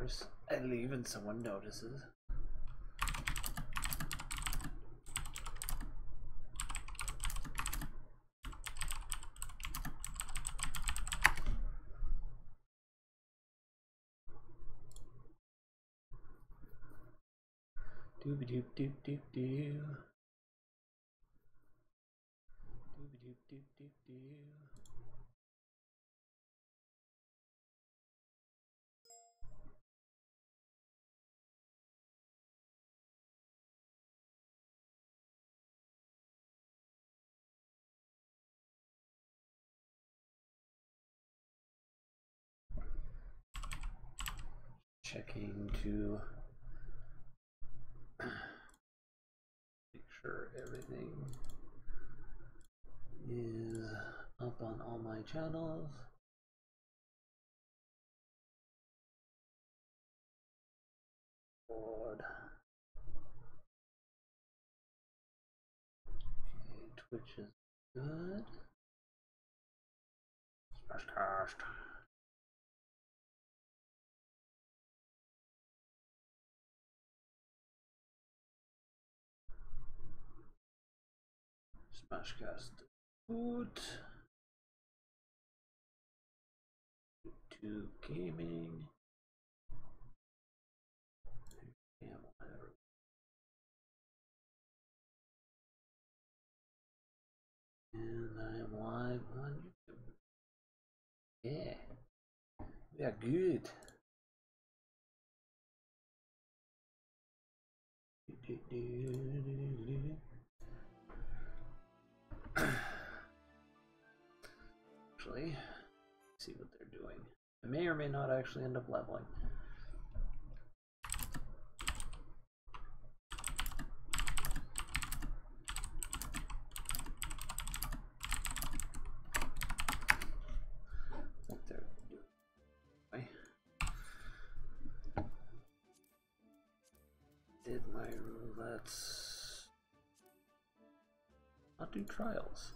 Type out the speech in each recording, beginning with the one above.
course. I leave and someone notices. Doobie doop doop doop doo. Doobie doop doop doop doo. Checking to make sure everything is up on all my channels. Lord. Okay, Twitch is good. Smashcast. Smashcast boot. YouTube gaming. Damn, whatever. And I am live on YouTube. Yeah. We are good. Actually, see what they're doing. I may or may not actually end up leveling. What they're doing. Did my roulettes not do trials?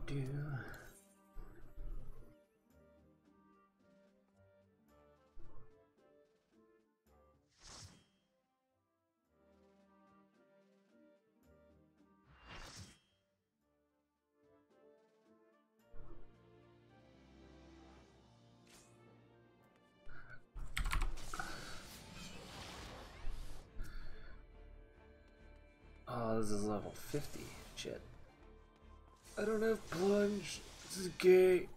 Do. Oh, this is level 50. Shit. I don't have plunge. This is gay.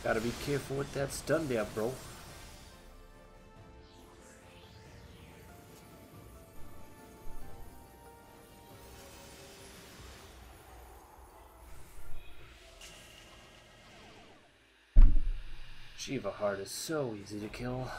Gotta be careful with that stun there, bro. Shiva Heart is so easy to kill.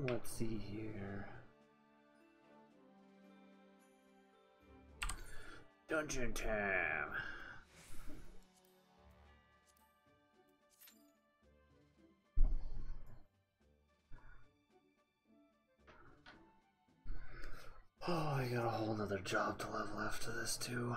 Let's see here. Dungeon time. Oh, I got a whole nother job to level after this too.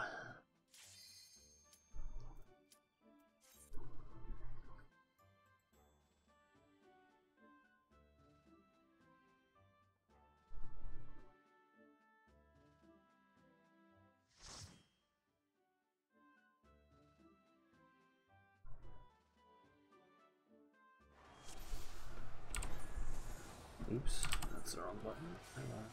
Oops, that's the wrong button. Hang on.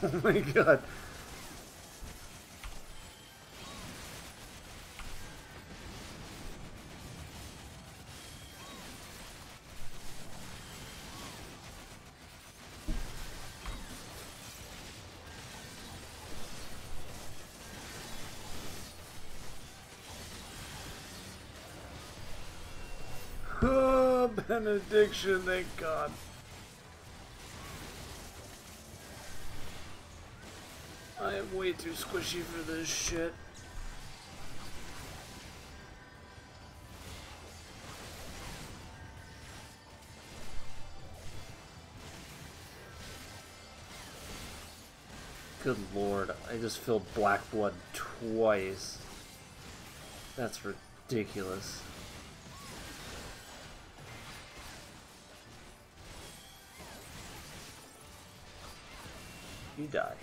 Oh my god. Oh, benediction, thank God. I am way too squishy for this shit. Good lord, I just filled black blood twice. That's ridiculous. You die.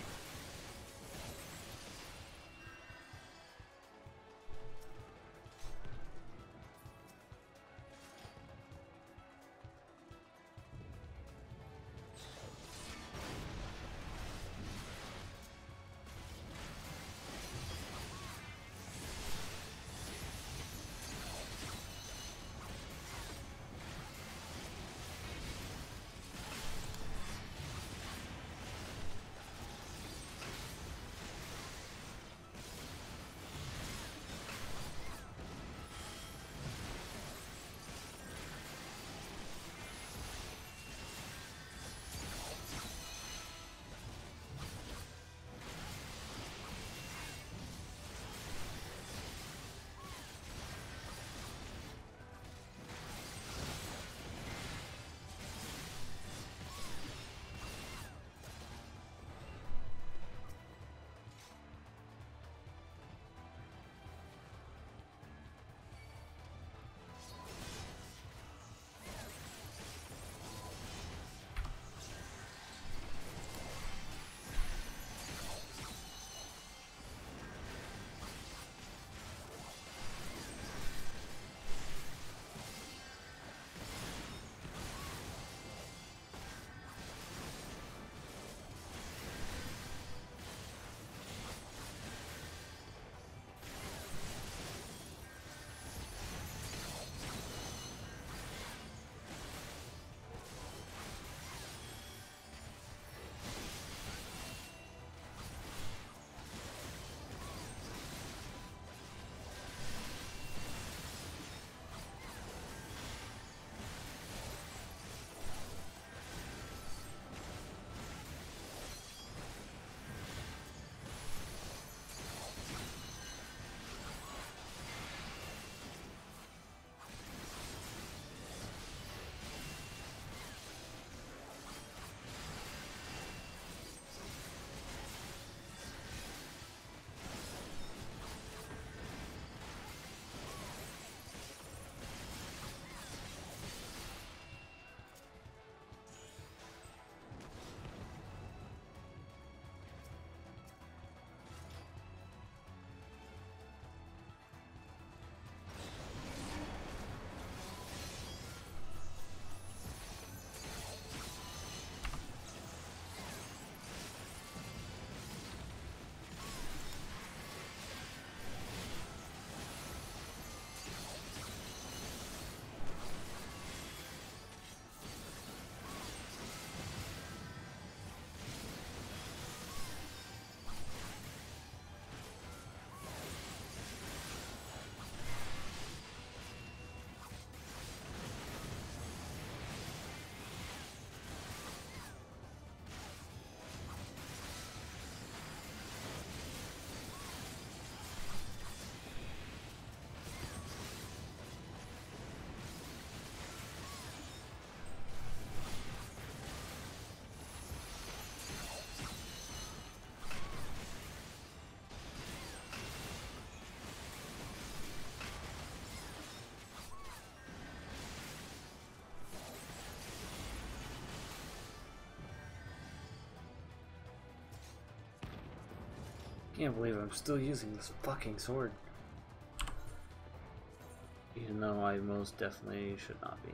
Can't believe I'm still using this fucking sword. Even though I most definitely should not be.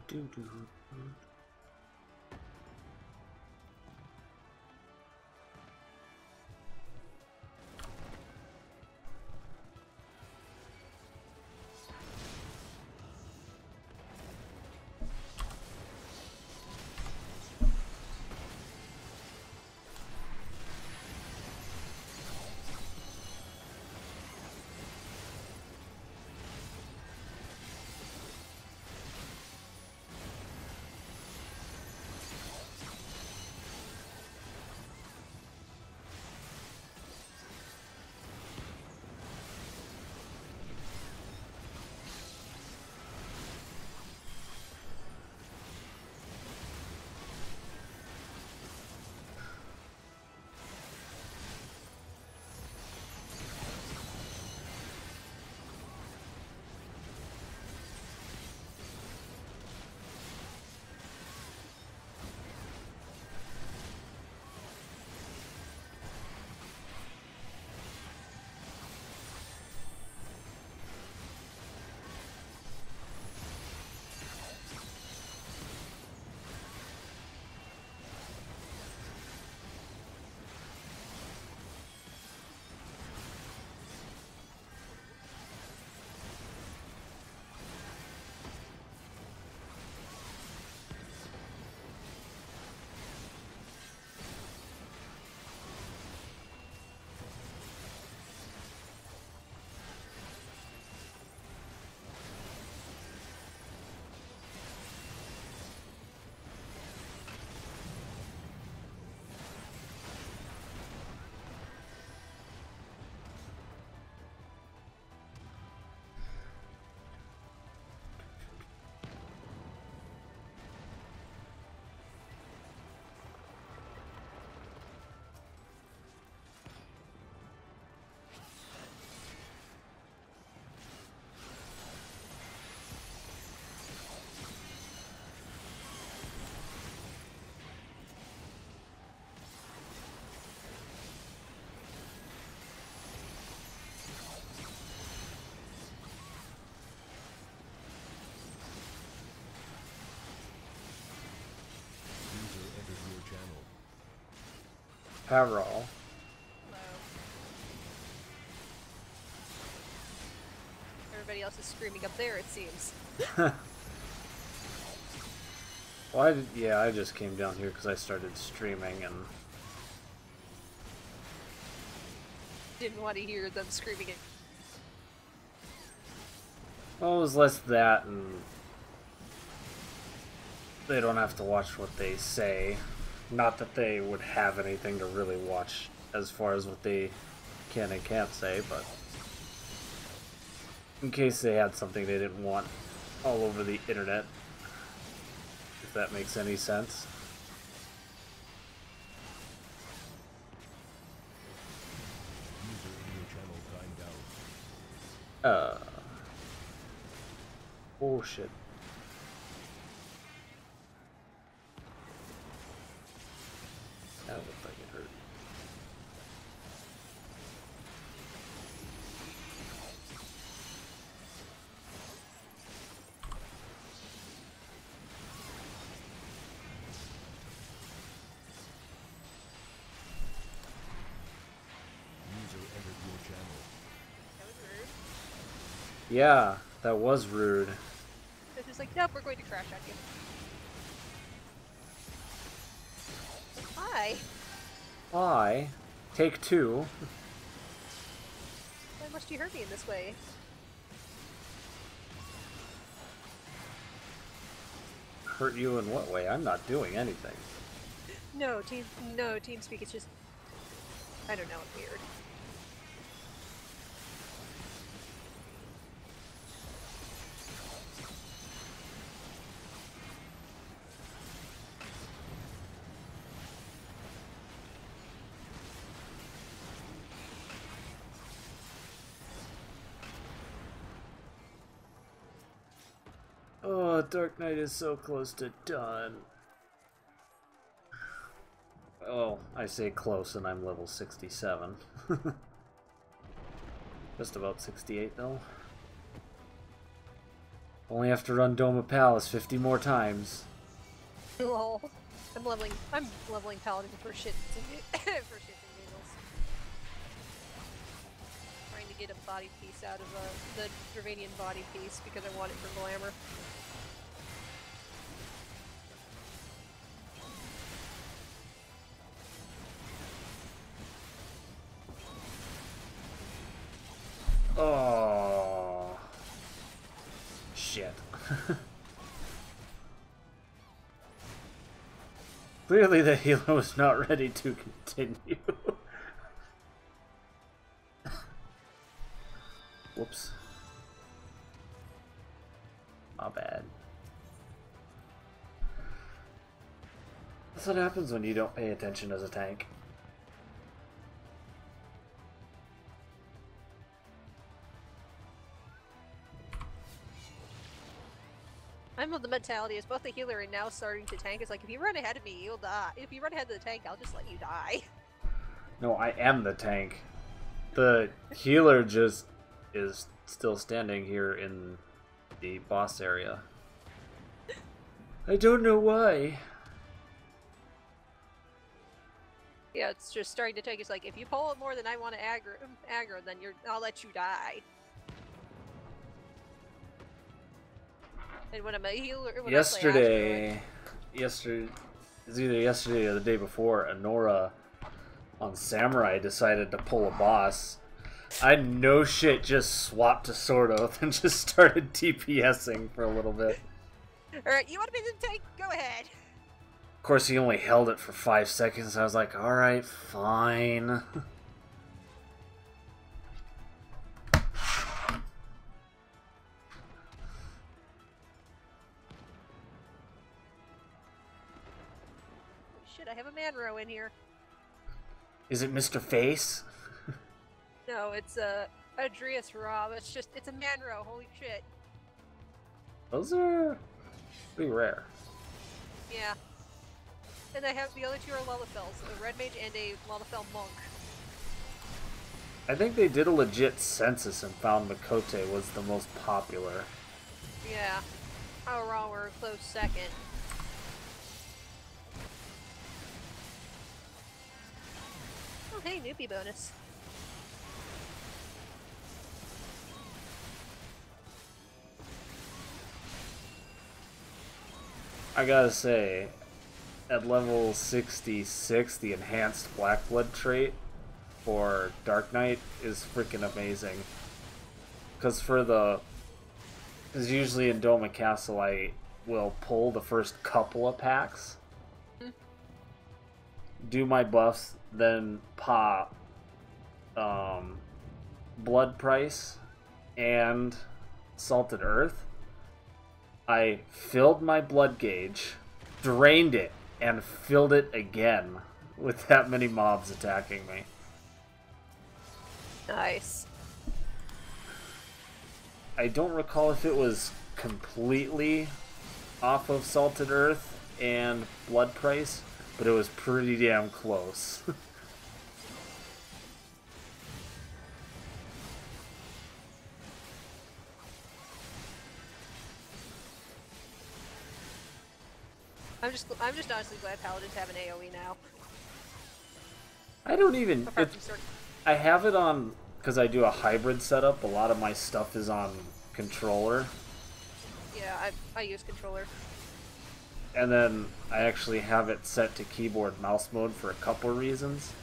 Hello. Hello. Everybody else is screaming up there, it seems. Well, yeah, I just came down here because I started streaming and... Didn't want to hear them screaming it. Well, it was less that, and they don't have to watch what they say. Not that they would have anything to really watch as far as what they can and can't say, but in case they had something they didn't want all over the internet, if that makes any sense. Oh shit. That looked like it hurt. User entered your channel. That was rude. Yeah, that was rude. It's just like, nope, we're going to crash on you. Hi. Why? Take two. Why must you hurt me in this way? Hurt you in what way? I'm not doing anything. No, TeamSpeak, it's just... I don't know, it's weird. Oh, Dark Knight is so close to done. Oh, I say close and I'm level 67. Just about 68 though. Only have to run Doma Palace 50 more times. Lol. I'm leveling Paladin for shits and for shits and giggles. Trying to get a body piece out of the Dravanian body piece because I want it for glamour. Oh. Shit. Clearly the healer was not ready to continue. Whoops. My bad. That's what happens when you don't pay attention as a tank. I'm of the mentality as both the healer and now starting to tank. It's like, if you run ahead of me, you'll die. If you run ahead of the tank, I'll just let you die. No, I am the tank. The healer just is still standing here in the boss area. I don't know why. Yeah, it's just starting to tank. It's like, if you pull it more than I want to aggro, then I'll let you die. And when I'm a healer, when yesterday, it's either yesterday or the day before, Anora on Samurai decided to pull a boss. I no shit just swapped to Sword Oath and just started DPSing for a little bit. Alright, you want to be the tank? Go ahead. Of course, he only held it for 5 seconds. I was like, alright, fine. Shit, I have a Manro in here. Is it Mr. Face? No, it's Adrius Rob. It's a Manro. Holy shit. Those are pretty rare. Yeah. And I have the other two are Lullafels, a Red Mage and a Lullafel Monk. I think they did a legit census and found Makote was the most popular. Yeah. Oh, wrong, we're a close second. Oh, hey, newbie bonus. I gotta say, at level 66, the enhanced Black Blood trait for Dark Knight is freaking amazing. Because usually in Doma Castle I will pull the first couple of packs, do my buffs, then pop Blood Price and Salted Earth. I filled my blood gauge, drained it, and filled it again with that many mobs attacking me. Nice. I don't recall if it was completely off of Salted Earth and Blood Price, but it was pretty damn close. I'm just honestly glad Paladins have an AoE now. I don't even... Apart from sword. I have it on... Because I do a hybrid setup, a lot of my stuff is on controller. Yeah, I use controller. And then I actually have it set to keyboard mouse mode for a couple reasons.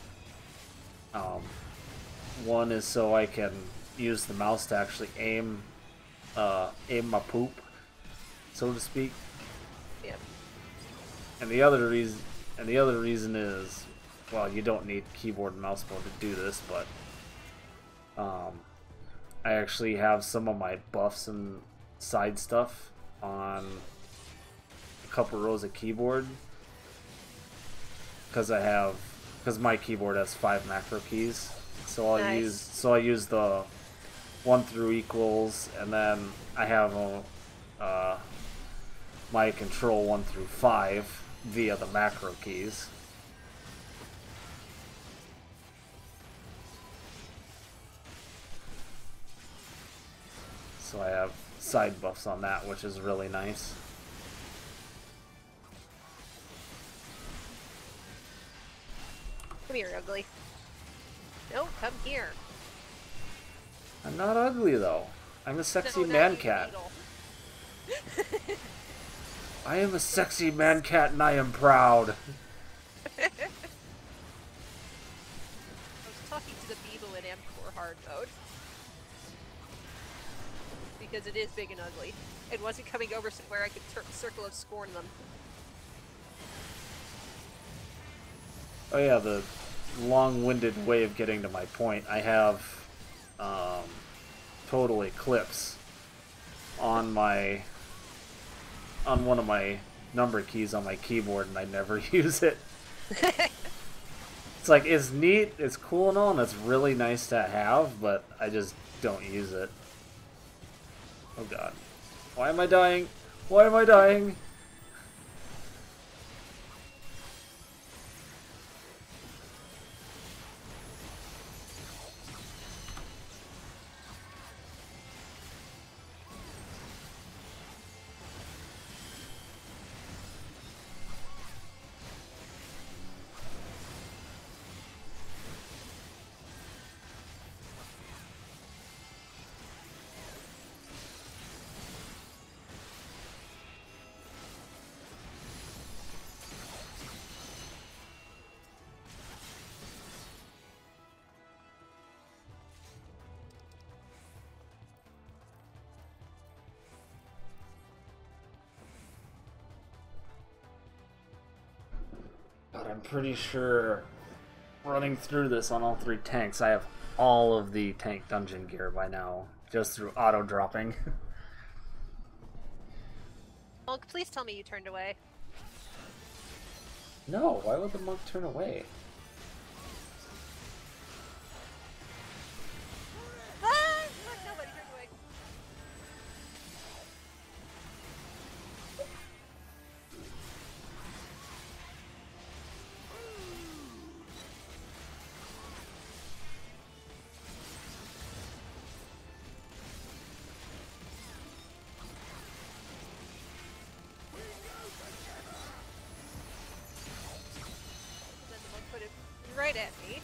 One is so I can use the mouse to actually aim my poop, so to speak. Yep. And the other reason is, well, you don't need keyboard and mouse mode to do this, but I actually have some of my buffs and side stuff on a couple rows of keyboard because my keyboard has 5 macro keys, so I'll use the 1 through equals, and then I have my control 1 through 5 via the macro keys. so I have side buffs on that, which is really nice. Come here, ugly. No, come here. I'm not ugly though. I'm a sexy No, not man you, cat. beetle. I am a sexy man cat and I am proud. I was talking to the beetle in M4 hard mode. Because it is big and ugly. It wasn't coming over somewhere I could circle of scorn them. Oh yeah, the long-winded way of getting to my point. I have Total Eclipse on one of my number keys on my keyboard, and I never use it. It's like, it's neat, it's cool and all, and it's really nice to have, but I just don't use it. Oh god. Why am I dying? Why am I dying? But I'm pretty sure running through this on all 3 tanks, I have all of the tank dungeon gear by now, just through auto-dropping. Monk, please tell me you turned away. No, why would the monk turn away? Ah! Look, nobody turned away. Then the monk put it right at me.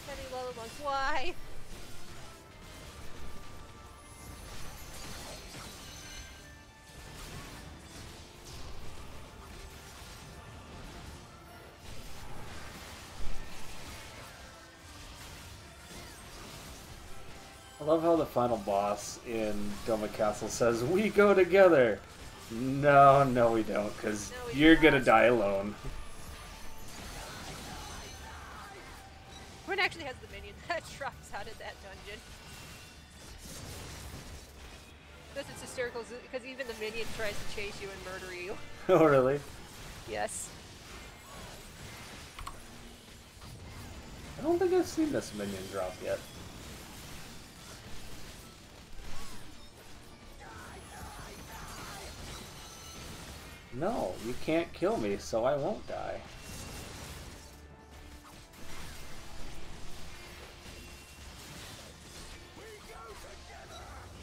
Penny Lola Monk, why? I love how the final boss in Doma Castle says, "We go together!" No, no we don't, because No, we you're don't. gonna die alone. Bryn actually has the minion that drops out of that dungeon. This is hysterical because even the minion tries to chase you and murder you. Oh, really? Yes. I don't think I've seen this minion drop yet. No, you can't kill me, so I won't die.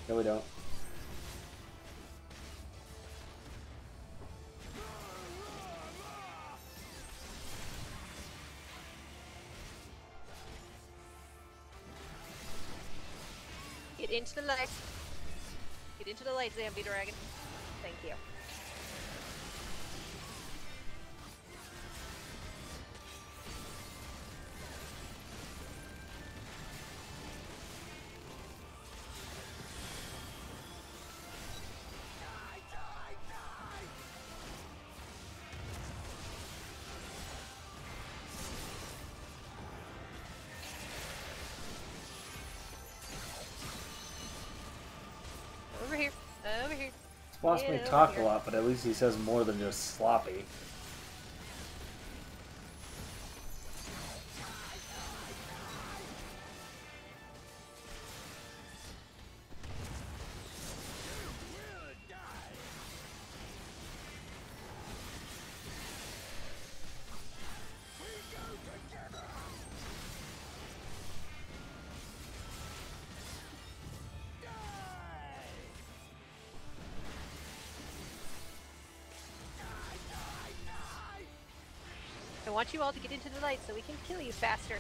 No, we don't. Get into the light. Get into the light, Zambi Dragon. Thank you. Over here. Over here. This boss may Get over talk a here. lot, but at least he says more than just sloppy. want you all to get into the light so we can kill you faster.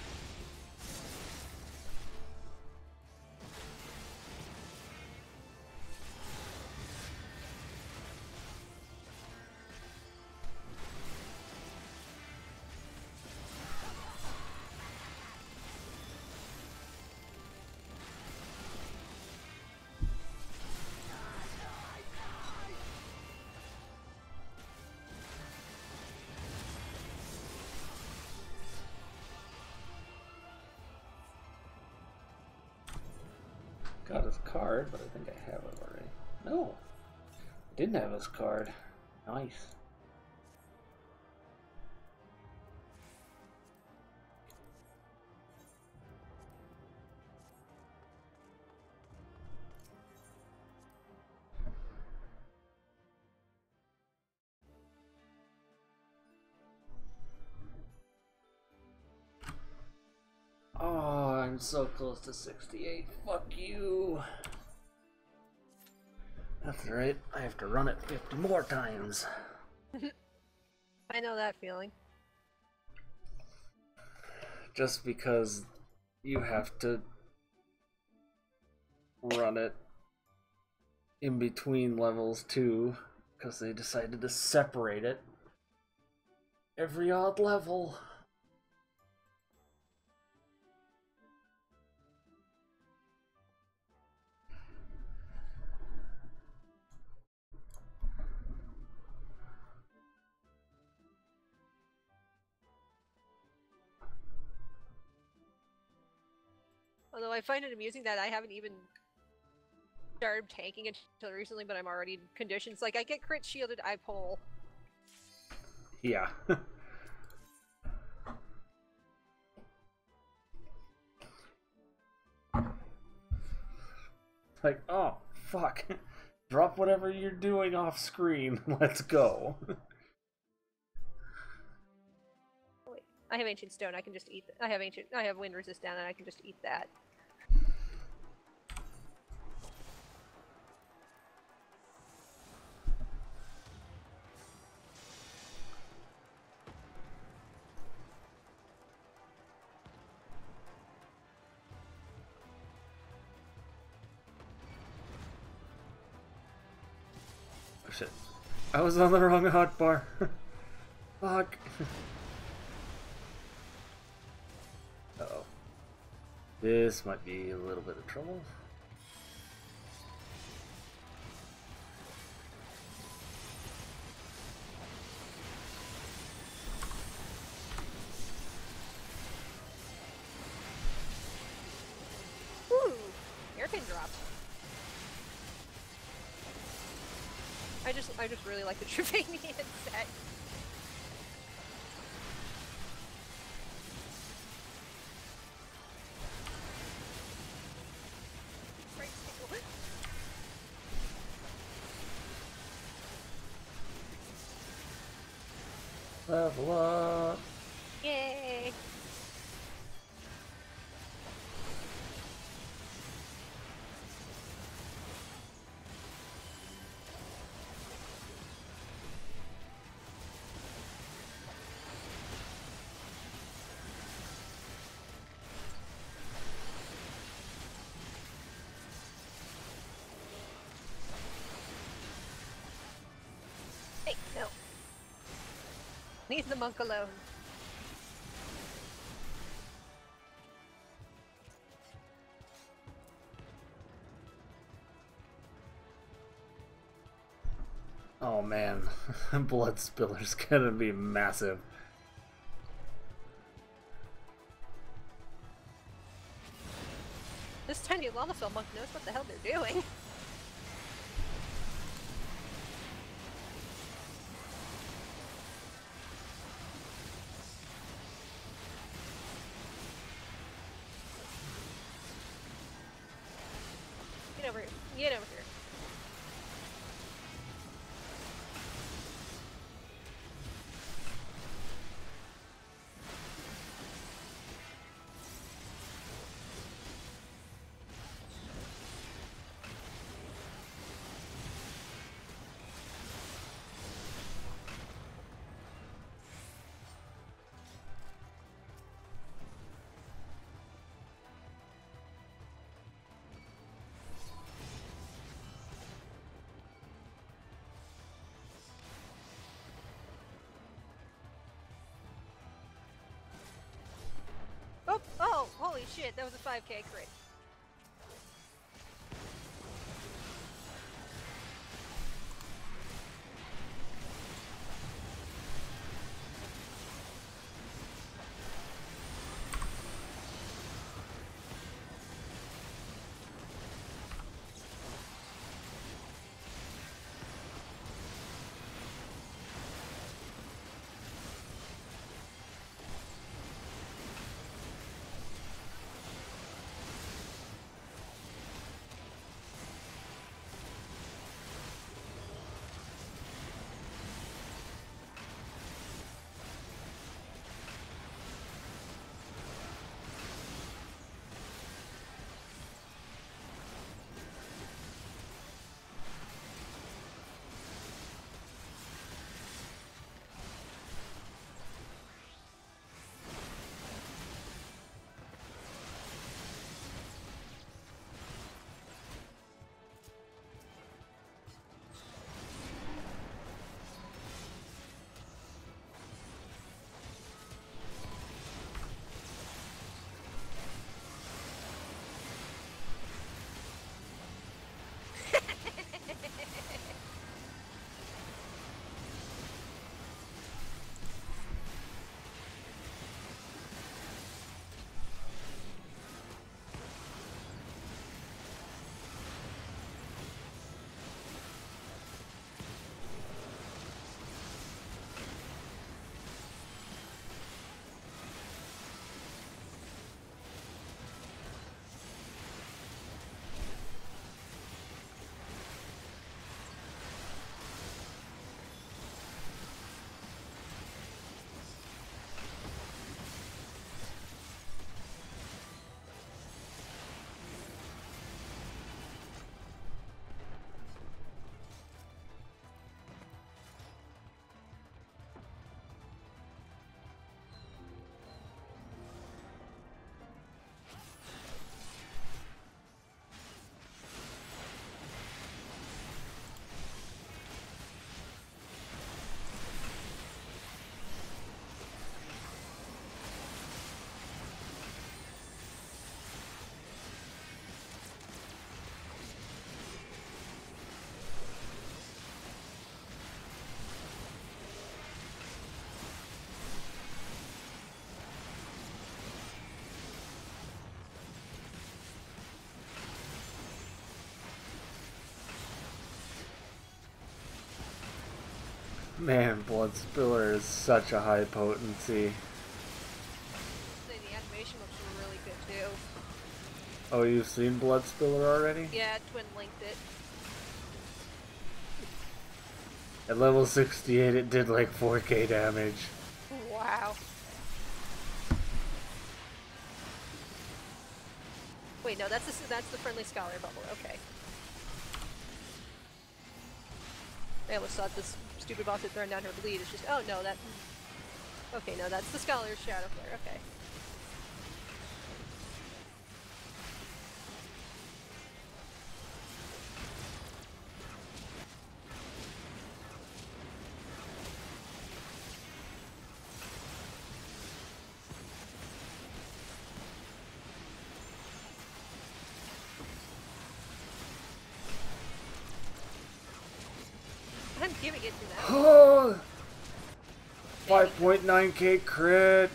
Got his card, but I think I have it already. No, didn't have his card. Nice. Oh, I'm so close to 68. Fuck you. That's right. I have to run it 50 more times. I know that feeling. Just because you have to run it in between levels too, because they decided to separate it every odd level. Although I find it amusing that I haven't even started tanking until recently, but I'm already in conditions. Like, I get crit shielded, I pull. Yeah. Like, oh, fuck. Drop whatever you're doing off screen. Let's go. Wait, I have ancient stone. I can just eat. I have wind resist down, and I can just eat that. Oh, shit. I was on the wrong hotbar. Fuck. Uh-oh. This might be a little bit of trouble. Woo! Airpin dropped. I just really like the Trevanian set. Right, stickle. Level up. Yay! Hey, no. Leave the monk alone. Oh man, Blood Spiller's gonna be massive. This tiny Lalafell monk knows what the hell they're doing. Get over here. Get over here. shit, that was a 5k crit. Man, Blood Spiller is such a high potency. The animation looks really good too. Oh, you've seen Blood Spiller already? Yeah, twin linked it. At level 68, it did like 4k damage. Wow. Wait, no, that's the friendly scholar bubble. Okay. I almost thought this stupid boss had thrown down her bleed. It's just, oh no, that. Okay, no, that's the scholar's shadow flare. Okay. I'm giving it to them. Oh! 5.9k crit!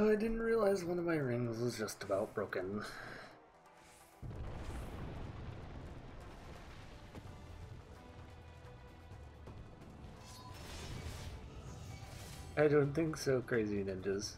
Oh, I didn't realize one of my rings was just about broken. I don't think so, crazy ninjas.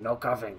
No coughing.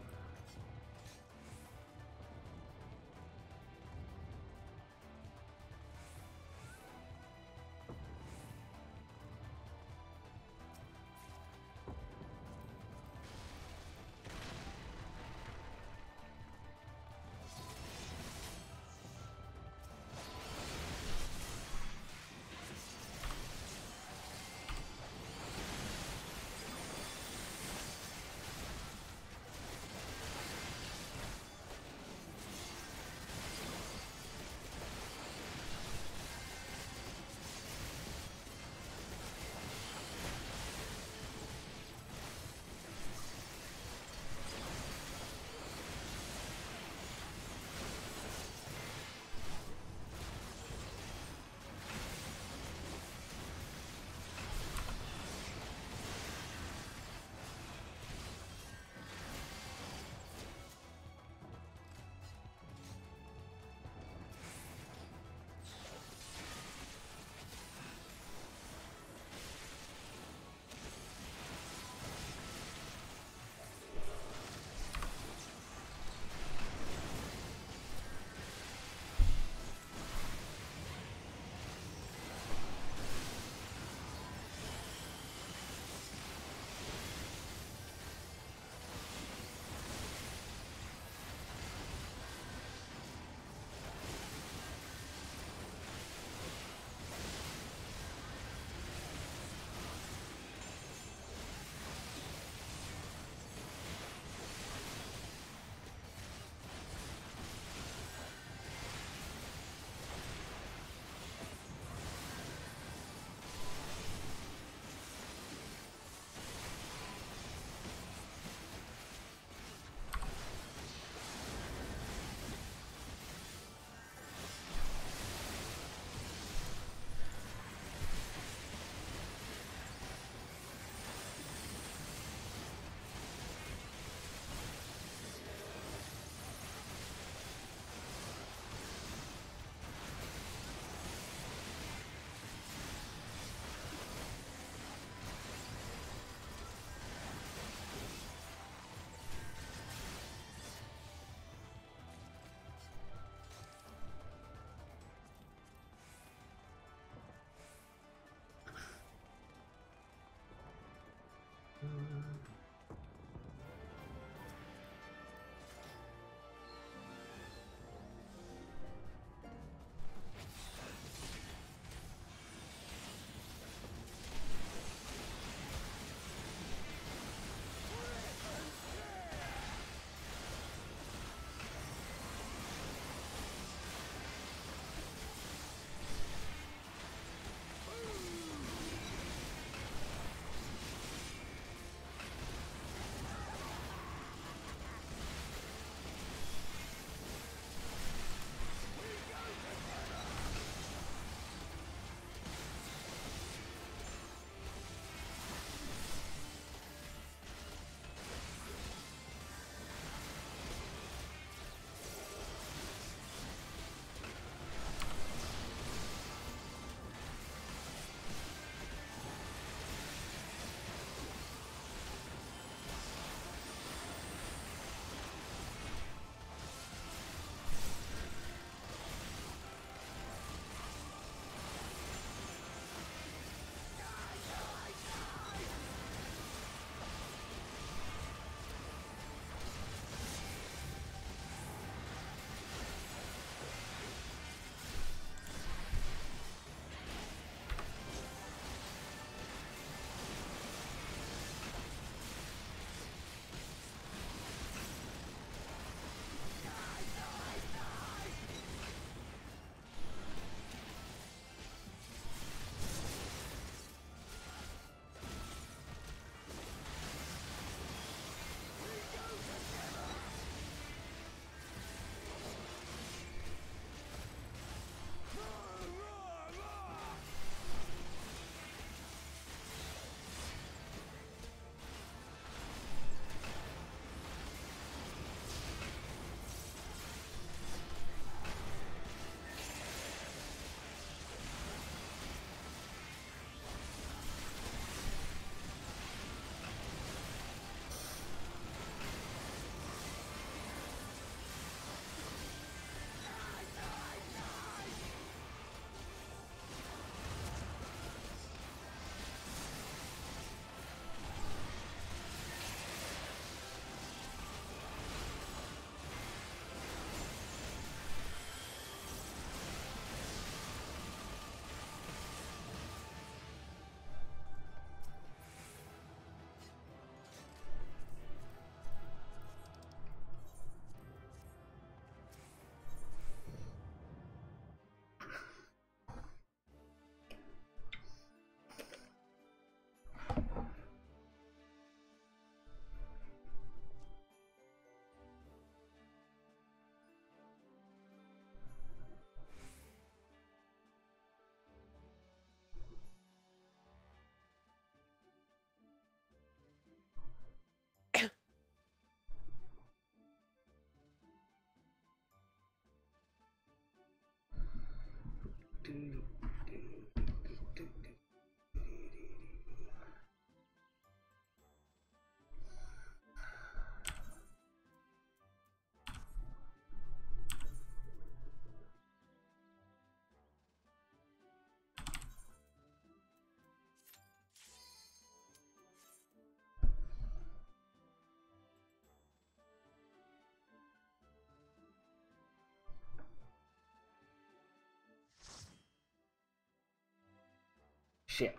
shit.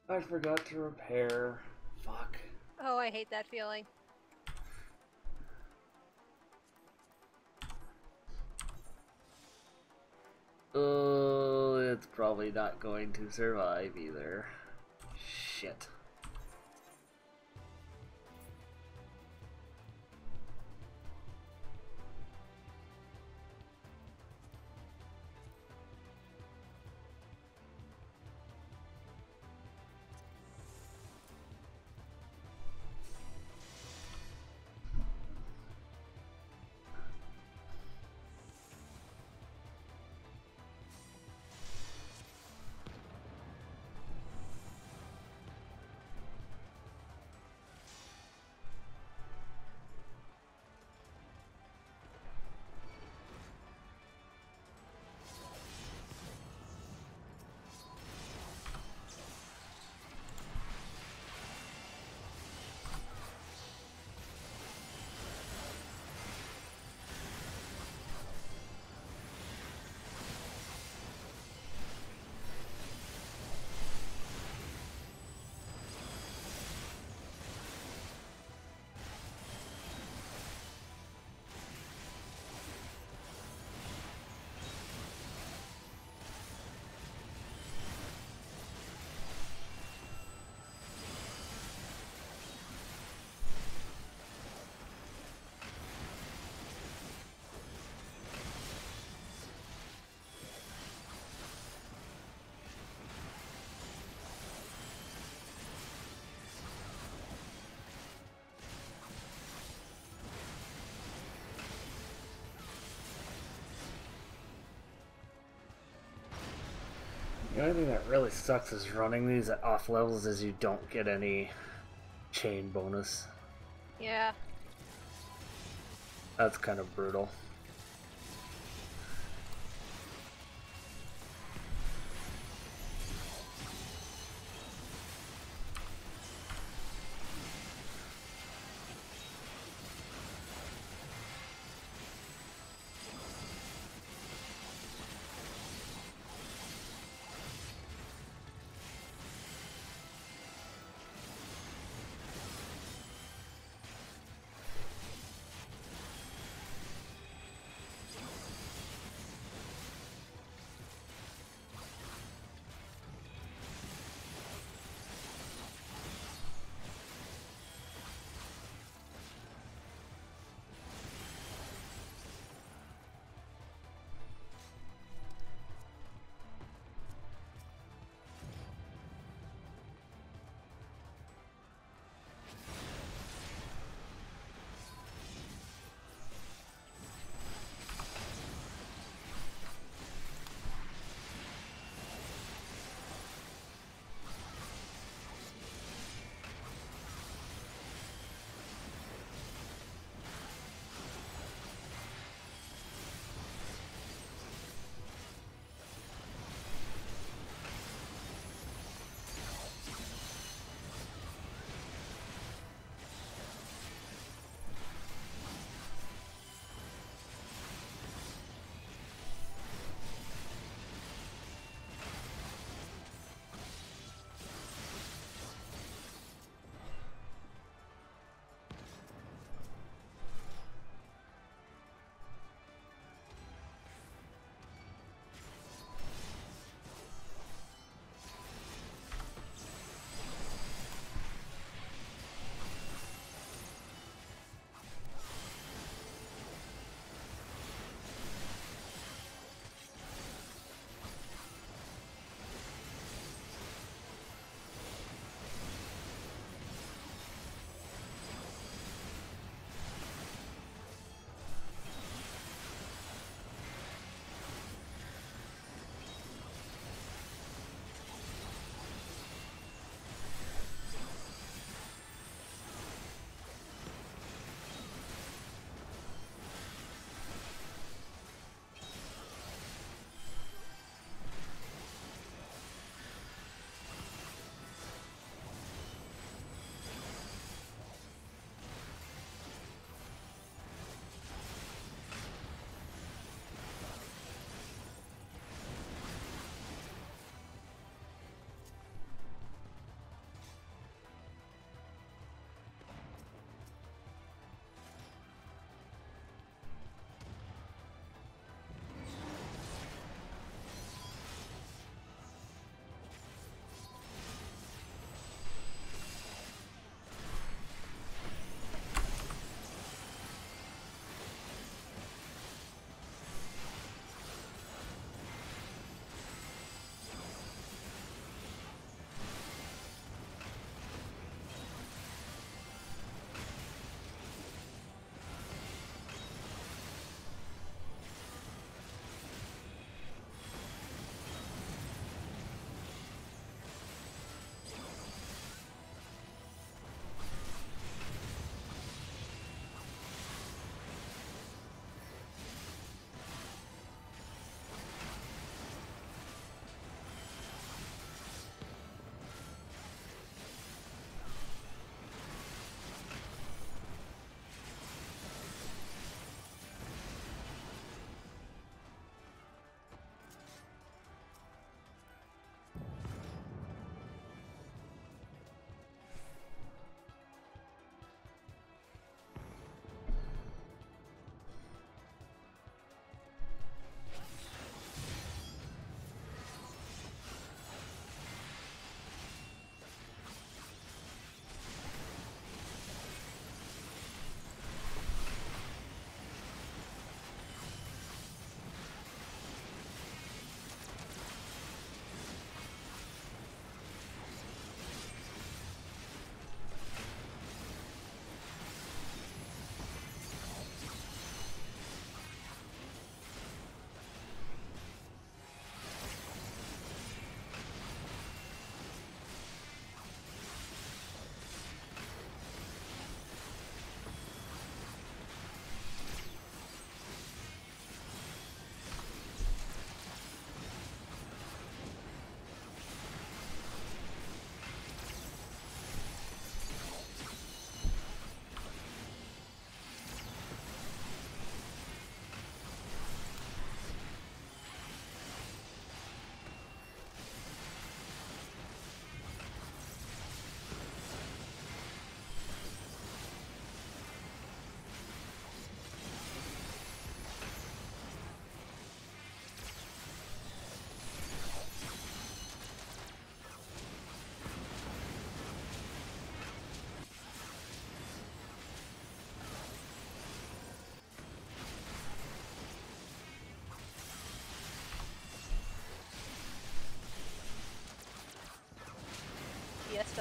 I forgot to repair. Fuck. Oh, I hate that feeling. Oh, it's probably not going to survive either. Shit. The only thing that really sucks is running these at off levels is you don't get any chain bonus. Yeah. That's kind of brutal.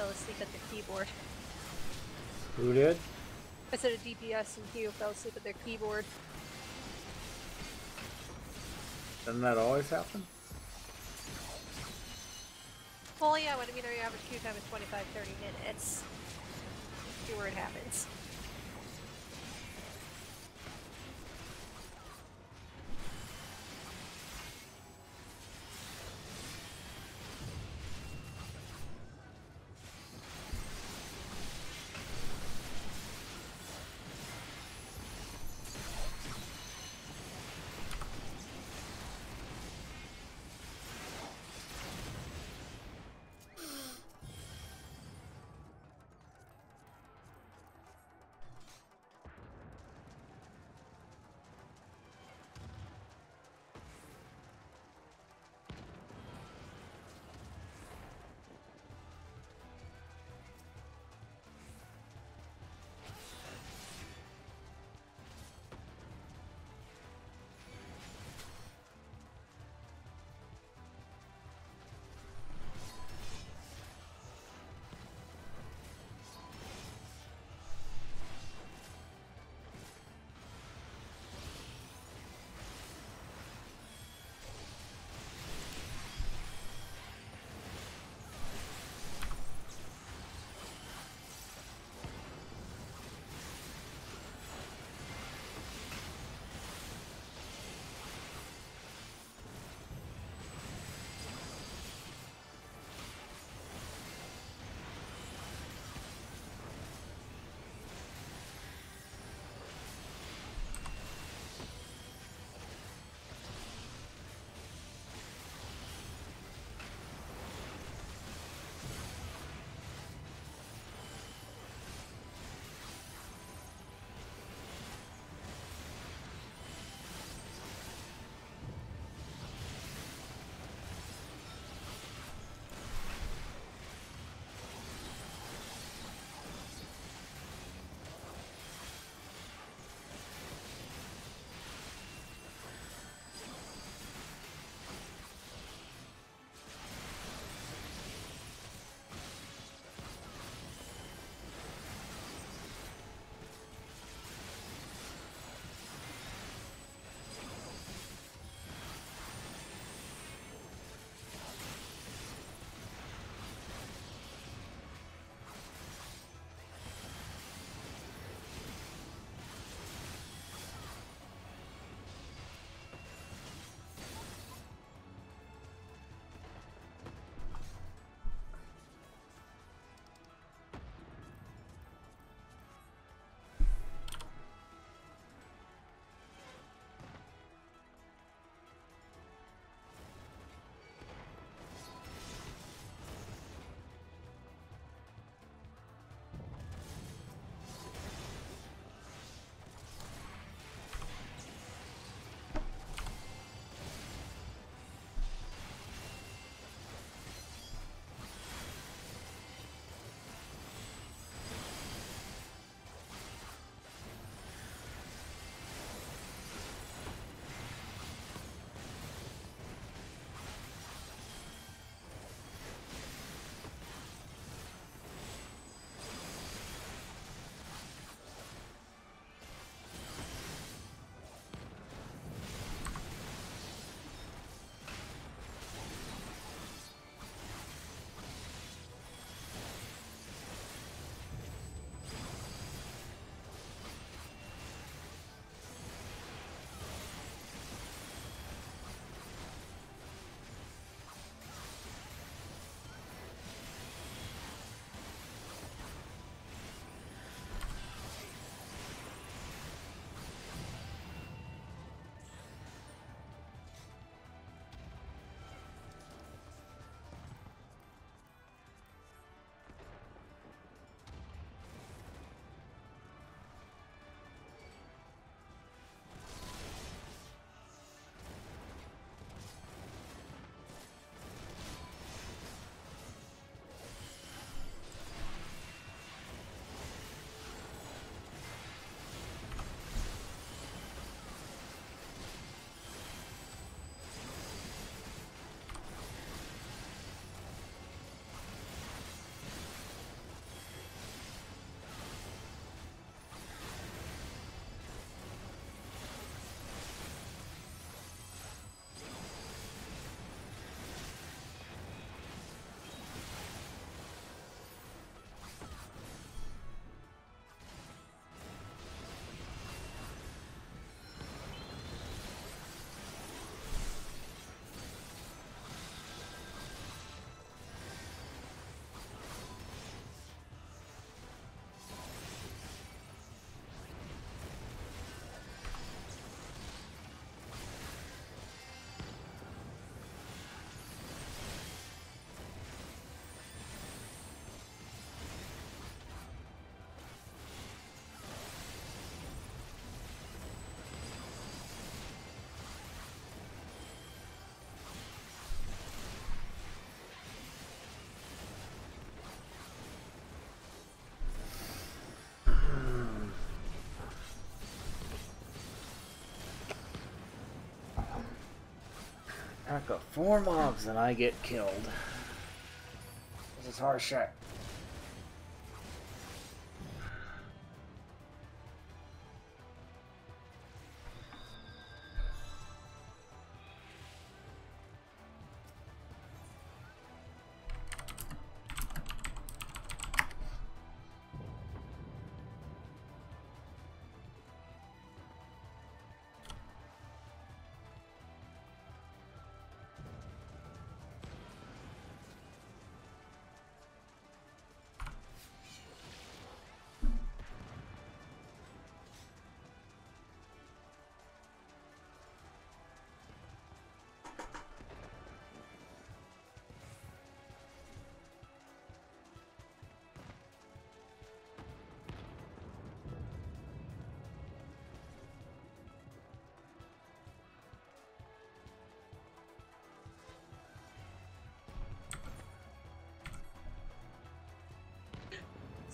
fell asleep at the keyboard. Who did? I said a DPS and Hugh fell asleep at their keyboard. Doesn't that always happen? Well, yeah, when your average queue time is 25-30 minutes. See where it happens. Track of 4 mobs and I get killed. This is hard shit.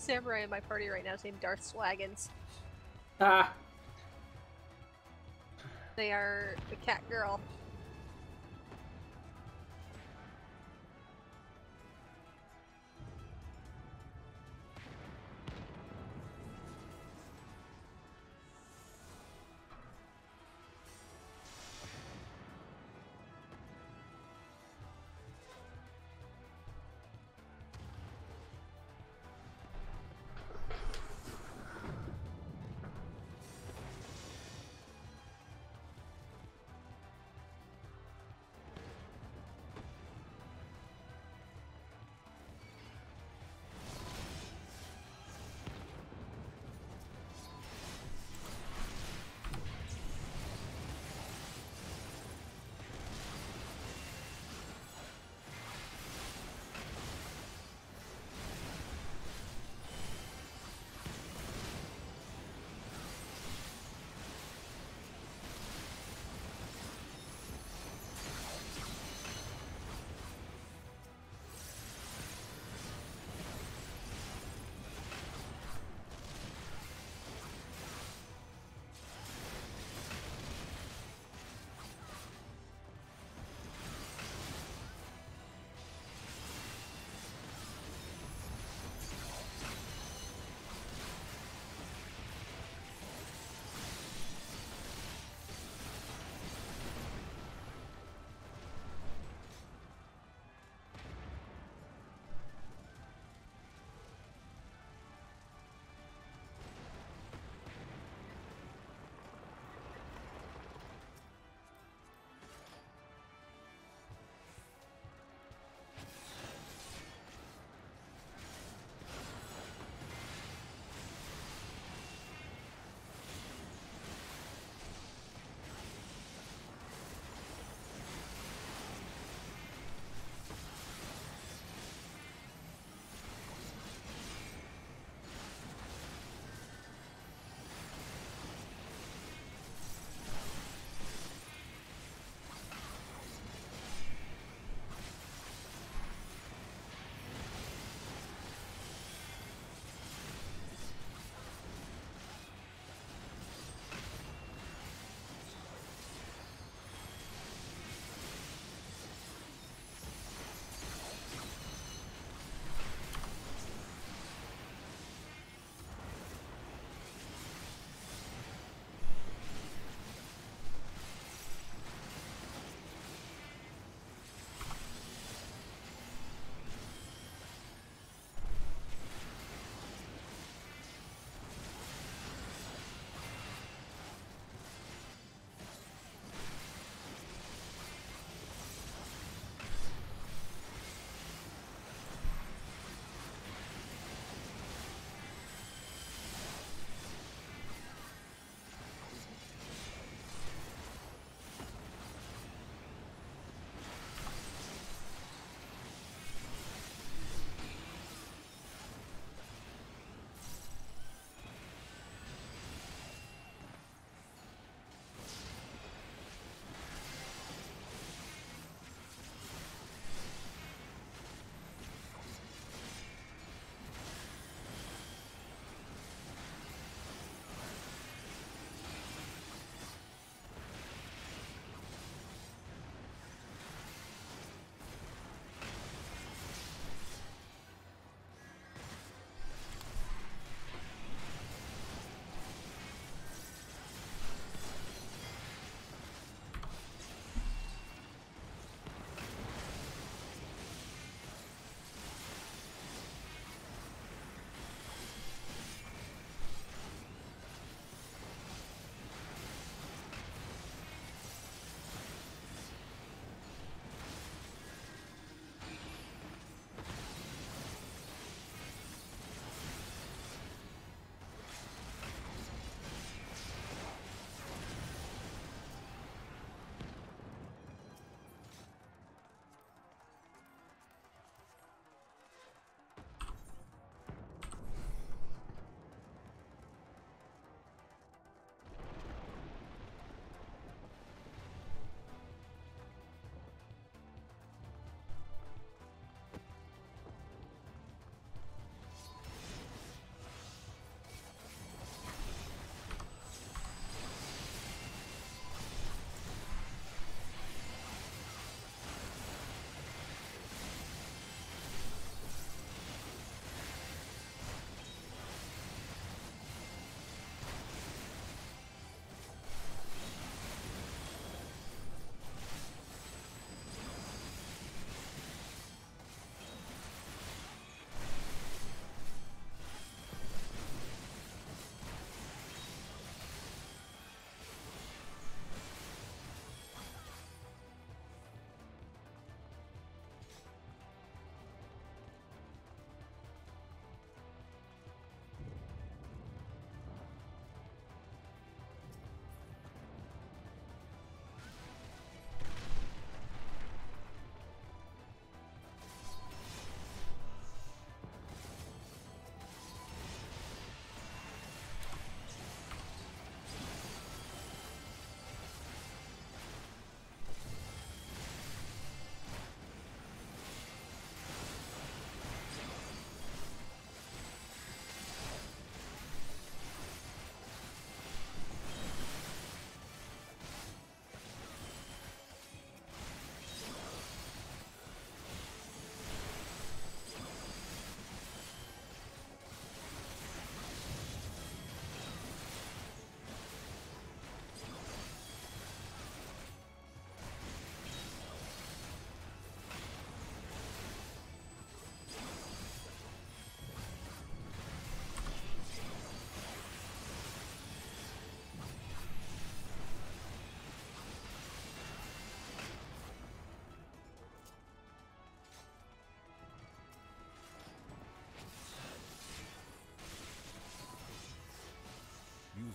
Samurai in my party right now is named Darth Swaggins. Ah! They are a cat girl.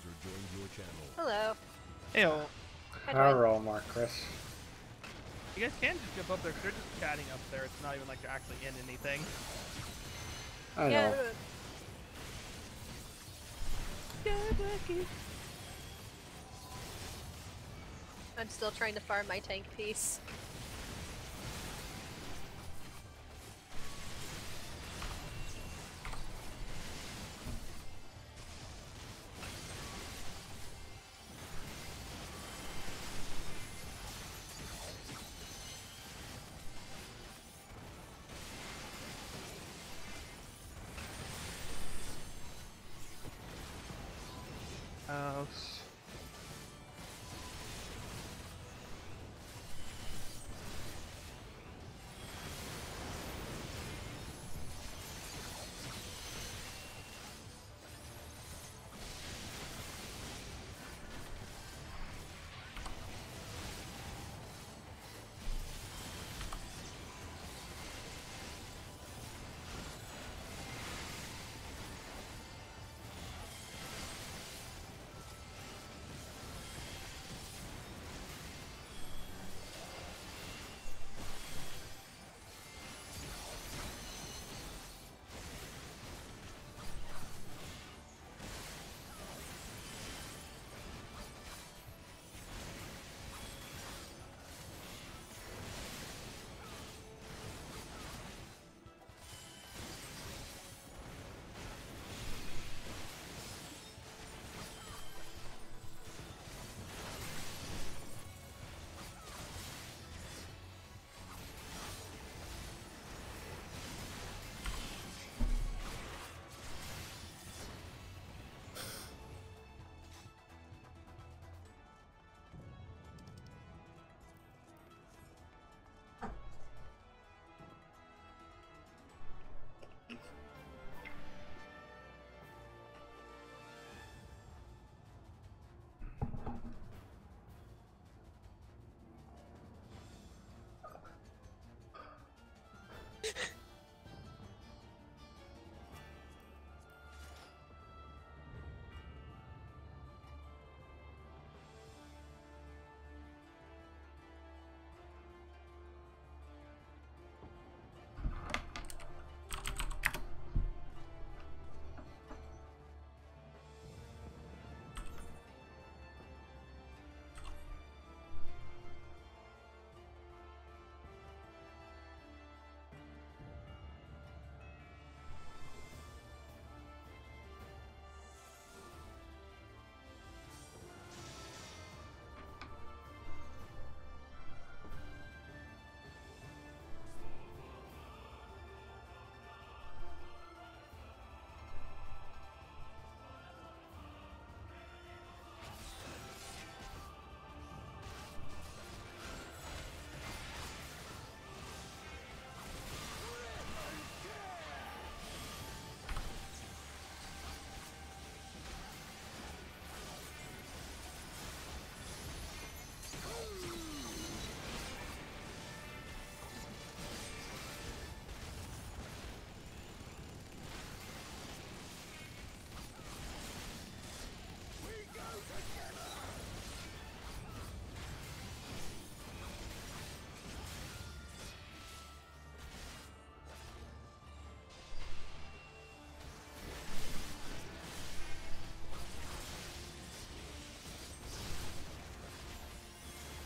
User joined your channel. Hello. Heyo. Hi, Dwight. Hello, Marcus. You guys can just jump up there 'cause they're just chatting up there. It's not even like they're actually in anything. I Yeah. know. I'm still trying to farm my tank piece.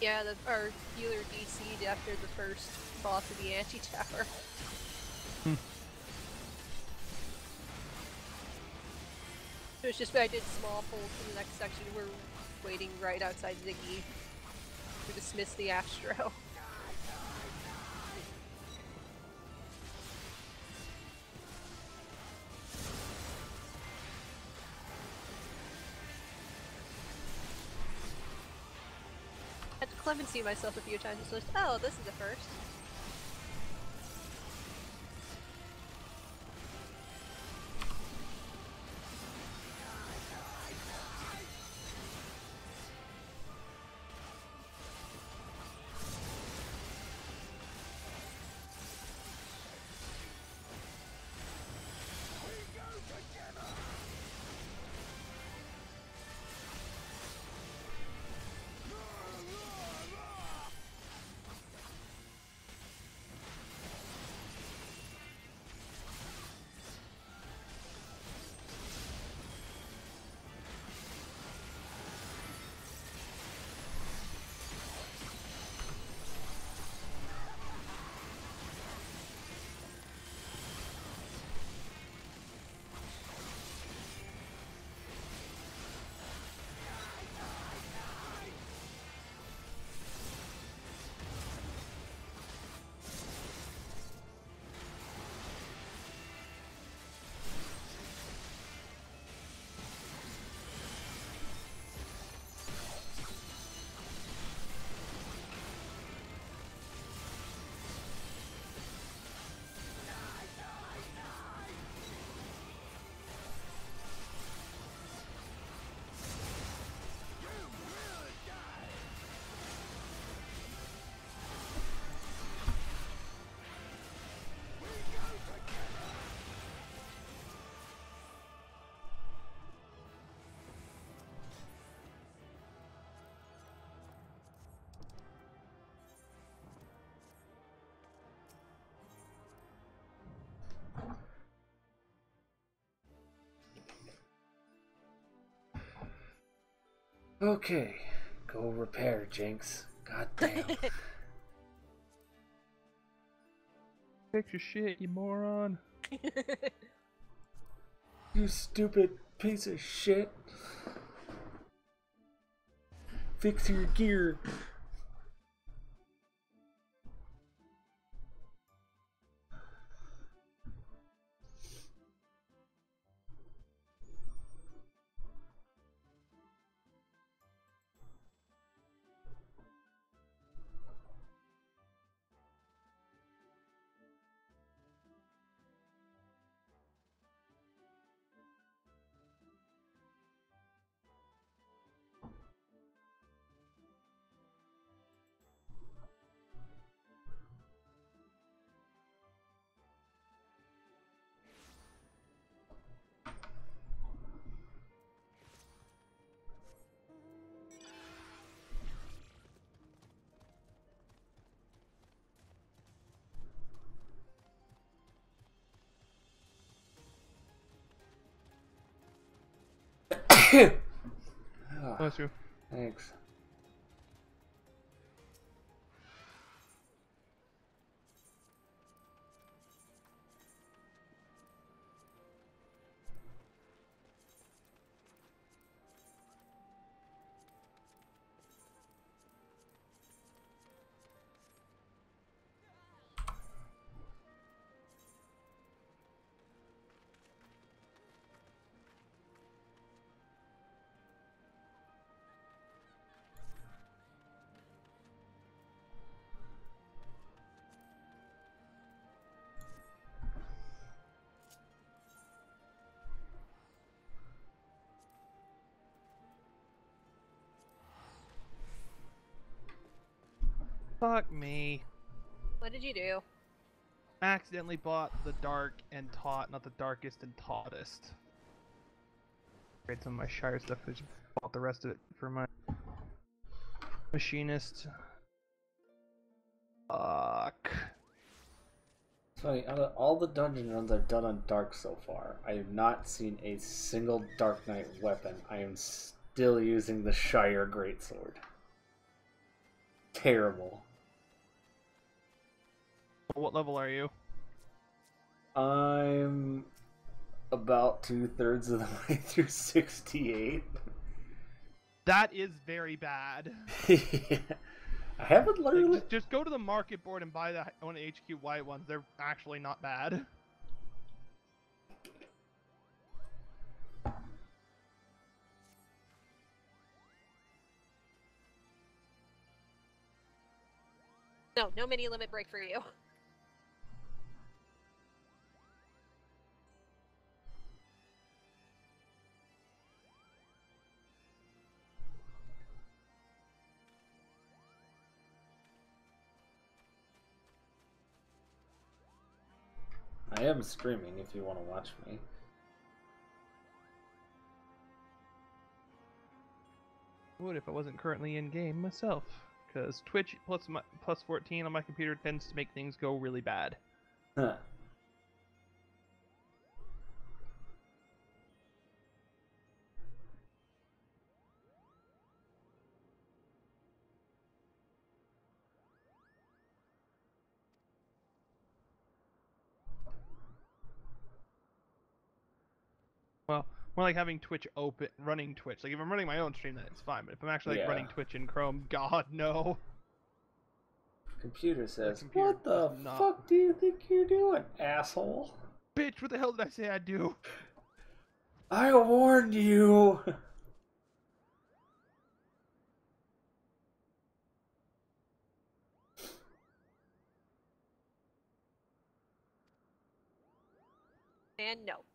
Yeah, our healer DC'd after the first boss of the anti-tower. It was just I did small pulls for the next section. We're waiting right outside Ziggy to dismiss the Astro. I had to clemency myself a few times and just, oh, this is a first. Okay, go repair, Jinx. God damn. Fix your shit, you moron. You stupid piece of shit. Fix your gear. Bless you. Thanks. Fuck me. What did you do? Accidentally bought the dark and taut, not the darkest and tautest. Trade some of my Shire stuff, I just bought the rest of it for my machinist. Fuck. Funny, out of all the dungeon runs I've done on Dark so far, I have not seen a single Dark Knight weapon. I am still using the Shire Greatsword. Terrible. What level are you? I'm about 2/3 of the way through 68. That is very bad. Yeah. I haven't Like, literally. just go to the market board and buy the one of HQ white ones. They're actually not bad. No, no mini limit break for you. I am streaming if you want to watch me. Would if I wasn't currently in game myself, because Twitch plus 14 on my computer tends to make things go really bad. Huh. Well, more like having Twitch open, running Twitch. Like if I'm running my own stream, then it's fine. But if I'm actually like, Yeah. running Twitch in Chrome, God no. Computer says, computer "What the does not- fuck do you think you're doing, asshole? Bitch, what the hell did I say I'd do? I warned you." And no.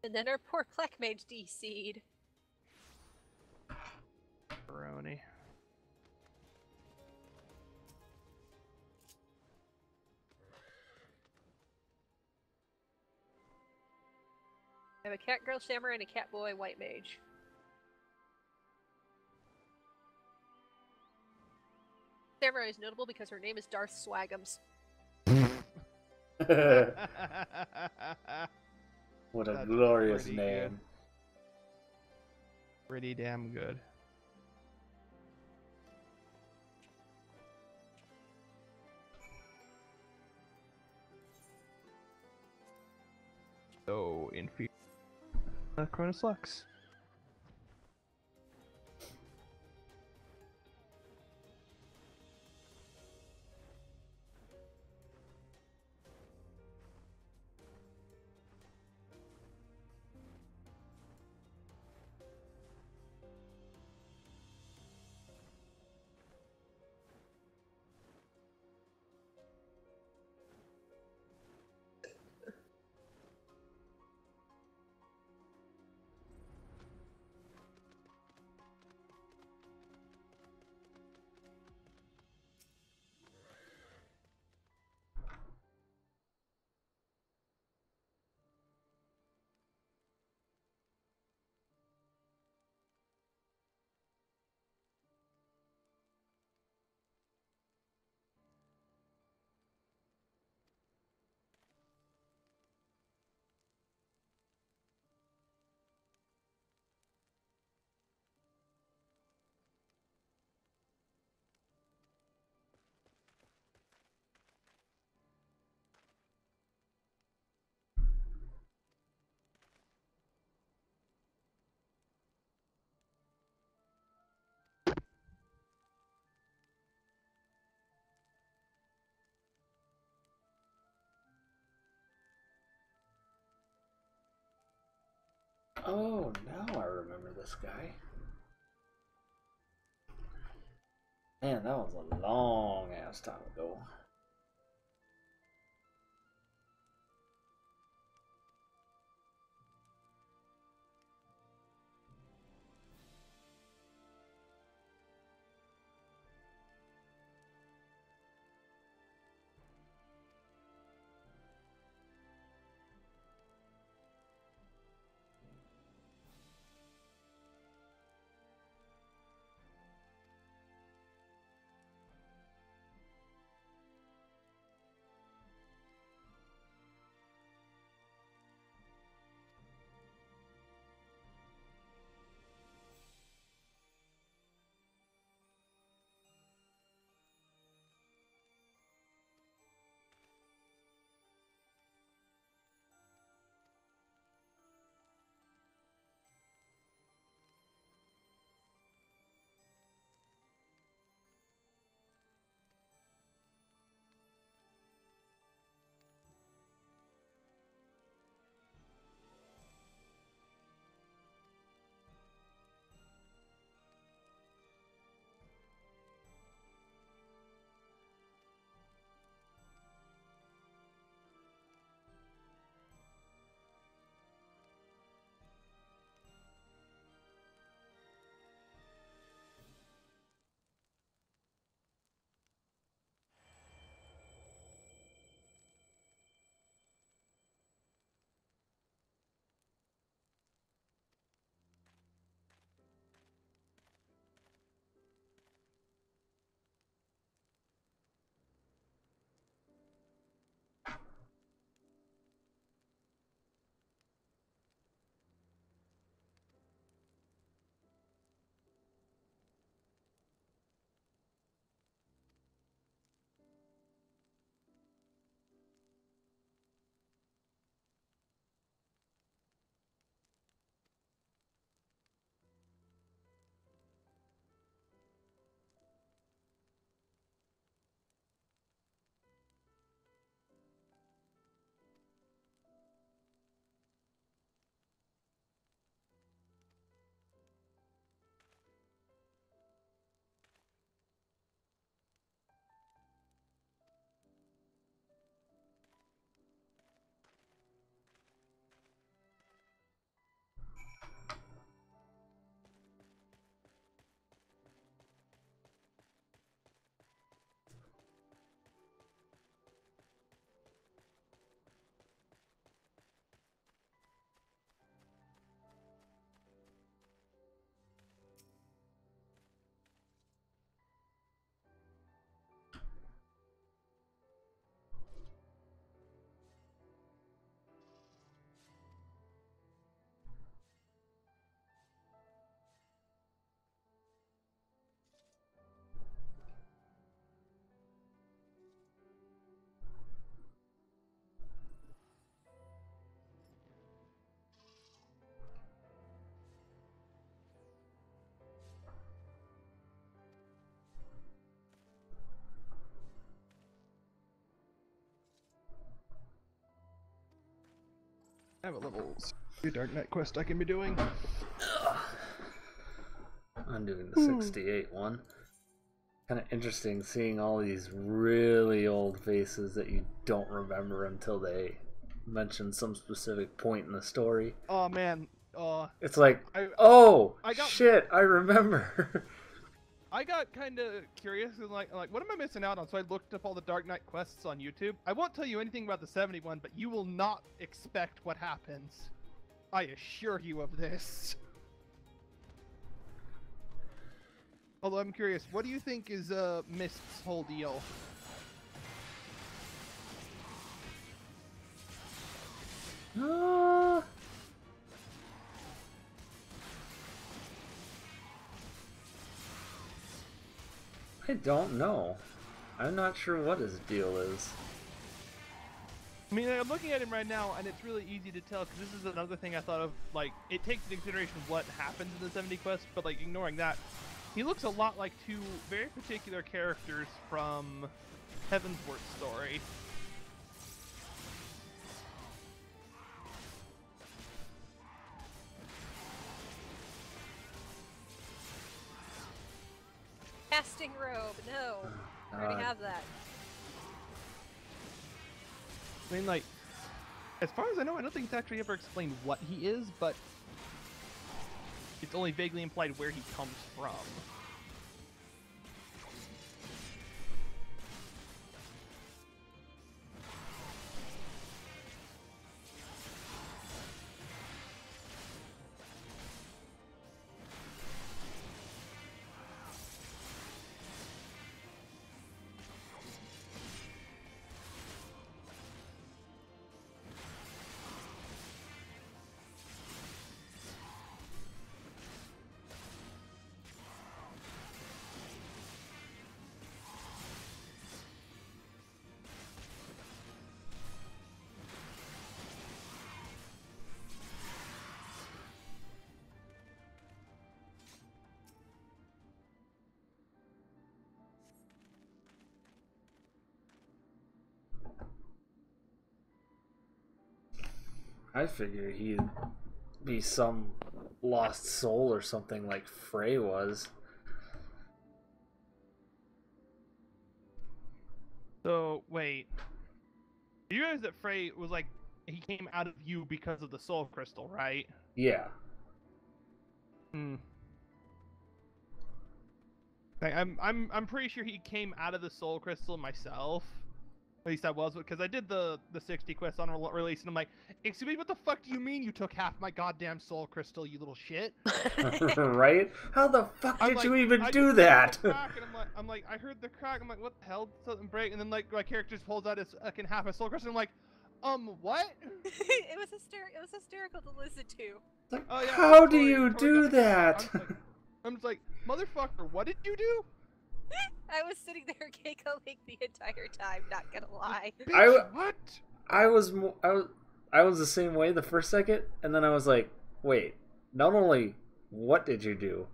And then our poor Kleck mage DC'd. Baroni. I have a cat girl samurai and a cat boy white mage. Samurai is notable because her name is Darth Swagums. What a That's glorious pretty name. good. Pretty damn good. So, inferior. Cronus Lux. Oh, now I remember this guy. Man, that was a long ass time ago. I have a little Dark Knight quest I can be doing. I'm doing the 68 one. Kind of interesting seeing all these really old faces that you don't remember until they mention some specific point in the story. Oh man, It's like, I got shit, I remember. I got kind of curious and like what am I missing out on? So I looked up all the Dark Knight quests on YouTube. I won't tell you anything about the 71, but you will not expect what happens. I assure you of this. Although I'm curious, what do you think is Mist's whole deal? I don't know. I'm not sure what his deal is. I mean, I'm looking at him right now, and it's really easy to tell, because this is another thing I thought of, like, it takes into consideration what happens in the 70 quest, but, like, ignoring that, he looks a lot like two very particular characters from Heavensworth's story. Casting robe, no. I already have that. I mean, like, as far as I know, I don't think it's actually ever explained what he is, but it's only vaguely implied where he comes from. I figure he'd be some lost soul or something like Frey was. So, wait. You realize that Frey was like, he came out of you because of the soul crystal, right? Yeah. Like, I'm pretty sure he came out of the soul crystal myself. At least I was, because I did the 60 quest on release, and I'm like, excuse me, what the fuck do you mean you took half my goddamn soul crystal, you little shit? Right? How the fuck did you even I do just that? heard the crack, and I'm like, I heard the crack. I'm like, what the hell? Something break, and then like my character just pulls out his fucking half a soul crystal. I'm like, what? It was hysterical to listen to. Like, Oh, yeah, how do Tori- you Tori do got- that? I'm just like, motherfucker, what did you do? I was sitting there giggling the entire time, not gonna lie. Bitch, what? I was the same way the first second, and then I was like, wait, not only what did you do,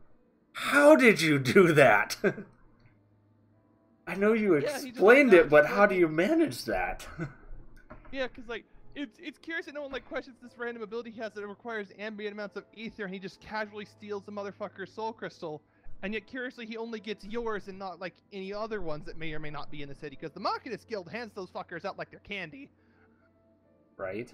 how did you do that? I know you explained it, but how do you manage that? Yeah, because like it's curious that no one like questions this random ability he has that requires ambient amounts of ether, and he just casually steals the motherfucker's soul crystal. And yet, curiously, he only gets yours and not, like, any other ones that may or may not be in the city. Because the Machinist Guild hands those fuckers out like they're candy. Right?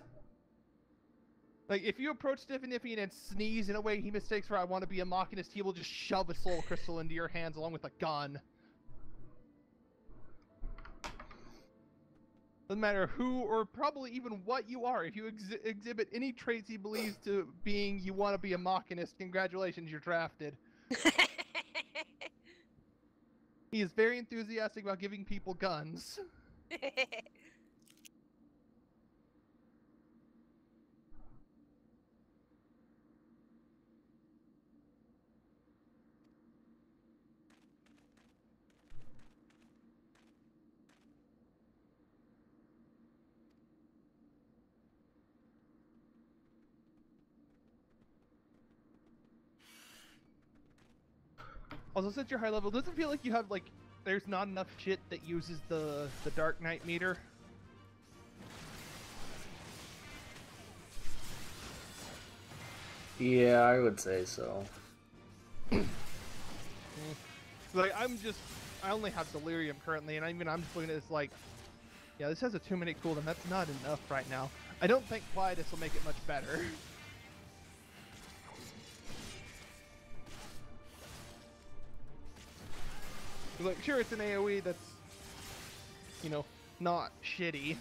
Like, if you approach Stiffinifian and sneeze in a way he mistakes for I want to be a Machinist, he will just shove a soul crystal into your hands along with a gun. Doesn't matter who or probably even what you are. If you exhibit any traits he believes to being you want to be a Machinist, congratulations, you're drafted. He is very enthusiastic about giving people guns. Also, since you're high level, doesn't it feel like you have, like, there's not enough shit that uses the Dark Knight meter? Yeah, I would say so. Like, I only have Delirium currently, and I'm just looking at this like, yeah, this has a 2-minute cooldown. That's not enough right now. I don't think Quietus will make it much better. Like, sure, it's an AoE that's, you know, not shitty.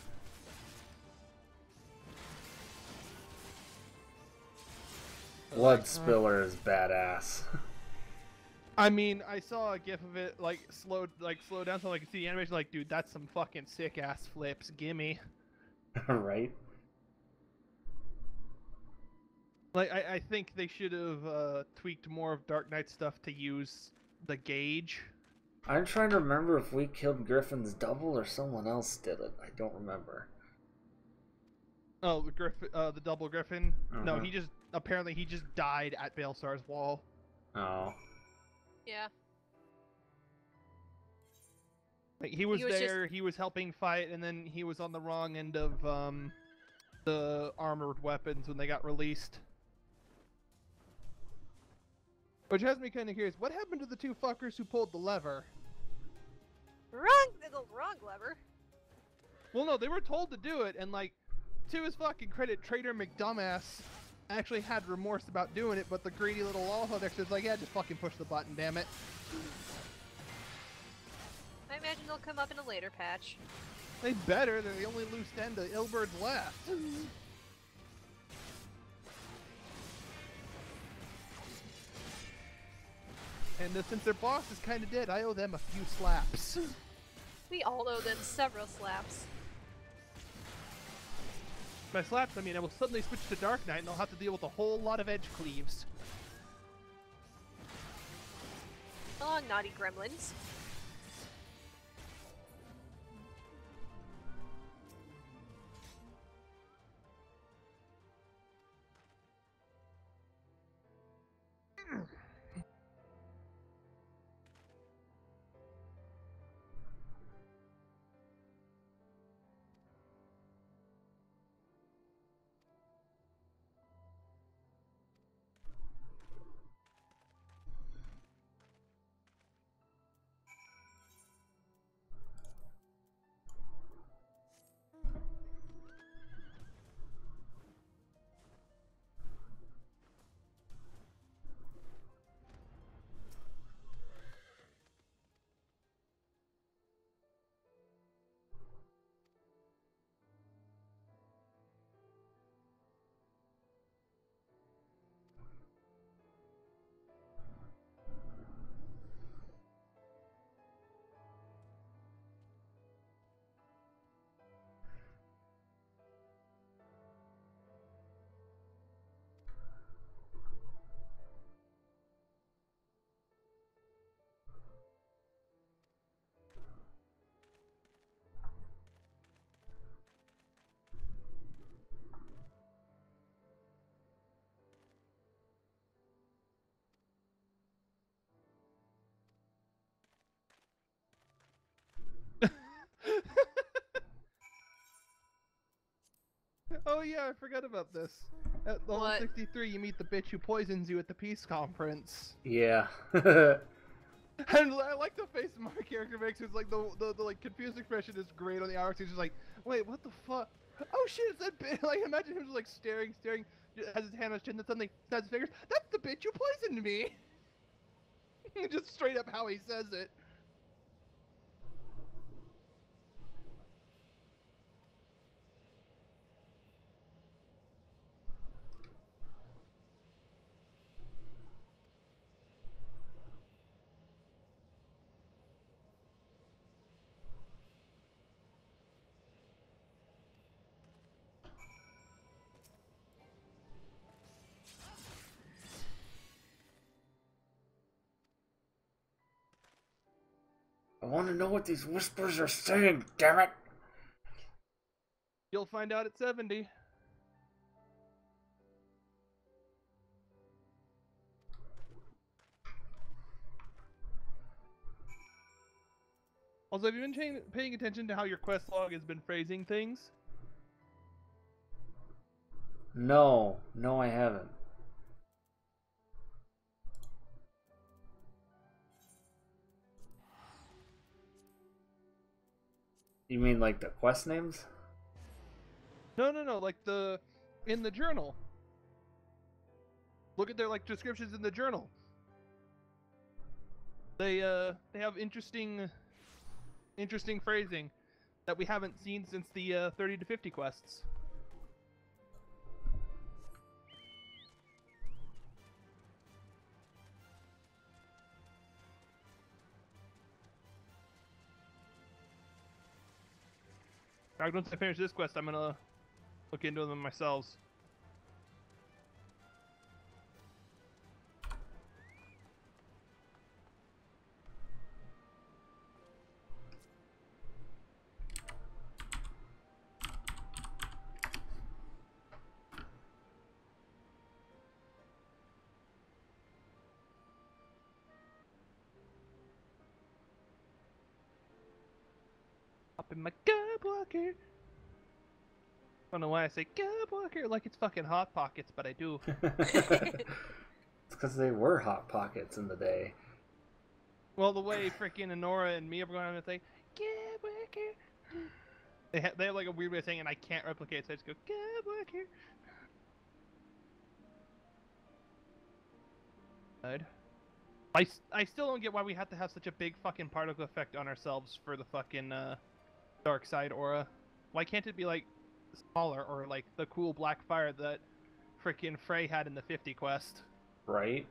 Blood Spiller is badass. I mean, I saw a gif of it, like, slow down so I could see the animation, like, dude, that's some fucking sick-ass flips, gimme. Right? Like, I think they should have tweaked more of Dark Knight stuff to use the gauge. I'm trying to remember if we killed Griffin's double or someone else did it. I don't remember. Oh, the double Griffin? No, Uh-huh. apparently he just died at Baelsar's wall. Oh. Yeah. Like, he was helping fight, and then he was on the wrong end of the armored weapons when they got released. Which has me kind of curious, what happened to the two fuckers who pulled the lever? The wrong lever. Well, no, they were told to do it, and like, to his fucking credit, Trader McDumbass actually had remorse about doing it, but the greedy little lawhook is like, yeah, just fucking push the button, damn it. I imagine they'll come up in a later patch. They better, they're the only loose end of Ilberd's left. And since their boss is kind of dead, I owe them a few slaps. We all owe them several slaps. By slaps, I mean I will suddenly switch to Dark Knight and I'll have to deal with a whole lot of edge cleaves. Oh, naughty gremlins. Oh yeah, I forgot about this. At level What? 63, you meet the bitch who poisons you at the peace conference. Yeah. And I like the face my character makes. It's like the like confused expression is great on the hours. He's just like, wait, what the fuck? Oh shit, it's that bitch. Like imagine him just like staring, has his hand on his chin, then suddenly snaps his fingers. That's the bitch who poisoned me. Just straight up how he says it. I want to know what these whispers are saying, damn it! You'll find out at 70. Also, have you been paying attention to how your quest log has been phrasing things? No, I haven't. You mean like the quest names? No, like in the journal. Look at their like descriptions in the journal. They have interesting phrasing that we haven't seen since the 30 to 50 quests. Alright, once I finish this quest, I'm gonna look into them myself. Up in my cub walker. I don't know why I say cub walker like it's fucking Hot Pockets, but I do. It's because they were Hot Pockets in the day. Well, the way freaking Anora and me are going on and say cub walker. They have like a weird way of saying it, and I can't replicate, so I just go cub walker. I still don't get why we have to have such a big fucking particle effect on ourselves for the fucking dark side aura. Why can't it be like smaller or like the cool black fire that freaking Frey had in the 50 quest? Right?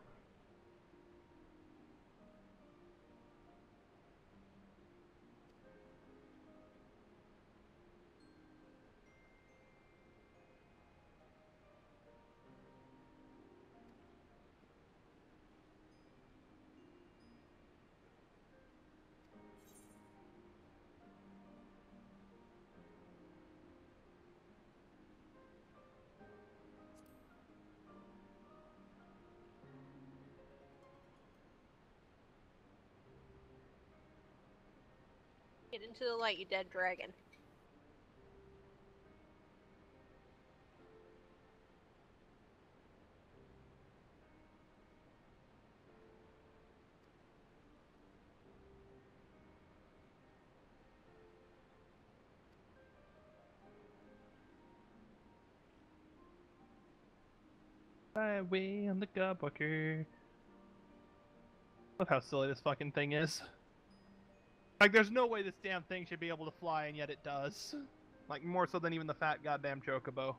Get into the light, you dead dragon. Highway on the Gobwalker. Look how silly this fucking thing is. Like, there's no way this damn thing should be able to fly, and yet it does. Like, more so than even the fat goddamn chocobo.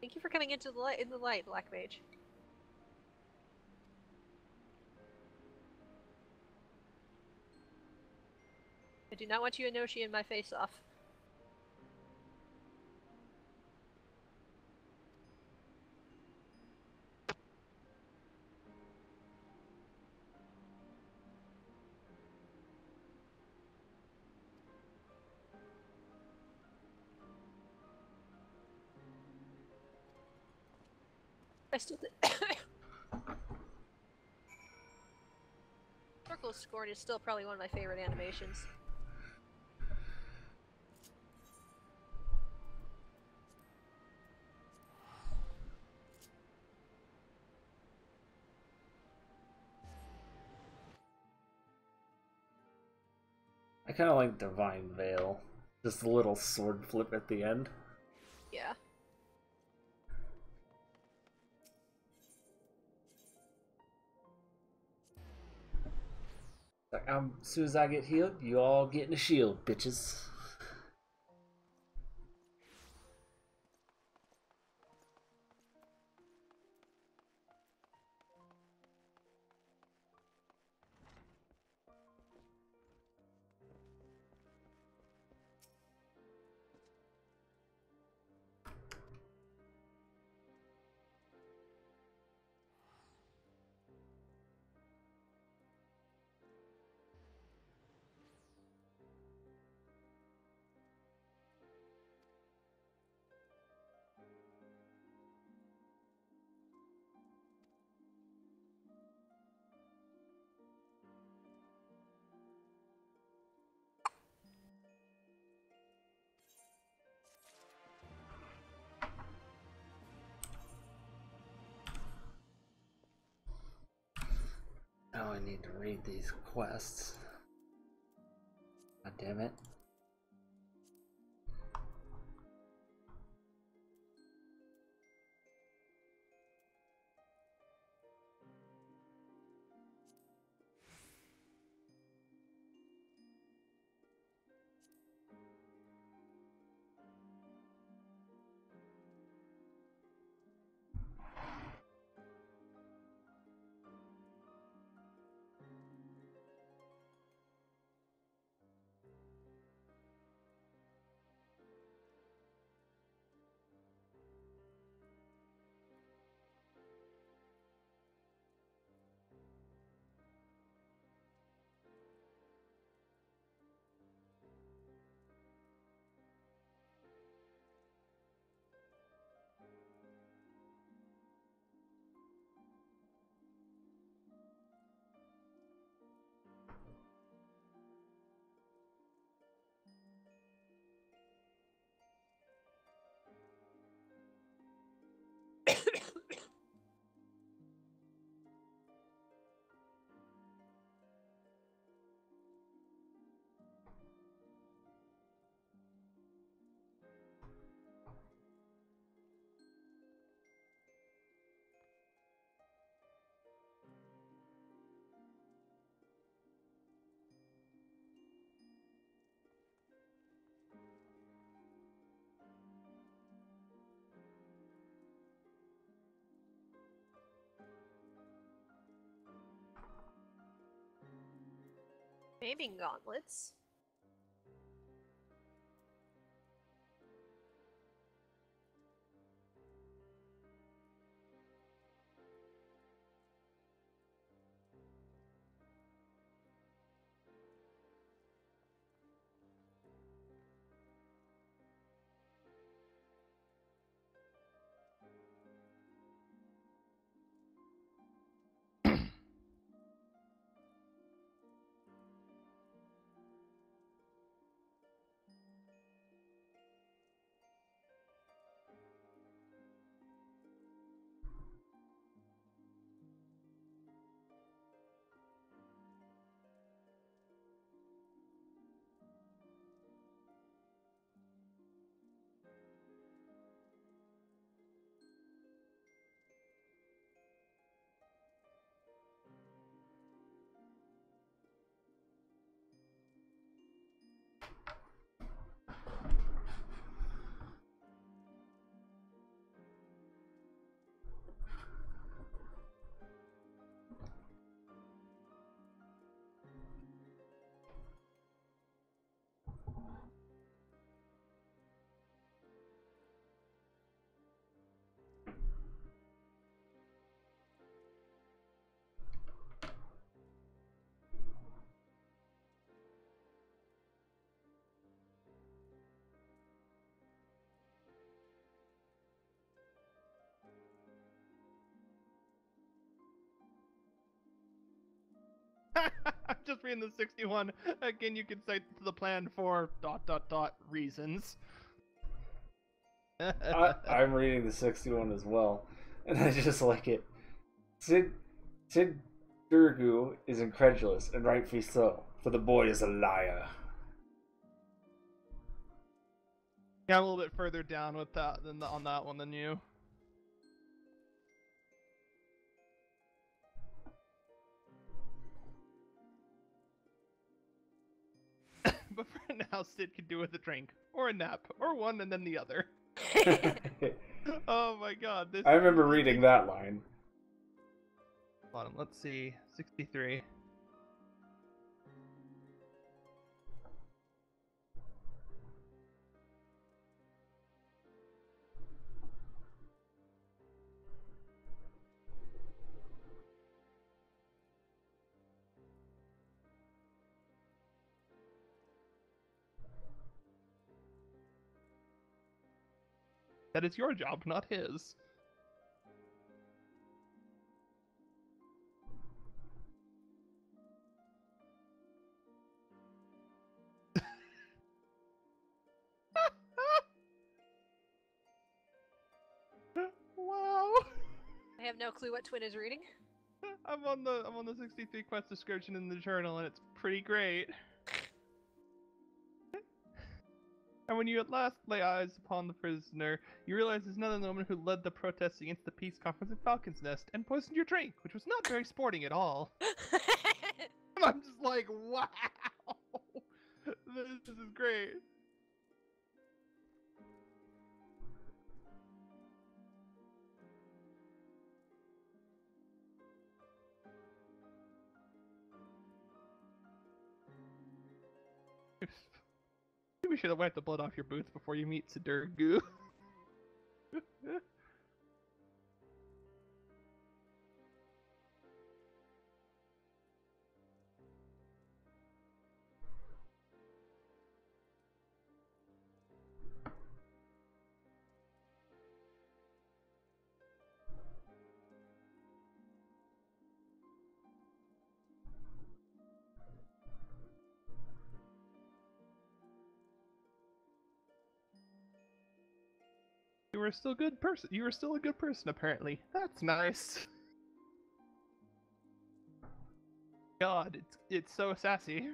Thank you for coming into the light, Black Mage. I do not want you Inoshi in my face off. I still think Circle of Scorn is still probably one of my favorite animations. I kind of like Divine Veil. Just a little sword flip at the end. Yeah. Like, as soon as I get healed, you all get in the shield, bitches. need to read these quests. God damn it. Maybe gauntlets. I'm just reading the 61. Again, you can cite the plan for ... reasons. I'm reading the 61 as well, and I just like it. Sid Durgu is incredulous, and rightfully so, for the boy is a liar. Yeah, I'm a little bit further down with that on that one than you. But for now, Sid can do with a drink, or a nap, or one and then the other. Oh my god. I remember reading that line. Hold on, let's see. 63. That is your job, not his. Wow. I have no clue what Twin is reading. I'm on the 63 quest description in the journal, and it's pretty great. And when you at last lay eyes upon the prisoner, you realize it's none other than the woman who led the protests against the peace conference at Falcon's Nest and poisoned your drink, which was not very sporting at all. I'm just like, wow, this is great. Maybe we should have wiped the blood off your boots before you meet Sidurgu. You were still a good person. You were still a good person, apparently. That's nice. God, it's so sassy.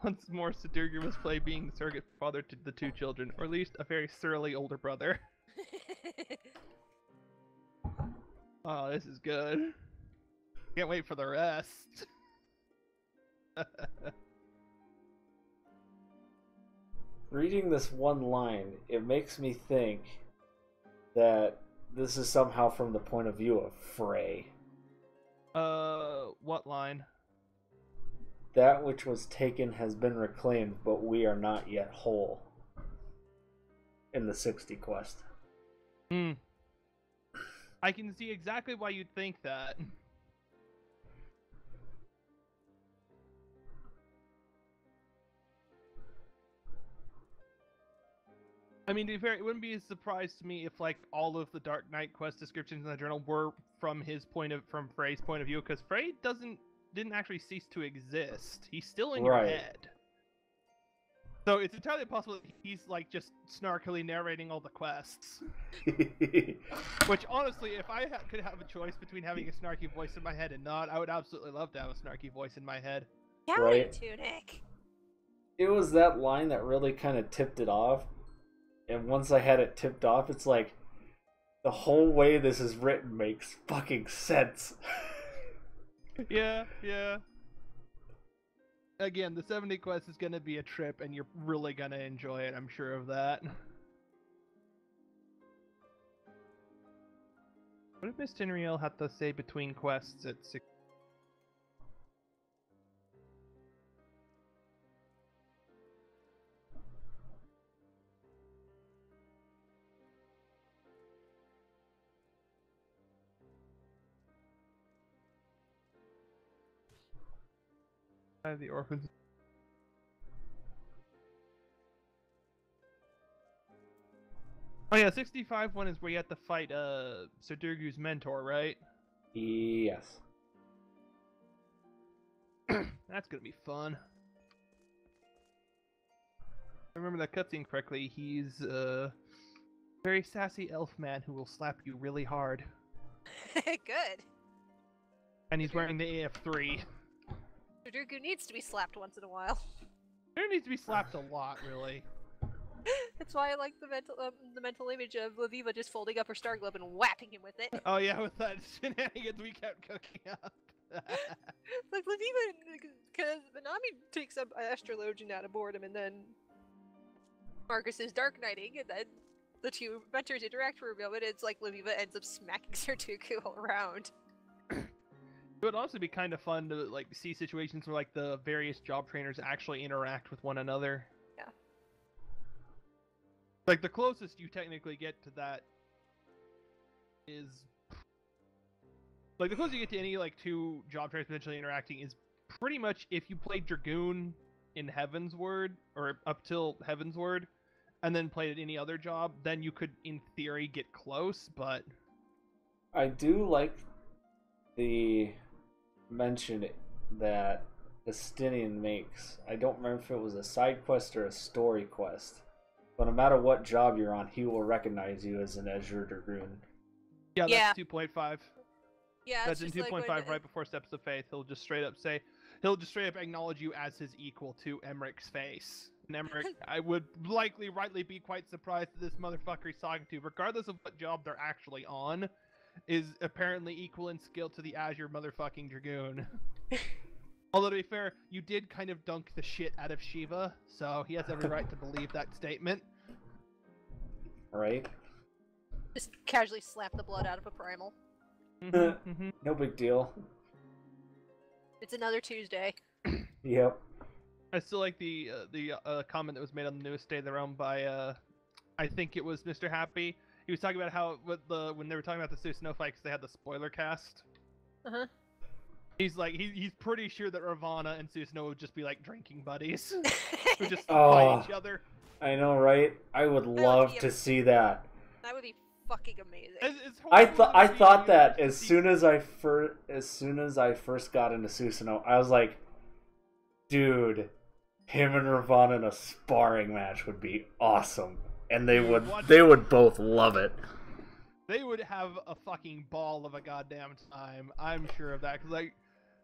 Once more, Sidurgu must play being the surrogate father to the two children, or at least a very surly older brother. Oh, this is good. Can't wait for the rest. Reading this one line, it makes me think that this is somehow from the point of view of Frey. What line? That which was taken has been reclaimed, but we are not yet whole. In the 60 quest. Hmm. I can see exactly why you'd think that. I mean, to be fair, it wouldn't be a surprise to me if, like, all of the Dark Knight quest descriptions in the journal were from Frey's point of view, because Frey didn't actually cease to exist. He's still in your head. So it's entirely possible that he's, like, just snarkily narrating all the quests. Which, honestly, if I could have a choice between having a snarky voice in my head and not, I would absolutely love to have a snarky voice in my head. Howdy, Tunic! It was that line that really kind of tipped it off. And once I had it tipped off, it's like, the whole way this is written makes fucking sense. Yeah. Again, the 70 quest is gonna be a trip, and you're really gonna enjoy it, I'm sure of that. What did Miss Tinriel have to say between quests at 6? The orphans. Oh yeah, 65 one is where you have to fight Sidurgu's mentor, right? Yes. That's gonna be fun. If I remember that cutscene correctly, he's a very sassy elf man who will slap you really hard. Good. And he's wearing the AF3. Sidurgu needs to be slapped once in a while. There needs to be slapped a lot, really. That's why I like the mental image of Laviva just folding up her star globe and whapping him with it. Oh yeah, with that shenanigans we kept cooking up. Like Laviva, because Nanami takes up Astrologian out of boredom, and then Marcus is Dark Knighting, and then the two mentors interact for a moment. It's like Laviva ends up smacking Sidurgu all around. It would also be kind of fun to like see situations where like the various job trainers actually interact with one another. Yeah. Like the closest you technically get to that is like the closest you get to any like two job trainers potentially interacting is pretty much if you played Dragoon in Heavensward or up till Heavensward and then played any other job, then you could in theory get close, but I do like the mention that Estinian makes. I don't remember if it was a side quest or a story quest, But no matter what job you're on, he will recognize you as an Azure Dragoon. Yeah, Yeah. that's 2.5. Yeah, That's it's in just like 2.5, when, right before Steps of Faith. He'll just straight up say, he'll just straight up acknowledge you as his equal to Emmerich's face. And Emmerich, I would likely rightly be quite surprised that this motherfucker he's talking to, regardless of what job they're actually on, is apparently equal in skill to the Azure motherfucking Dragoon. Although to be fair, you did kind of dunk the shit out of Shiva, so he has every right to believe that statement. Right? just casually slap the blood out of a primal. No big deal. It's another Tuesday. Yep. I still like the comment that was made on the newest Day of the Realm by I think it was Mr. Happy. He was talking about how when they were talking about the Susanoo fight, because they had the spoiler cast. Uh-huh. He's like he's pretty sure that Ravana and Susanoo would just be like drinking buddies, who just Oh. fight each other. I know, right? I would love to see that. That would be fucking amazing. It's I horrible thought that that as soon as I first got into Susanoo, I was like, dude, him and Ravana in a sparring match would be awesome, and they would both love it. They would have a fucking ball of a goddamn time. I'm sure of that, because like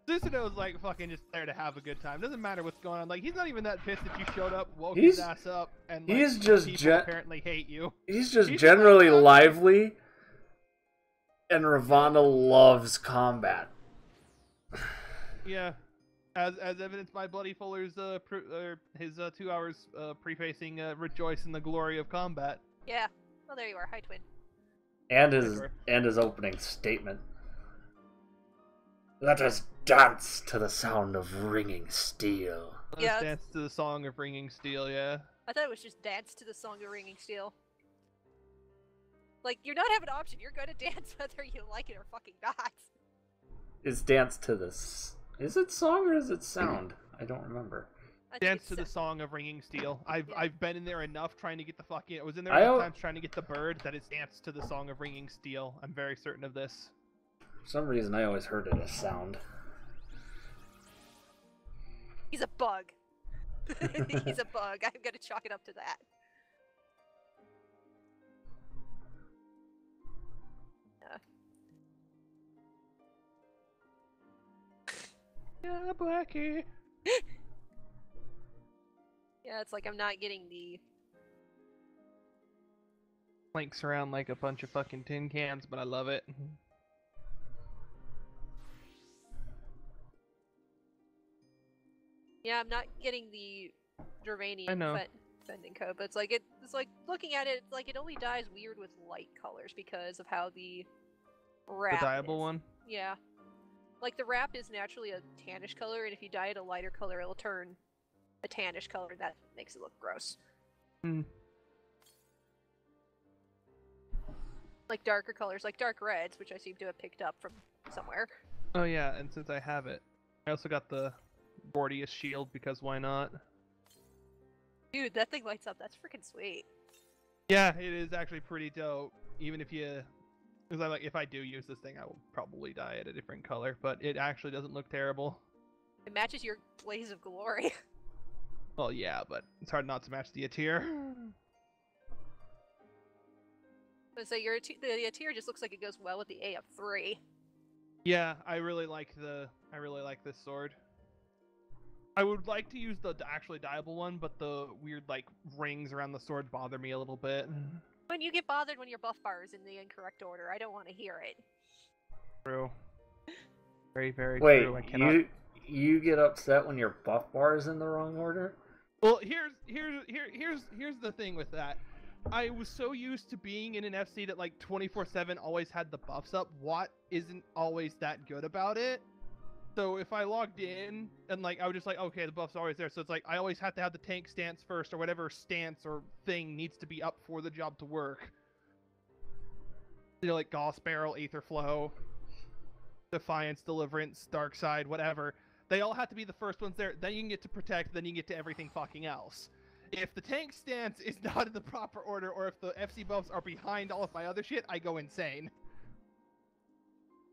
Susanoo's like fucking just there to have a good time. Doesn't matter what's going on. Like he's not even that pissed that you showed up, woke his ass up, and like, he's just people apparently hate you. He's generally lively, and Ravana loves combat. Yeah, as evidenced by Bloody Fuller's his 2 hours prefacing "Rejoice in the Glory of Combat." Yeah. Well, there you are. Hi, twin. And his opening statement. Let us dance to the sound of ringing steel. Yeah. Let's dance to the song of ringing steel. Yeah. I thought it was just dance to the song of Ringing Steel. Like, you're not having an option. You're gonna dance whether you like it or fucking not. Is dance to this? Is it song or is it sound? I don't remember. I think Dance it's to the song of ringing steel. I've been in there enough trying to get the fucking. I was in there I enough don't- times trying to get the bird that it's dance to the song of ringing steel. I'm very certain of this. For some reason, I always heard it as sound. He's a bug. He's a bug. I'm gonna chalk it up to that. Yeah, Blackie. Yeah, it's like I'm not getting the. Planks around like a bunch of fucking tin cans, but I love it. Yeah, I'm not getting the Gervanian I know. Fending code, but it's like it's like looking at it, it's like it only dyes weird with light colors because of how the The wrap dyeable is. one. Yeah. Like the wrap is naturally a tannish color, and if you dye it a lighter color, it'll turn a tannish color. That makes it look gross. Hmm. Like darker colors, like dark reds, which I seem to have picked up from somewhere. Oh yeah, and since I have it, I also got the Gordius shield because why not? Dude, that thing lights up. That's freaking sweet. Yeah, it is actually pretty dope. Even if you, because if I do use this thing, I will probably dye it a different color, but it actually doesn't look terrible. It matches your blaze of glory. Well, yeah, but it's hard not to match the Atir. So the Atir just looks like it goes well with the AF3. Yeah, I really like this sword. I would like to use the actually dyeable one, but the weird like rings around the sword bother me a little bit. When you get bothered when your buff bar is in the incorrect order, I don't want to hear it. True. Very, very Wait, true. I cannot. you get upset when your buff bar is in the wrong order? Well, here's the thing with that. I was so used to being in an FC that like 24/7 always had the buffs up. Watt isn't always that good about it. So if I logged in and like I was just like, okay, the buff's always there. So it's like I always have to have the tank stance first, or whatever stance or thing needs to be up for the job to work. You know, like Goss Barrel, Aether Flow, Defiance, Deliverance, Dark Side, whatever. They all have to be the first ones there. Then you can get to Protect. Then you can get to everything fucking else. If the tank stance is not in the proper order, or if the FC buffs are behind all of my other shit, I go insane.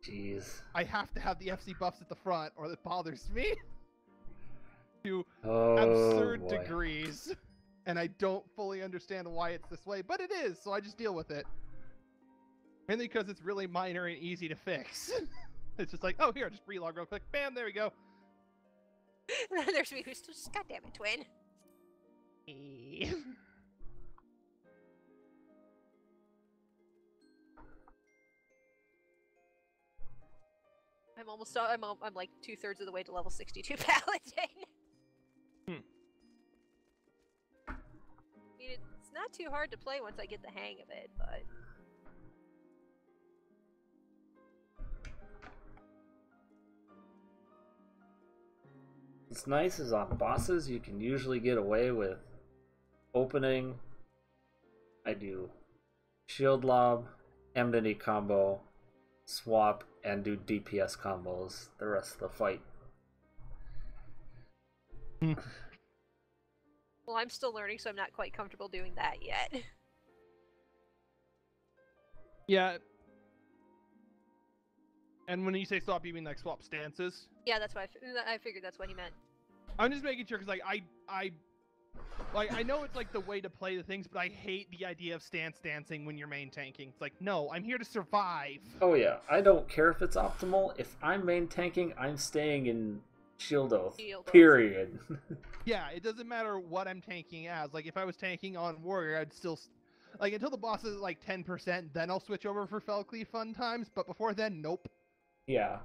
Jeez. I have to have the FC buffs at the front, or it bothers me. To Oh, absurd boy. degrees. and I don't fully understand why it's this way, but it is, so I just deal with it. Mainly because it's really minor and easy to fix. It's just like, oh, here, just relog real quick. Bam, there we go. There's me who's just, goddamn it, twin. I'm almost. I'm like 2/3 of the way to level 62 paladin. I mean, it's not too hard to play once I get the hang of it, but. What's nice is on bosses you can usually get away with opening. I do shield lob, enmity combo, swap, and do DPS combos the rest of the fight. Well, I'm still learning, so I'm not quite comfortable doing that yet. Yeah. And when you say swap, you mean like swap stances? Yeah, that's why I figured that's what he meant. I'm just making sure, because I know it's like the way to play the things, but I hate the idea of stance dancing when you're main tanking. It's like, no, I'm here to survive. Oh yeah, I don't care if it's optimal. If I'm main tanking, I'm staying in shield oath. Period. Yeah, it doesn't matter what I'm tanking as. Like, if I was tanking on warrior, I'd still... Like, until the boss is like 10%, then I'll switch over for Felcleave fun times, but before then, nope. Yeah.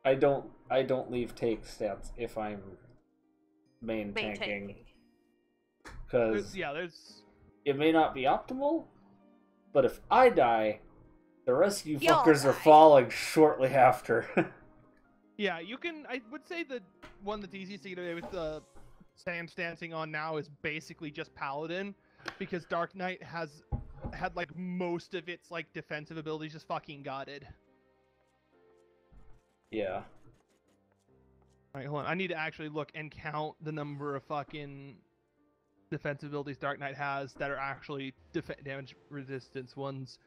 I don't leave take stats if I'm main tanking. Because it may not be optimal, but if I die, the rest of you fuckers are falling shortly after. Yeah, you can... I would say the one that's easiest to get away with the stance dancing on now is basically just Paladin, because Dark Knight has had like most of its like defensive abilities just fucking gutted. Yeah. Alright, hold on. I need to actually look and count the number of fucking defensive abilities Dark Knight has that are actually damage resistance ones.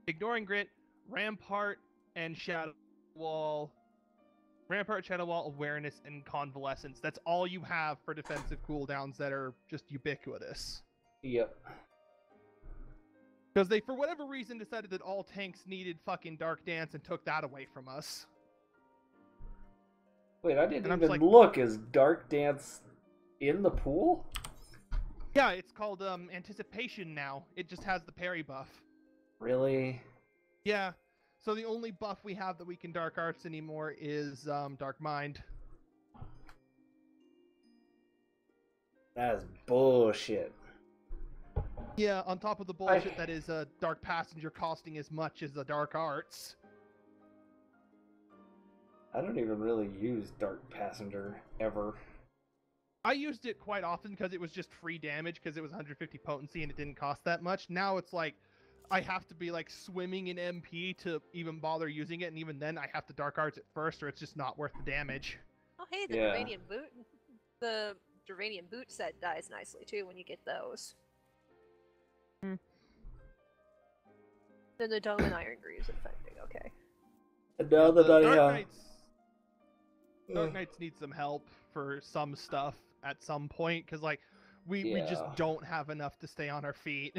Ignoring Grit, Rampart, and Shadow Wall. Rampart, Shadow Wall, Awareness, and Convalescence. That's all you have for defensive cooldowns that are just ubiquitous. Yep. Because they, for whatever reason, decided that all tanks needed fucking Dark Dance and took that away from us. Wait, I didn't even look. Is Dark Dance in the pool? Yeah, it's called Anticipation now. It just has the parry buff. Really? Yeah. So the only buff we have that we can Dark Arts anymore is Dark Mind. That is bullshit. Yeah, on top of the bullshit that is Dark Passenger costing as much as the Dark Arts. I don't even really use Dark Passenger ever. I used it quite often because it was just free damage because it was 150 potency and it didn't cost that much. Now it's like I have to be like swimming in MP to even bother using it, and even then I have to Dark Arts it first or it's just not worth the damage. Oh hey, the Duranian boot. The Duranian boot set dies nicely too when you get those. Then the Dome and Iron Greaves affecting, okay. Now that Dark Knights need some help for some stuff at some point, because like we just don't have enough to stay on our feet.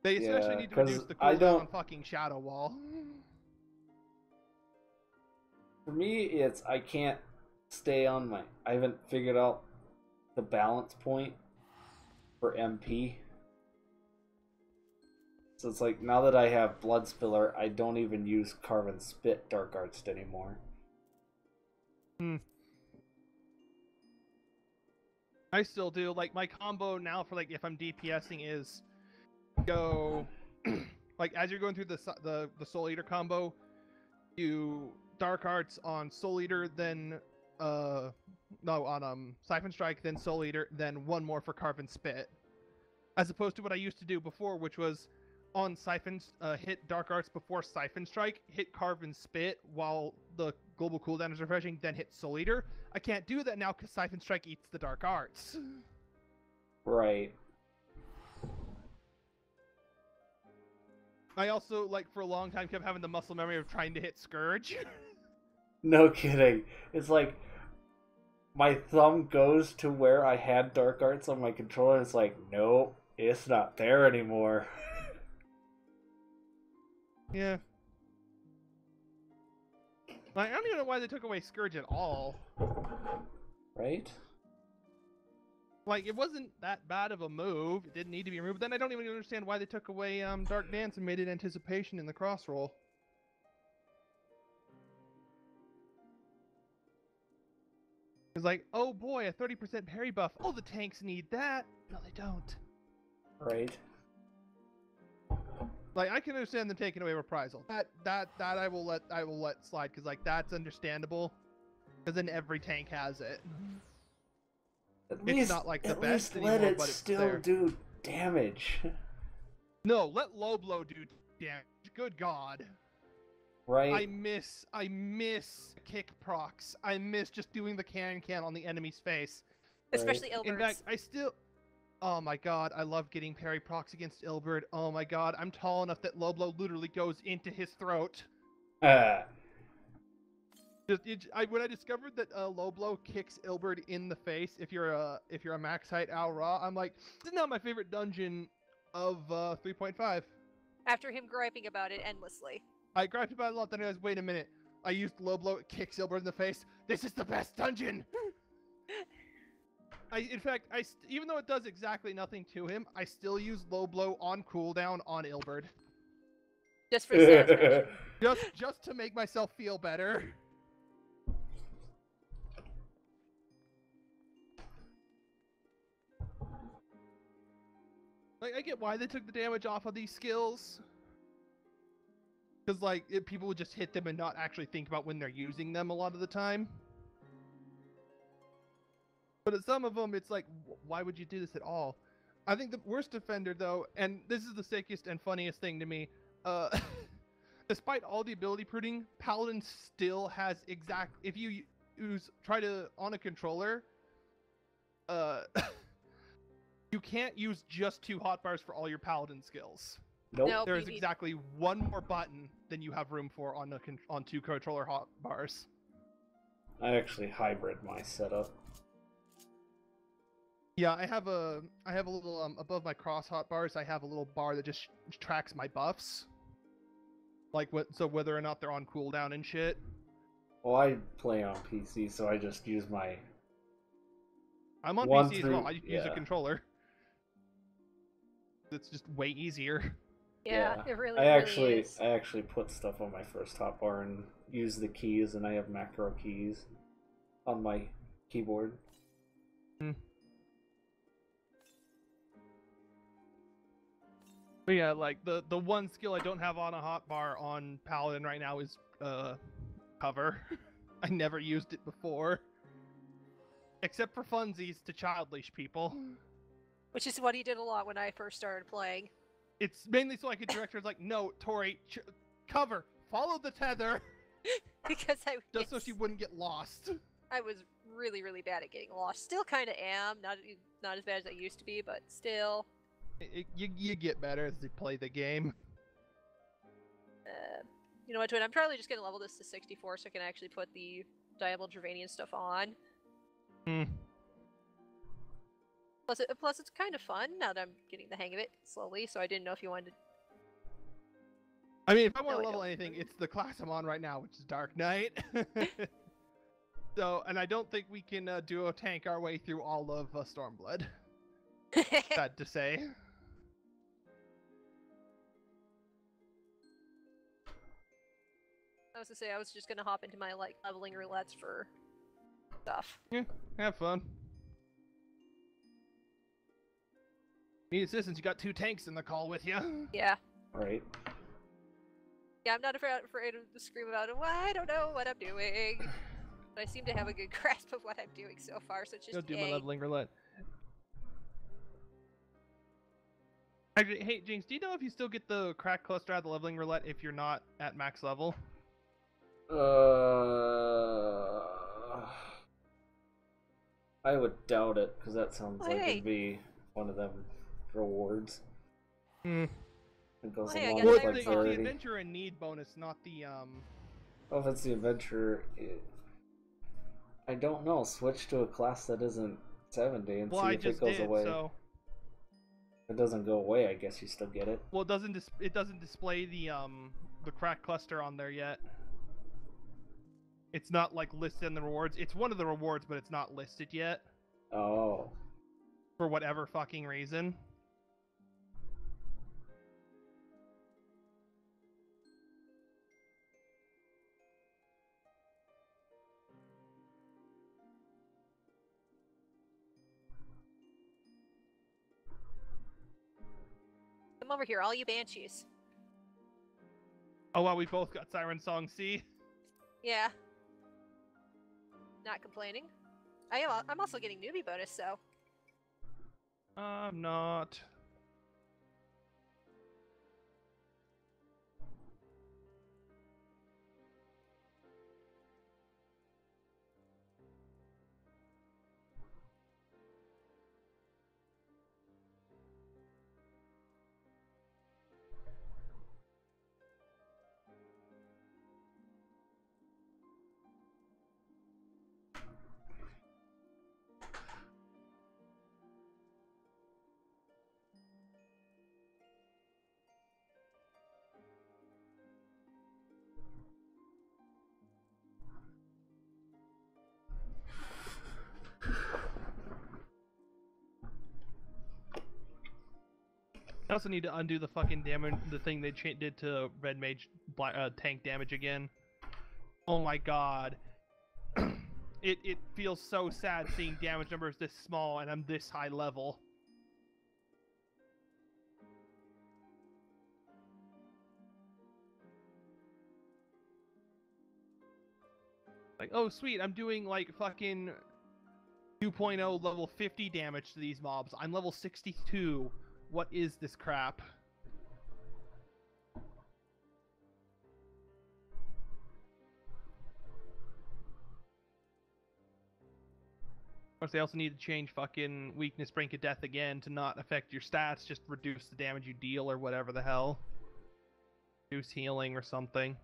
They especially need to reduce the cooldown on fucking Shadow Wall. For me, it's I can't stay on my... I haven't figured out the balance point for MP. So it's like, now that I have Blood Spiller, I don't even use Carven Spit Dark Arts anymore. I still do. Like, my combo now for, like, if I'm DPSing is go... like, as you're going through the Soul Eater combo, you Dark Arts on Soul Eater, then... on Siphon Strike, then Soul Eater, then one more for Carven Spit. As opposed to what I used to do before, which was on Siphon, hit Dark Arts before Siphon Strike, hit Carven Spit while the global cooldown is refreshing, then hit Soul Eater. I can't do that now because Siphon Strike eats the Dark Arts. Right. I also, like, for a long time kept having the muscle memory of trying to hit Scourge. No kidding. It's like, my thumb goes to where I had dark arts on my controller. It's like, nope, it's not there anymore. Yeah. Like, I don't even know why they took away Scourge at all. Right? Like, it wasn't that bad of a move. It didn't need to be removed. Then I don't even understand why they took away Dark Dance and made it Anticipation in the cross roll. It's like, oh boy, a 30% parry buff. Oh, the tanks need that. No, they don't. Right. Like, I can understand them taking away Reprisal. That I will let slide, because like that's understandable. Because then every tank has it. It's not like the best anymore, let it but it's still there. do damage. No, let low blow do damage. Good God. Right? I miss kick procs. I miss just doing the can on the enemy's face. Especially Right. In Ilbert's. fact, I still. Oh my God, I love getting parry procs against Ilbert. Oh my God, I'm tall enough that low blow literally goes into his throat. When I discovered that low blow kicks Ilbert in the face if you're a max height Al Ra, I'm like, this is now my favorite dungeon of 3.5. After him griping about it endlessly. I griped about it a lot, then I was, wait a minute. I used low blow, it kicks Ilbert in the face. This is the best dungeon! In fact, even though it does exactly nothing to him, I still use low blow on cooldown on Ilbert. Just for satisfaction. Just to make myself feel better. Like, I get why they took the damage off of these skills. Because, like, people would just hit them and not actually think about when they're using them a lot of the time. But at some of them, it's like, why would you do this at all? I think the worst defender, though, and this is the sickest and funniest thing to me, despite all the ability pruning, Paladin still has if you try to, on a controller, you can't use just 2 hotbars for all your Paladin skills. Nope. Nope. There is exactly one more button than you have room for on 2 controller hotbars. I actually hybrid my setup. Yeah, I have a little above my cross hotbars. I have a little bar that just tracks my buffs, like so whether or not they're on cooldown and shit. Well, I play on PC, so I just use my. I'm on One PC through- as well. I use a yeah. controller. It's just way easier. Yeah, it really, I really is. actually put stuff on my first hotbar and use the keys, and I have macro keys on my keyboard. But yeah, like the one skill I don't have on a hotbar on Paladin right now is cover. I never used it before. Except for funsies to child leash people. Which is what he did a lot when I first started playing. It's mainly so I could direct her like, no, Tori, cover, follow the tether, Because just so she wouldn't get lost. I was really, really bad at getting lost. Still kind of am. Not as bad as I used to be, but still. You get better as you play the game. You know what, Twin? I'm probably just going to level this to 64 so I can actually put the Diablo Dravanian stuff on. Plus, it's kind of fun now that I'm getting the hang of it slowly, so I didn't know if you wanted to... I mean, if I want No, to I level don't. anything, it's the class I'm on right now, which is Dark Knight. So, and I don't think we can duo tank our way through all of Stormblood. Sad to say. I was to say, I was just going to hop into my leveling roulettes for stuff. Yeah, have fun. Need assistance, you got 2 tanks in the call with you. Yeah. Right. Yeah, I'm not afraid to scream about it. Well, I don't know what I'm doing. But I seem to have a good grasp of what I'm doing so far, so it's just Go do yay. my leveling roulette. Actually, hey, Jinx, do you know if you still get the crack cluster out of the leveling roulette if you're not at max level? I would doubt it, because that sounds like Hey. it'd be one of them rewards. Hmm. It goes Hey, I along guess with I like It's saw- the rarity. adventure and need bonus, not the Oh, if it's the adventure, I don't know. Switch to a class that isn't 70 and Well, see I if it just goes did, away. so... If it doesn't go away, I guess you still get it. Well, it doesn't display the crack cluster on there yet. It's not like listed in the rewards. It's one of the rewards, but it's not listed yet Oh. for whatever fucking reason. Come over here, all you banshees. Oh wow, we both got Siren Song C. Yeah. Not complaining. I'm also getting newbie bonus, so. I'm not. I also need to undo the fucking damage, the thing they did to Red Mage tank damage again. Oh my god. It feels so sad seeing damage numbers this small and I'm this high level. Like, oh sweet, I'm doing like fucking 2.0 level 50 damage to these mobs. I'm level 62. What is this crap? Of course, they also need to change fucking weakness brink of death again to not affect your stats, just reduce the damage you deal or whatever the hell. Reduce healing or something.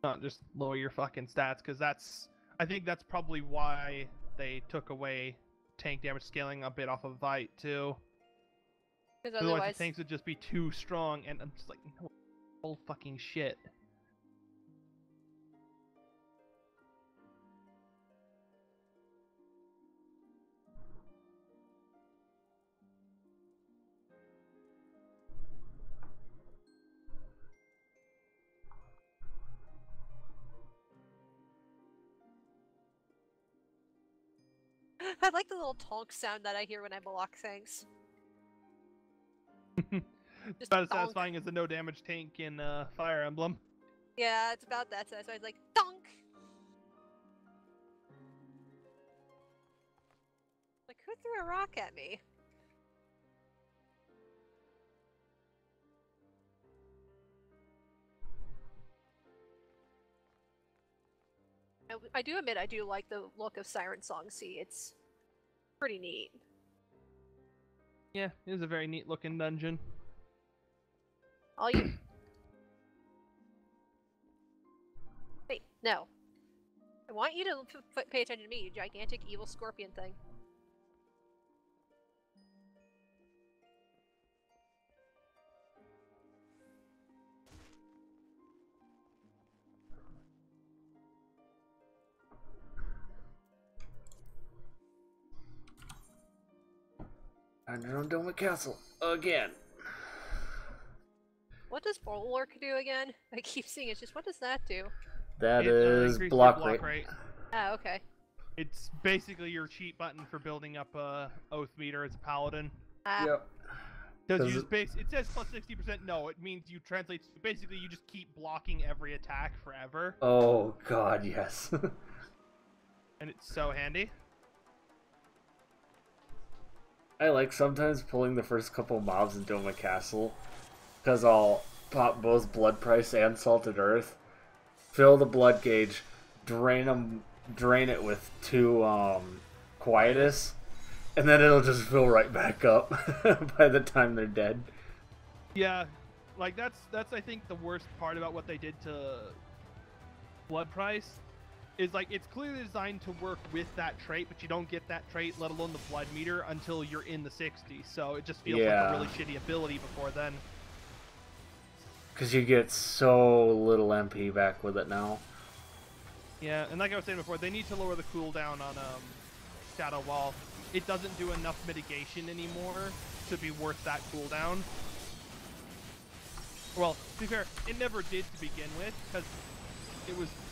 Not just lower your fucking stats, because I think that's probably why they took away tank damage scaling a bit off of Vite too. Because Otherwise otherwise, the tanks would just be too strong, and I'm just like, no, bull fucking shit. I like the little tonk sound that I hear when I block things. It's about as satisfying as the no damage tank in Fire Emblem. Yeah, it's about that size. So I was like, donk! Like, who threw a rock at me? I do admit I do like the look of Siren Song C. It's pretty neat. Yeah, it is a very neat looking dungeon. All you... Wait, no. I want you to pay attention to me, you gigantic evil scorpion thing. Underground Dome Castle again. What does Bulwark do again? I keep seeing it. Just what does that do? That It is increases your block rate. Oh, okay. It's basically your cheat button for building up a oath meter as a paladin. Ah, Yep. Because Does you just it says plus 60%. No, it means you translate. Basically, you just keep blocking every attack forever, Oh god, yes. and it's so handy. I like sometimes pulling the first couple mobs in Doma Castle, because I'll pop both Blood Price and Salted Earth, fill the blood gauge, drain it with 2 Quietus, and then it'll just fill right back up by the time they're dead. Yeah, like that's I think the worst part about what they did to blood price is like it's clearly designed to work with that trait, but you don't get that trait, let alone the blood meter, until you're in the 60s. So it just feels like a really shitty ability before then. Because you get so little MP back with it now. Yeah, and like I was saying before, they need to lower the cooldown on Shadow Wall. It doesn't do enough mitigation anymore to be worth that cooldown. Well, to be fair, it never did to begin with, because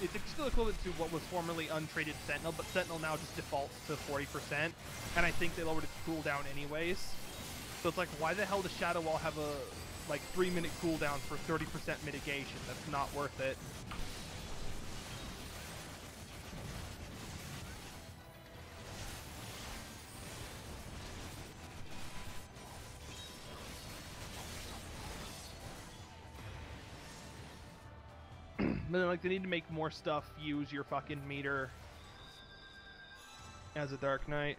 it's still equivalent to what was formerly untraded Sentinel, but Sentinel now just defaults to 40%, and I think they lowered its cooldown anyways. So it's like, why the hell does Shadow Wall have a 3-minute cooldown for 30% mitigation? That's not worth it. But then, like, they need to make more stuff use your fucking meter as a Dark Knight.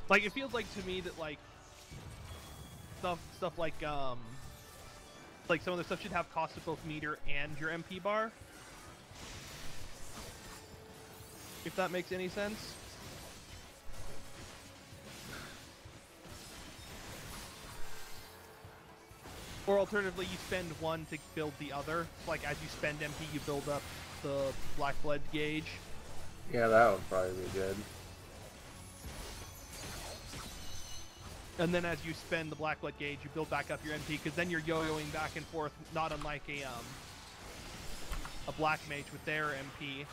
Like, it feels like to me that, like, stuff like some of the stuff should have cost of both meter and your MP bar. If that makes any sense. Or alternatively, you spend one to build the other. Like, as you spend MP, you build up the Black Blood gauge. Yeah, that would probably be good. And then as you spend the Black Blood gauge, you build back up your MP, because then you're yo-yoing back and forth, not unlike a Black Mage with their MP.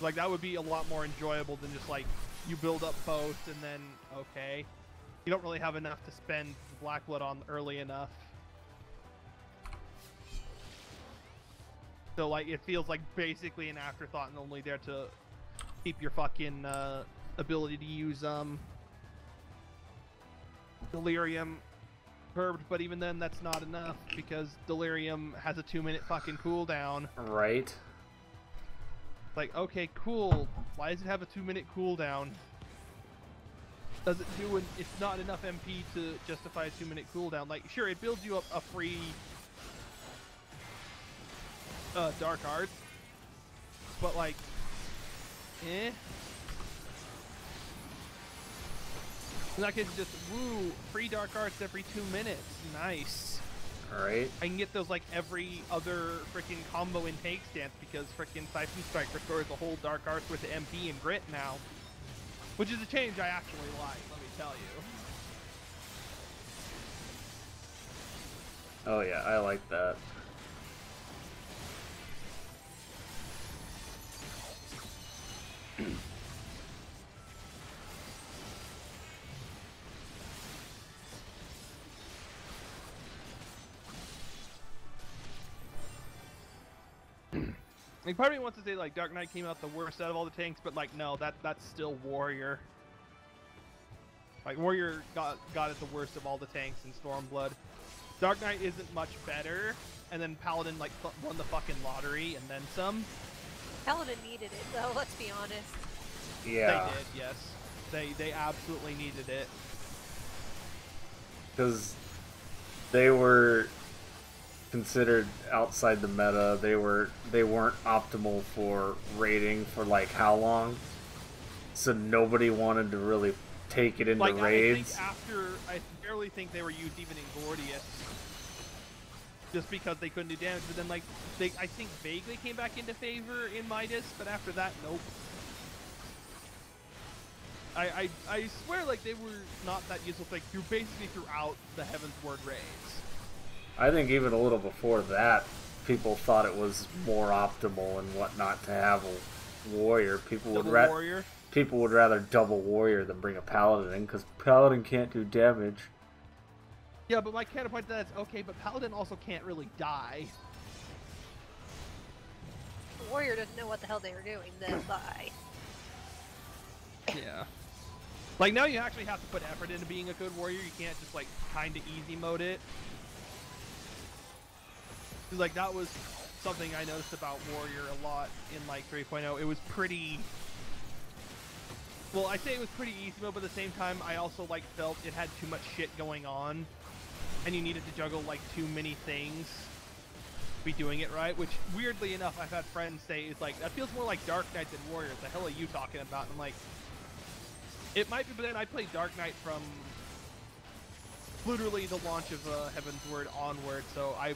Like, that would be a lot more enjoyable than just, like, you build up both, and then, okay. You don't really have enough to spend Black Blood on early enough. So, like, it feels like basically an afterthought and only there to keep your fucking ability to use Delirium curbed, but even then that's not enough, because Delirium has a 2-minute fucking cooldown. Right. Like, okay, cool. Why does it have a 2-minute cooldown? Does it do it's not enough MP to justify a 2-minute cooldown? Like, sure, it builds you up a free Dark Art, but like, eh? In that case, it's just, woo, free Dark Arts every 2 minutes. Nice. Alright. I can get those like every other freaking combo in Take Stance, because freaking Siphon Strike restores the whole Dark Arts with the MP and Grit now. Which is a change I actually like, let me tell you. Oh yeah, I like that. Like, part of me wants to say, like, Dark Knight came out the worst out of all the tanks, but, like, no, that's still Warrior. Like, Warrior got it the worst of all the tanks in Stormblood. Dark Knight isn't much better, and then Paladin, like, won the fucking lottery, and then some. Paladin needed it, though, let's be honest. Yeah. They did, yes. They absolutely needed it. Because they were considered outside the meta. They weren't optimal for raiding for like how long, so nobody wanted to really take it into like, raids. I barely think they were used even in Gordius, just because they couldn't do damage. But then, like, I think vaguely came back into favor in Midas, but after that, nope. I swear, like, they were not that useful, like, through basically throughout the Heavensward raids. I think even a little before that, people thought it was more optimal and whatnot to have a warrior. People would rather double warrior than bring a paladin in, because paladin can't do damage. Yeah, but my counterpoint to that is, okay, but paladin also can't really die. The warrior doesn't know what the hell they were doing, then bye. Yeah. Like, now you actually have to put effort into being a good warrior. You can't just, like, kinda easy mode it. Like, that was something I noticed about Warrior a lot in, like, 3.0. It was pretty Well, I say it was pretty easy mode, but at the same time, I also like felt it had too much shit going on, and you needed to juggle like too many things to be doing it right. Which, weirdly enough, I've had friends say is like that feels more like Dark Knight than Warriors. The hell are you talking about? And I'm like, it might be, but then I played Dark Knight from literally the launch of Heaven's Word onward, so I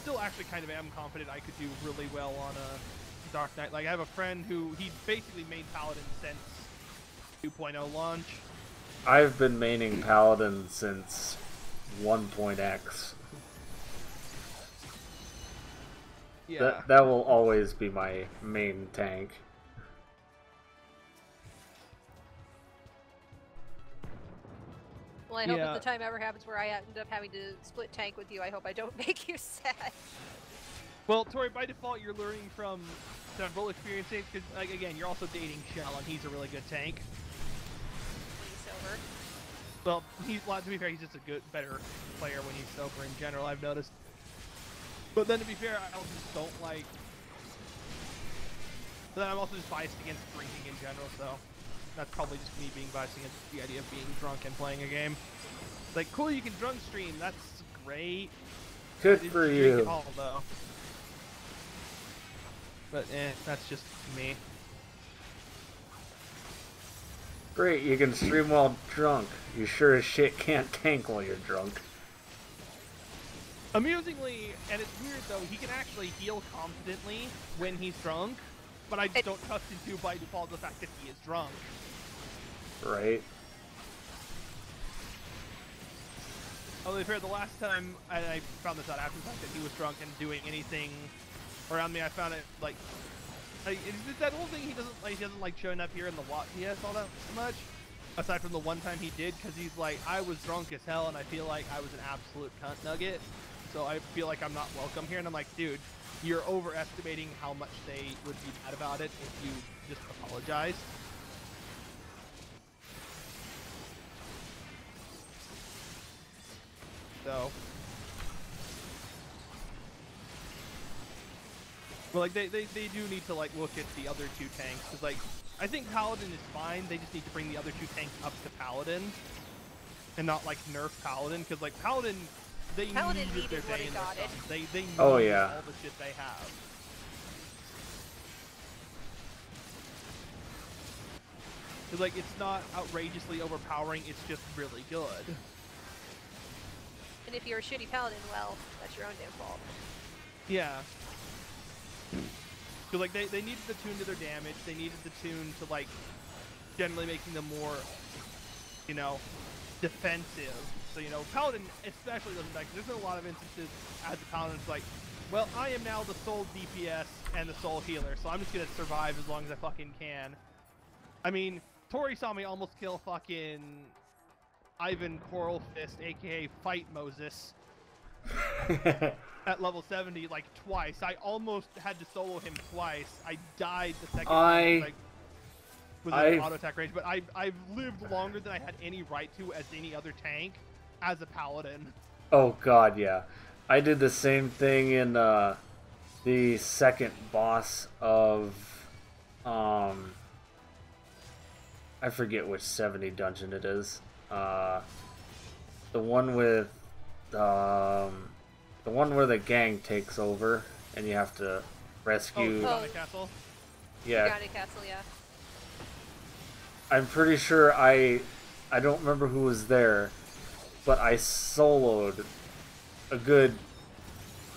still actually kind of am confident I could do really well on a Dark Knight. Like, I have a friend who, he basically made Paladin since 2.0 launch. I've been maining Paladin since 1.x. Yeah. That will always be my main tank. Well, I hope if the time ever happens where I end up having to split tank with you, I hope I don't make you sad. Well, Tori, by default, you're learning from several experiences, because, like, again, you're also dating Shell, and he's a really good tank. He's sober. Well, to be fair, he's just a better player when he's sober in general, I've noticed. But then, to be fair, I also just don't like... But then I'm also just biased against drinking in general, so... That's probably just me being biased against the idea of being drunk and playing a game. Like, cool, you can drunk stream, that's great. Good for you. Drink all, though. But, that's just me. Great, you can stream while drunk. You sure as shit can't tank while you're drunk. Amusingly, and it's weird though, he can actually heal confidently when he's drunk, but I just don't trust him to by default the fact that he is drunk. Right. Although, to be fair, the last time I found this out after the fact that he was drunk and doing anything around me, I found it like it's that whole thing he doesn't like showing up here in the WATPS all that much. Aside from the one time he did, because he's like, I was drunk as hell and I feel like I was an absolute cunt nugget, so I feel like I'm not welcome here. And I'm like, dude, you're overestimating how much they would be mad about it if you just apologized. So, well, like they do need to like look at the other two tanks, because like I think Paladin is fine. They just need to bring the other two tanks up to Paladin, and not like nerf Paladin, because like Paladin needed their day in their sun. They need oh, yeah. all the shit they have. Because like it's not outrageously overpowering. It's just really good. And if you're a shitty paladin, well, that's your own damn fault. Yeah. Because like they needed the tune to their damage. They needed the tune to like generally making them more, you know, defensive. So you know, paladin especially doesn't like. There's been a lot of instances as a paladin it's like, well, I am now the sole DPS and the sole healer, so I'm just gonna survive as long as I fucking can. I mean, Tori saw me almost kill fucking Ivan Coral Fist, aka Fight Moses, at level 70 like twice. I almost had to solo him twice. I died the second time like, with an auto attack range, but I've lived longer than I had any right to as any other tank as a paladin. Oh god, yeah. I did the same thing in the second boss of I forget which 70 dungeon it is. The one with the one where the gang takes over and you have to rescue. Oh, Castle. Yeah. Castle, yeah. I'm pretty sure I don't remember who was there, but I soloed a good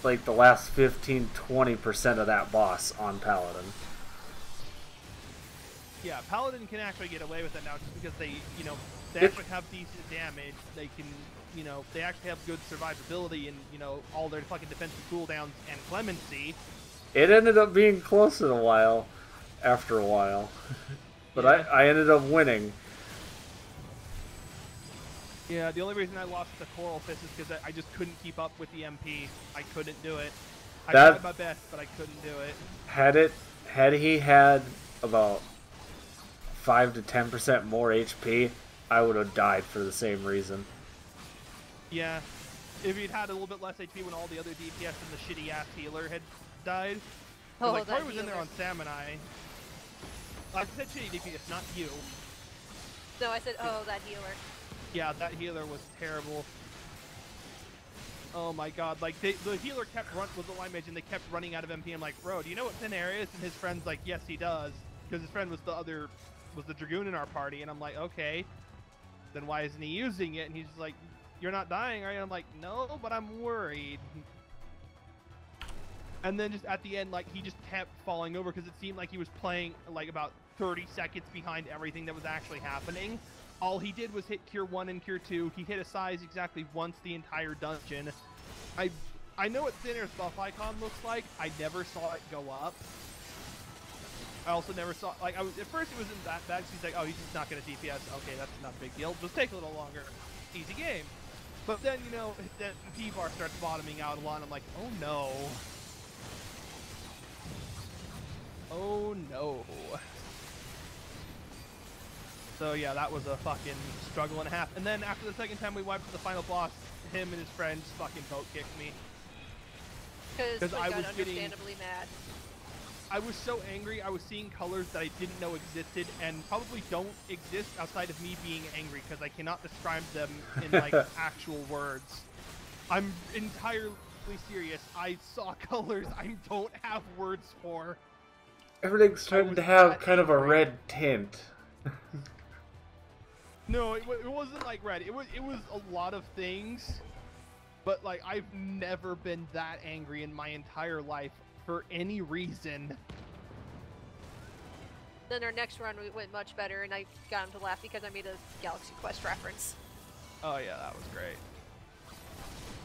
like the last 15-20% of that boss on Paladin. Yeah, Paladin can actually get away with it now just because they, you know, they actually have decent damage. They can, you know, they actually have good survivability and, you know, all their fucking defensive cooldowns and clemency. It ended up being close in a while, after a while. But yeah. I ended up winning. Yeah, the only reason I lost the Coral Fist is because I just couldn't keep up with the MP. I couldn't do it. I tried my best, but I couldn't do it. Had he had about 5 to 10% more HP, I would have died for the same reason. Yeah, if he'd had a little bit less HP when all the other DPS and the shitty ass healer had died. Oh, like Tori was in there on Samurai. I said shitty DPS, not you. No, I said, oh, that healer. Yeah, that healer was terrible. Oh my god, like, the healer kept with the line mage, and they kept running out of MP. I'm like, bro, do you know what thin air is? And his friend's like, yes, he does. Because his friend was the Dragoon in our party, and I'm like, okay. Then why isn't he using it? And he's just like, you're not dying, right? And I'm like, no, but I'm worried. And then just at the end, like, he just kept falling over because it seemed like he was playing, like, about 30 seconds behind everything that was actually happening. All he did was hit Cure 1 and Cure 2. He hit a size exactly once the entire dungeon. I know what Thin Air's buff icon looks like. I never saw it go up. I also never saw, like, at first it wasn't that bad. She's like, oh, he's just not going to DPS. Okay, that's not a big deal. Just take a little longer. Easy game. But then, you know, the P-bar starts bottoming out a lot, and I'm like, oh no. Oh no. So yeah, that was a fucking struggle and a half. And then after the second time we wiped to the final boss, him and his friend just fucking boat kicked me. Because I was understandably mad. I was so angry. I was seeing colors that I didn't know existed and probably don't exist outside of me being angry, because I cannot describe them in like actual words. I'm entirely serious. I saw colors I don't have words for. Everything's starting to have kind of a red tint. No, it wasn't like red. It was a lot of things, but like I've never been that angry in my entire life for any reason. Then our next run went much better, and I got him to laugh because I made a Galaxy Quest reference. Oh yeah, that was great.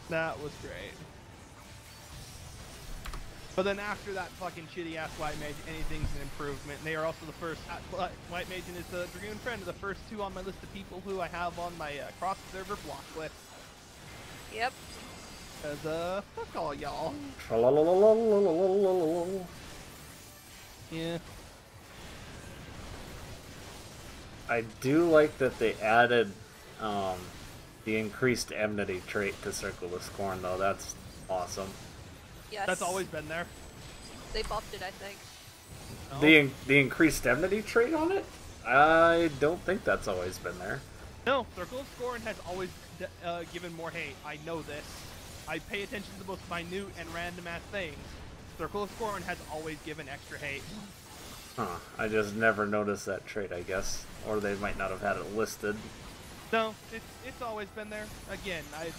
That was great. But then after that fucking shitty ass White Mage, anything's an improvement. And they are also the first White Mage and his Dragoon friend are the first two on my list of people who I have on my cross-server block list. Yep. Cause fuck all y'all. Yeah. I do like that they added the increased enmity trait to Circle of Scorn, though. That's awesome. Yes. That's always been there. They buffed it, I think. No. The increased enmity trait on it? I don't think that's always been there. No, Circle of Scorn has always given more hate. I know this. I pay attention to the most minute and random ass things. Circle of Scorn has always given extra hate. Huh. I just never noticed that trait, I guess. Or they might not have had it listed. No, it's always been there. Again, I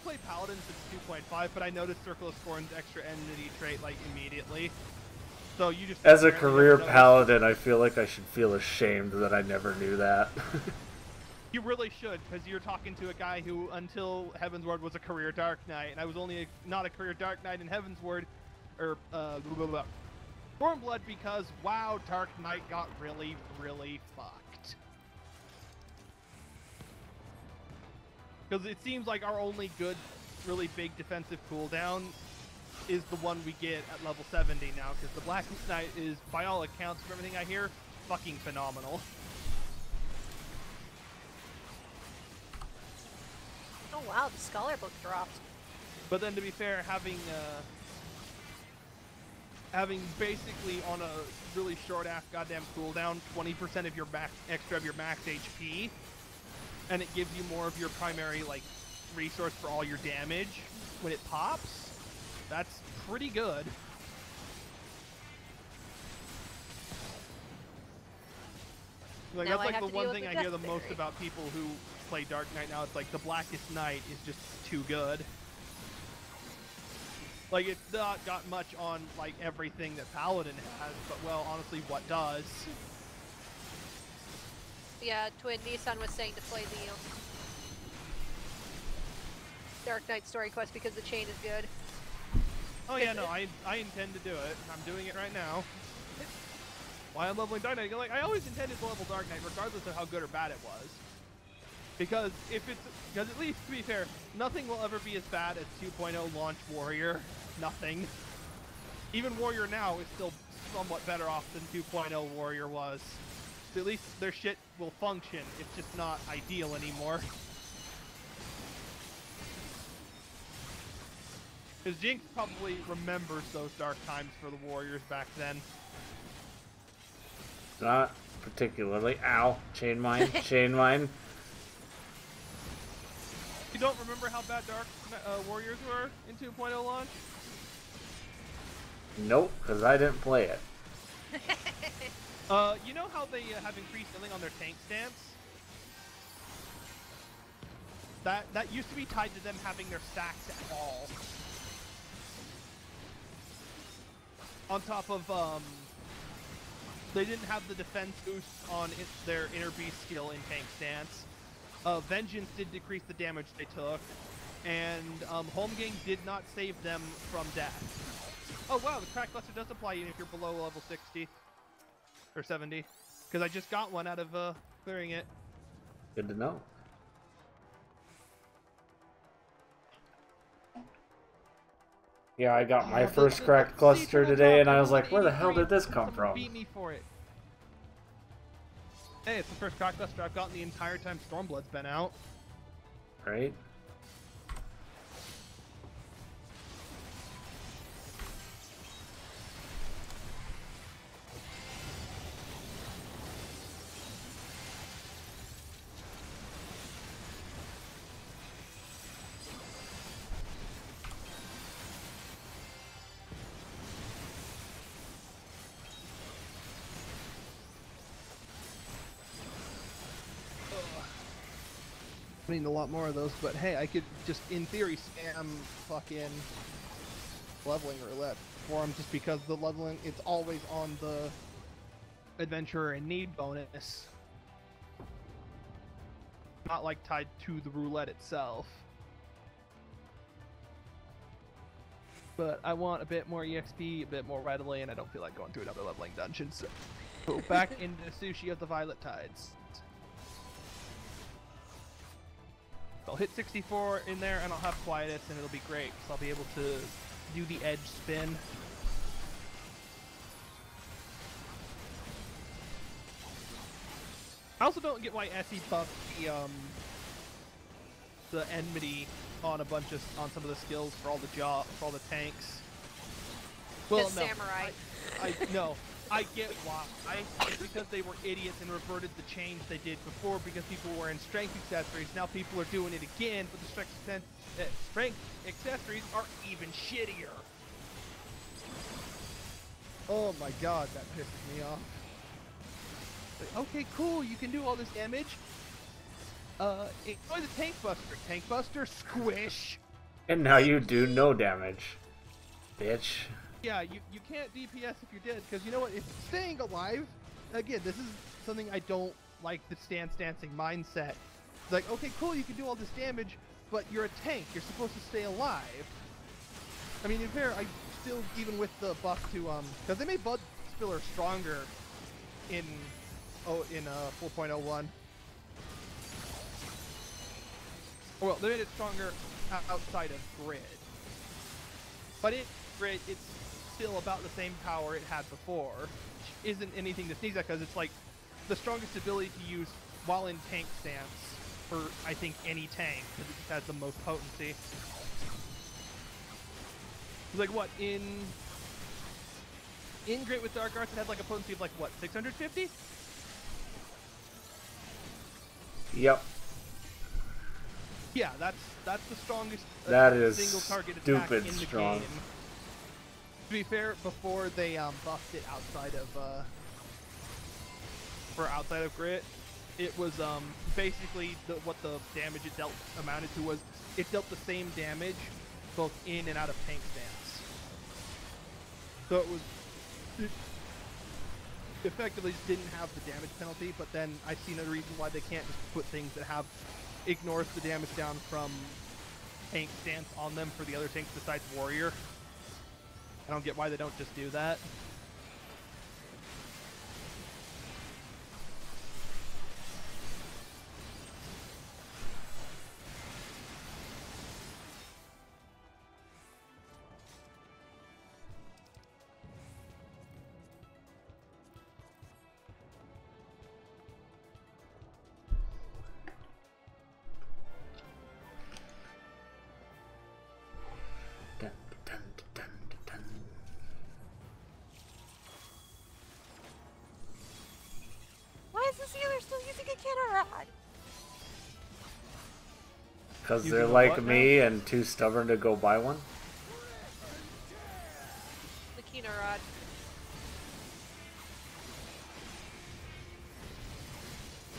played Paladin since 2.5, but I noticed Circle of Scorn's extra enmity trait like immediately. So you just as a career paladin, I feel like I should feel ashamed that I never knew that. You really should, because you're talking to a guy who, until Heavensward, was a career Dark Knight, and I was only not a career Dark Knight in Heavensward, or Stormblood, because wow, Dark Knight got really, really fucked. Because it seems like our only good, really big defensive cooldown is the one we get at level 70 now, because the Blackest Knight is, by all accounts, from everything I hear, fucking phenomenal. Oh wow, the Scholar book dropped. But then to be fair, having basically on a really short ass goddamn cooldown 20% of your extra of your max HP, and it gives you more of your primary like resource for all your damage when it pops, that's pretty good. Like Now that's I like the have to one deal thing with I the hear the Death most Fairy. about people who play Dark Knight now. It's like the Blackest Knight is just too good. Like it's not got much on like everything that Paladin has, but well, honestly, what does? Yeah, Twin Nissan was saying to play the Dark Knight story quest because the chain is good. Oh yeah, no, I intend to do it. I'm doing it right now. Why I'm leveling Dark Knight? Like I always intended to level Dark Knight, regardless of how good or bad it was. Because at least to be fair, nothing will ever be as bad as 2.0 launch Warrior. Nothing. Even Warrior now is still somewhat better off than 2.0 Warrior was. At least their shit will function. It's just not ideal anymore. Because Jinx probably remembers those dark times for the Warriors back then. Not particularly. Ow. Chain mine. Chain mine. You don't remember how bad Dark Warriors were in 2.0 launch? Nope, because I didn't play it. You know how they have increased healing on their tank stance? That used to be tied to them having their stacks at all. On top of, they didn't have the defense boost on their inner beast skill in tank stance. Vengeance did decrease the damage they took, and Holmgang did not save them from death. Oh wow, the crack cluster does apply even if you're below level 60 or 70, because I just got one out of clearing it. Good to know. Yeah, I got my first cracked cluster today, and I was like, where the hell did this come from? Beat me for it. Hey, it's the first cracked cluster I've gotten the entire time Stormblood's been out. Right? I need a lot more of those, but hey, I could just, in theory, spam fucking leveling roulette for them just because the leveling, it's always on the adventurer and need bonus. Not like tied to the roulette itself. But I want a bit more EXP, a bit more readily, and I don't feel like going through another leveling dungeon, so go back into Sushi of the Violet Tides. I'll hit 64 in there and I'll have Quietus and it'll be great, so I'll be able to do the edge spin. I also don't get why Essie buffed the enmity on on some of the skills for all the tanks. Well, no, Samurai. No, I get why. It's because they were idiots and reverted the change they did before because people were in strength accessories. Now people are doing it again, but the strength accessories are even shittier. Oh my god, that pisses me off. Like, okay, cool, you can do all this damage. Enjoy the Tank Buster. Tank Buster, squish! And now you do no damage. Bitch. Yeah, you can't DPS if you're dead, because you know what, if staying alive, again, this is something I don't like, the dancing mindset. It's like, okay, cool, you can do all this damage, but you're a tank, you're supposed to stay alive. I mean, in fair, I still, even with the buff to, because they made Blood Spiller stronger in 4.01. Well, they made it stronger outside of Grid. But Grid, it's still about the same power it had before, which isn't anything to sneeze at, because it's like the strongest ability to use while in tank stance for, I think, any tank, because it just has the most potency. Like what, in Great with Dark Arts it had like a potency of like what, 650? Yep. Yeah, that's the strongest that is single target attack in the strong. game. To be fair, before they buffed it outside of Grit, it was basically what the damage it dealt amounted to was it dealt the same damage both in and out of tank stance. So it effectively just didn't have the damage penalty, but then I see no reason why they can't just put things that ignores the damage down from tank stance on them for the other tanks besides Warrior. I don't get why they don't just do that. Because Using they're a like what me and too stubborn to go buy one. The Kino Rod.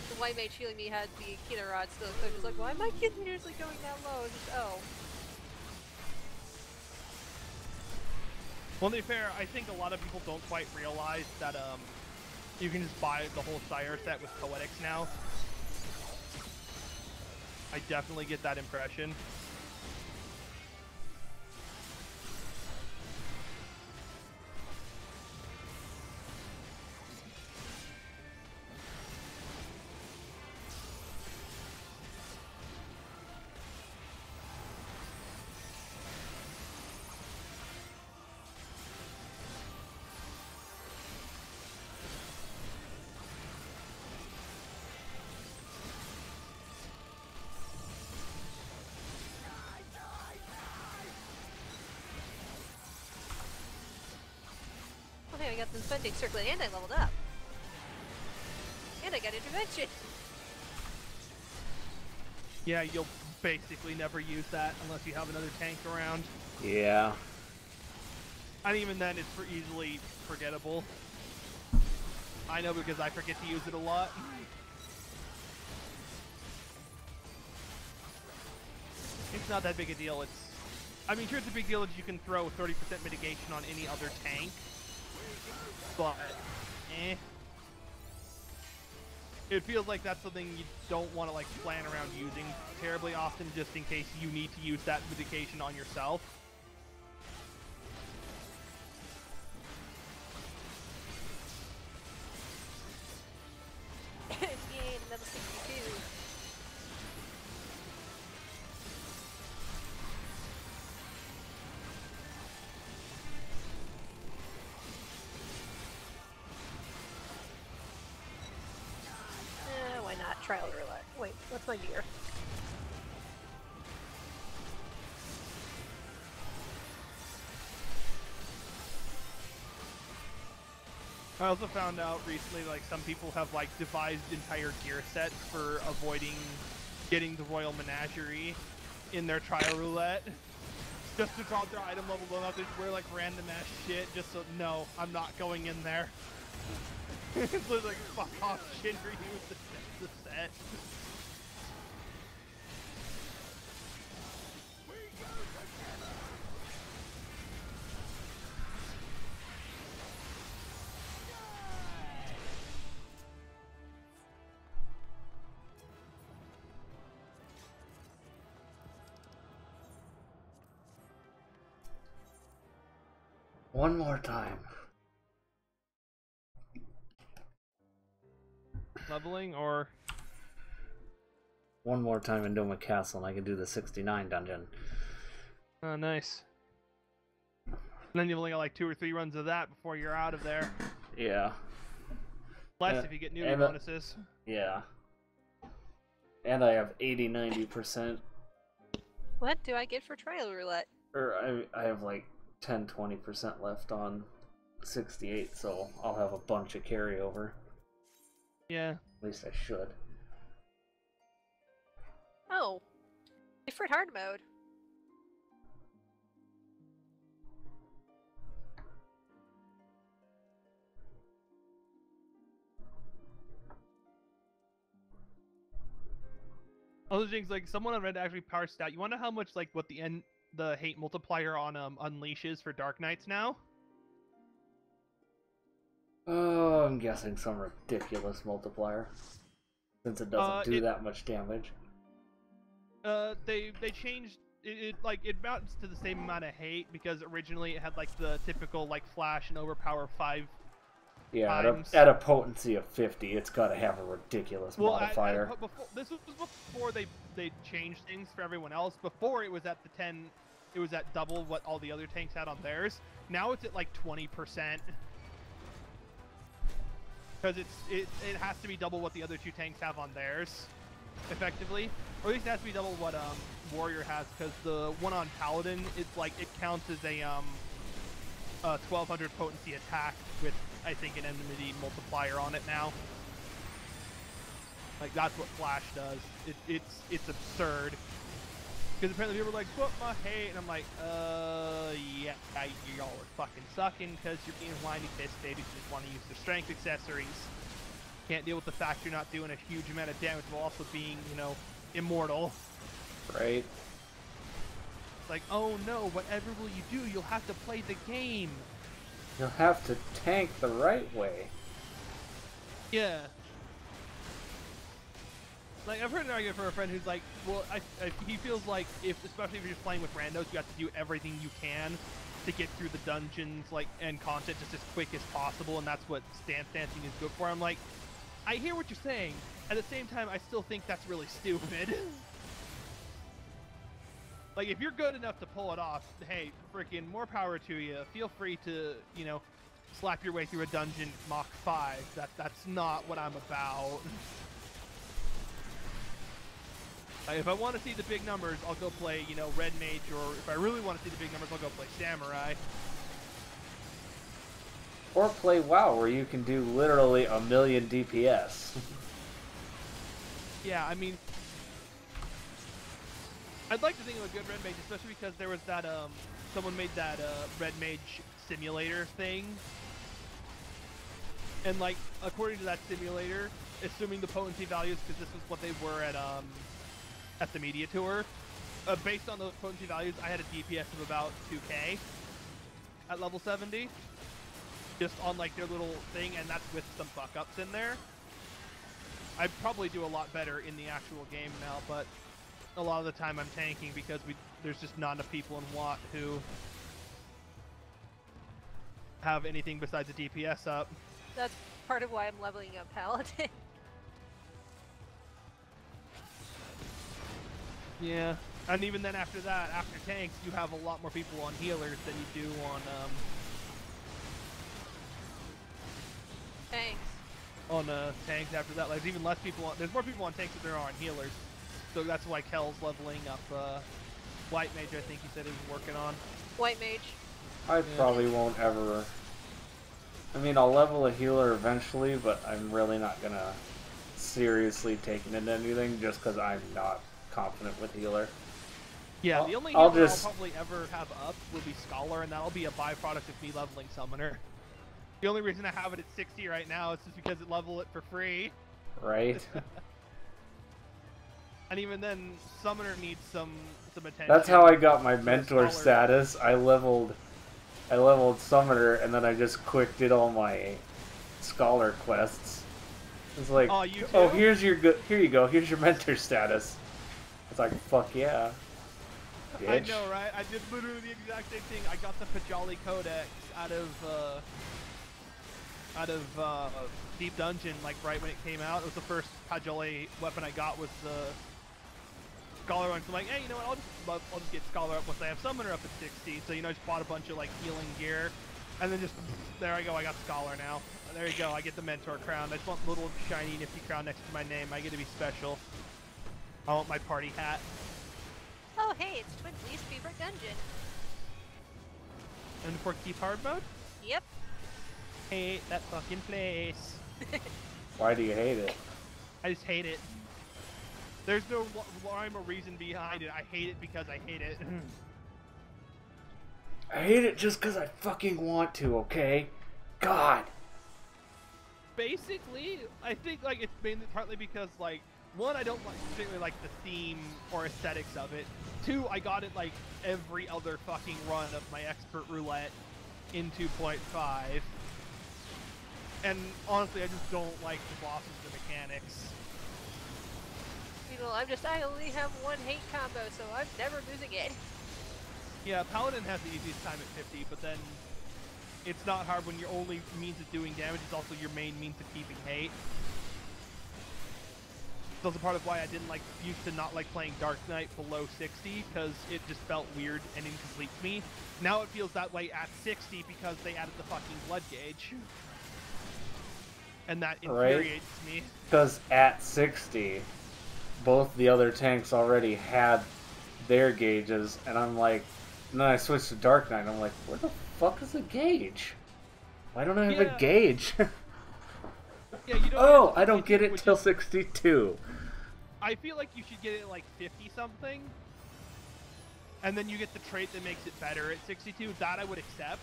The white mage healing me had the Kino Rod still, so I was like, why am I continuously going down low? And just, oh. Well, to be fair, I think a lot of people don't quite realize that you can just buy the whole Sire set with Poetics now. I definitely get that impression. Okay, I got the spending circlet and I leveled up. And I got intervention. Yeah, you'll basically never use that unless you have another tank around. Yeah. And even then, it's easily forgettable. I know because I forget to use it a lot. It's not that big a deal. I mean, sure, it's a big deal that you can throw 30% mitigation on any other tank. But, it feels like that's something you don't want to like plan around using terribly often, just in case you need to use that mitigation on yourself. Yay, another 62. Why not? Trial roulette. Wait, what's my gear? I also found out recently, like, some people have, like, devised entire gear sets for avoiding getting the Royal Menagerie in their trial roulette. Just to drop their item level low enough, they just wear, like, random ass shit, just so, no, I'm not going in there. It's like, fuck off, Shinryu, the set. One more time. Leveling, or... One more time in Doma Castle and I can do the 69 dungeon. Oh, nice. And then you've only got like 2 or 3 runs of that before you're out of there. Yeah. Less if you get newbie bonuses. Yeah. And I have 80-90%. What do I get for trial roulette? Or I have like 10-20% left on 68, so I'll have a bunch of carryover. Yeah. At least I should. Oh. Different hard mode. Other things, like, someone on Reddit actually parsed out. You wonder how much, like, what the hate multiplier on Unleashes for Dark Knights now? Oh, I'm guessing some ridiculous multiplier. Since it doesn't do that much damage. They changed it, like, it amounts to the same amount of hate because originally it had, like, the typical, like, flash and overpower 5 Yeah, times. at a potency of 50, it's got to have a ridiculous modifier. This was before they changed things for everyone else. Before it was at the 10, it was at double what all the other tanks had on theirs. Now it's at like 20%. Because it has to be double what the other 2 tanks have on theirs, effectively. Or at least it has to be double what Warrior has, because the one on Paladin, it's like it counts as a 1200 potency attack with, I think, an enmity multiplier on it now. Like, that's what Flash does. It's absurd. Because apparently people were like, "What my hate?" And I'm like, yeah, y'all are fucking sucking because you're being whiny piss babies who just want to use the strength accessories. Can't deal with the fact you're not doing a huge amount of damage while also being, you know, immortal. Right. Like, oh no, whatever will you do? You'll have to play the game. You'll have to tank the right way. Yeah. Like, I've heard an argument from a friend who's like, well, he feels like, especially if you're just playing with randos, you have to do everything you can to get through the dungeons, like, and content just as quick as possible, and that's what stance dancing is good for. I'm like, I hear what you're saying. At the same time, I still think that's really stupid. Like, if you're good enough to pull it off, hey, freaking more power to you. Feel free to, you know, slap your way through a dungeon Mach 5. That's not what I'm about. If I want to see the big numbers, I'll go play, you know, Red Mage, or if I really want to see the big numbers, I'll go play Samurai. Or play WoW, where you can do literally 1,000,000 DPS. Yeah, I mean, I'd like to think of a good Red Mage, especially because there was that, someone made that, Red Mage simulator thing. And, like, according to that simulator, assuming the potency values, because this was what they were at the media tour, based on those potency values, I had a DPS of about 2k at level 70. Just on, like, their little thing, and that's with some fuck-ups in there. I'd probably do a lot better in the actual game now, but a lot of the time I'm tanking because there's just not enough people in WoT who have anything besides a DPS up. That's part of why I'm leveling up Paladin. Yeah, and even then after that, after tanks, you have a lot more people on healers than you do on, Thanks. tanks after that. Like, there's even less people on, there's more people on tanks than there are on healers. So that's why Kel's leveling up, White Mage, I think he said he was working on. White Mage. I probably won't ever... I mean, I'll level a healer eventually, but I'm really not gonna seriously take it into anything just because I'm not confident with healer. Yeah, the only I'll healer just... I'll probably ever have up will be Scholar, and that'll be a byproduct of me leveling Summoner. The only reason I have it at 60 right now is just because it level it for free. Right? And even then, Summoner needs some attention. That's how I got my mentor status. I leveled Summoner, and then I just quick did all my Scholar quests. It's like, oh, you too? oh, here you go, here's your mentor status. It's like, fuck yeah. Bitch. I know, right? I did literally the exact same thing. I got the Pajali Codex out of Deep Dungeon, like right when it came out. It was the first Pajali weapon I got was the Scholar one. So I'm like, hey, you know what? I'll just get Scholar up once I have Summoner up at 60. So, you know, I just bought a bunch of like healing gear, and then just there I go. I got Scholar now. There you go. I get the Mentor crown. I just want a little shiny nifty crown next to my name. I get to be special. I want my party hat. Oh, hey, it's Twin's least favorite dungeon. And for keep hard mode? Yep. Hate that fucking place. Why do you hate it? I just hate it. There's no rhyme or reason behind it. I hate it because I hate it. I hate it just because I fucking want to, okay? God. Basically, I think like it's mainly partly because like, one, I don't particularly like the theme or aesthetics of it. Two, I got it like every other fucking run of my expert roulette in 2.5. And honestly, I just don't like the bosses or mechanics. You know, I only have one hate combo, so I'm never losing it. Yeah, Paladin has the easiest time at 50, but then it's not hard when your only means of doing damage is also your main means of keeping hate. That's a part of why I used to not like playing Dark Knight below 60, because it just felt weird and incomplete to me. Now it feels that way at 60 because they added the fucking blood gauge. And that infuriates me. Because at 60, both the other tanks already had their gauges, and I'm like, and then I switched to Dark Knight, and I'm like, where the fuck is the gauge? Why don't I have a gauge? Yeah, you don't oh, I don't get it till 62. I feel like you should get it like 50 something. and then you get the trait that makes it better at 62, that I would accept.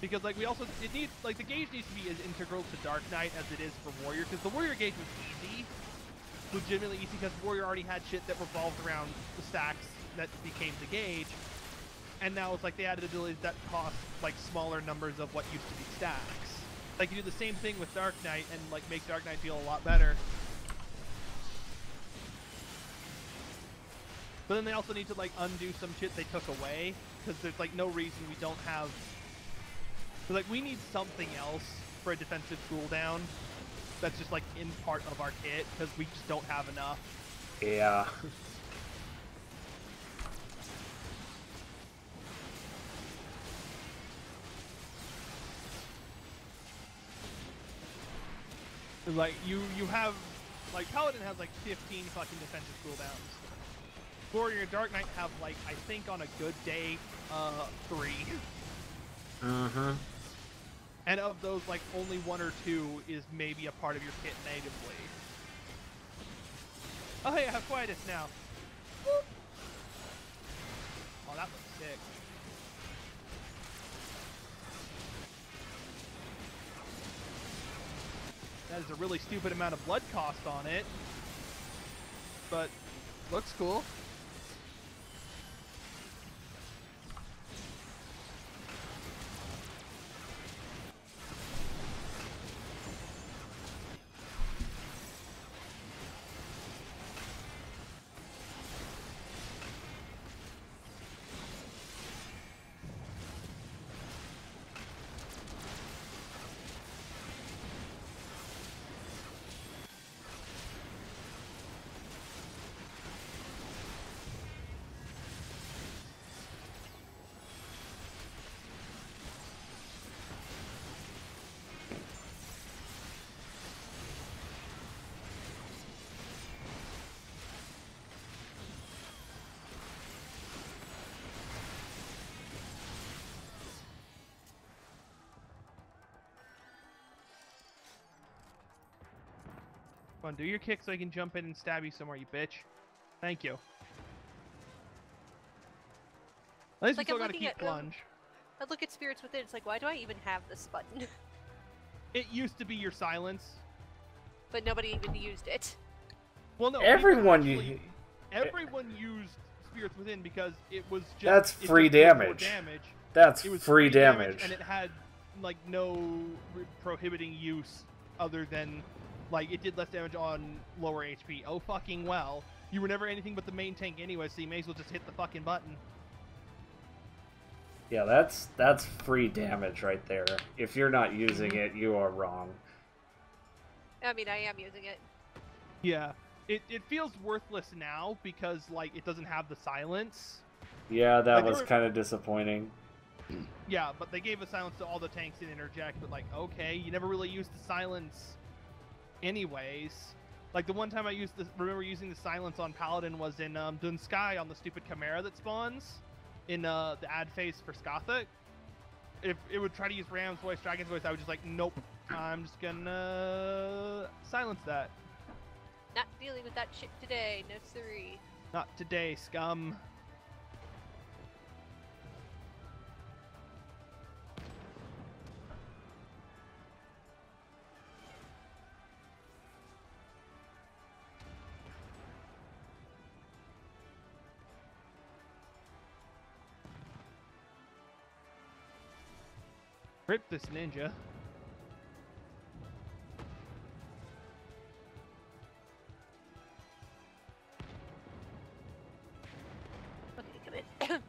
Because like we also it needs like the gauge needs to be as integral to Dark Knight as it is for Warrior, because the Warrior gauge was easy, legitimately easy, because Warrior already had shit that revolved around the stacks that became the gauge, and now it's like they added abilities that cost like smaller numbers of what used to be stacks. Like you do the same thing with Dark Knight and like make Dark Knight feel a lot better. But then they also need to like undo some shit they took away, because there's like no reason we don't have. Like we need something else for a defensive cooldown that's just like in part of our kit, because we just don't have enough. Yeah. Like you have like Paladin has like 15 fucking defensive cooldowns. Warrior and Dark Knight have like I think on a good day 3. Mm-hmm. And of those, like, only 1 or 2 is maybe a part of your kit natively. Oh, hey, I have Quietus now. Whoop. Oh, that looks sick. That is a really stupid amount of blood cost on it. But, looks cool. Come on, do your kick so I can jump in and stab you somewhere, you bitch. Thank you. At least we Like, still I'm gotta looking keep at, plunge. I look at Spirits Within, it's like, why do I even have this button? It used to be your silence. But nobody even used it. Well, no. Everyone Everyone used Spirits Within because it was just. That's it free just did more damage. damage. That's It was free damage. and it had like no prohibiting use other than like it did less damage on lower HP. Oh fucking well. You were never anything but the main tank anyway, so you may as well just hit the fucking button. Yeah, that's free damage right there. If you're not using it, you are wrong. I mean, I am using it. Yeah. It feels worthless now because like it doesn't have the silence. Yeah, that Like, was kind of disappointing. Yeah, but they gave a silence to all the tanks in Interject, but like, okay, you never really used the silence anyways. Like the one time I remember using the silence on Paladin was in Dun Sky on the stupid Chimera that spawns in the ad phase for Skothic. If it would try to use Ram's voice, Dragon's voice, I would just like, nope, I'm just gonna silence that. Not dealing with that shit today, no siree. Not today, scum. Rip this ninja. Okay, come in.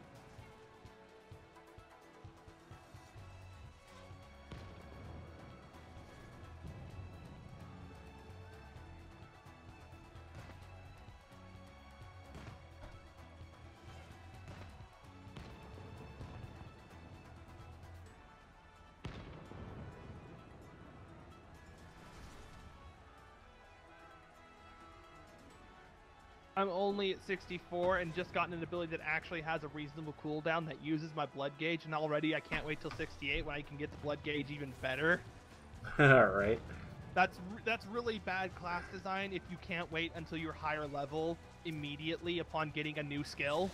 I'm only at 64 and just gotten an ability that actually has a reasonable cooldown that uses my blood gauge, and already I can't wait till 68 when I can get the blood gauge even better. Alright. That's really bad class design if you can't wait until you're higher level immediately upon getting a new skill.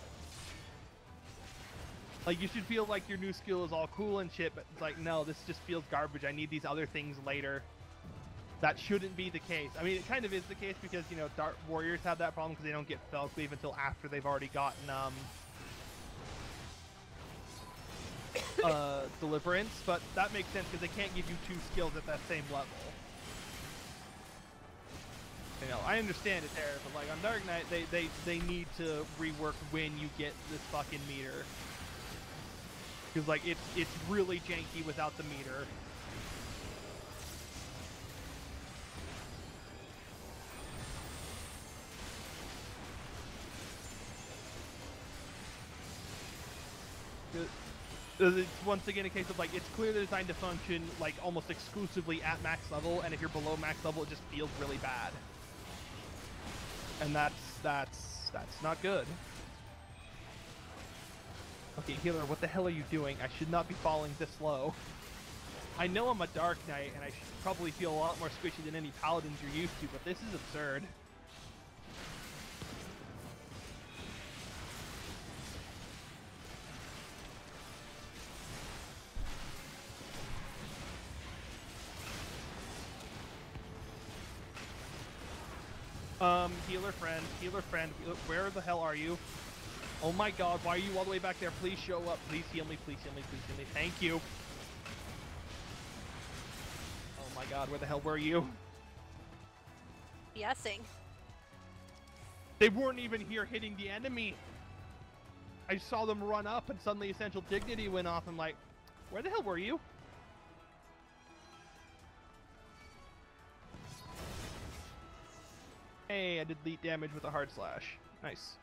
Like, you should feel like your new skill is all cool and shit, but it's like, no, this just feels garbage. I need these other things later. That shouldn't be the case. I mean, it kind of is the case because, you know, Dark Warriors have that problem because they don't get Fellcleave until after they've already gotten, Deliverance, but that makes sense because they can't give you 2 skills at that same level. You know, I understand it there, but like on Dark Knight, they need to rework when you get this fucking meter. Because like it's really janky without the meter. It's once again a case of like it's clearly designed to function like almost exclusively at max level, and if you're below max level, it just feels really bad. And that's not good. Okay, healer, what the hell are you doing? I should not be falling this low. I know I'm a Dark Knight, and I should probably feel a lot more squishy than any paladins you're used to, but this is absurd. Healer friend, where the hell are you? Oh my god, why are you all the way back there? Please show up. Please heal me, please heal me, please heal me. Thank you. Oh my god, where the hell were you? Yesing. They weren't even here hitting the enemy. I saw them run up and suddenly Essential Dignity went off. I'm like, where the hell were you? Hey, I did lead damage with a hard slash. Nice.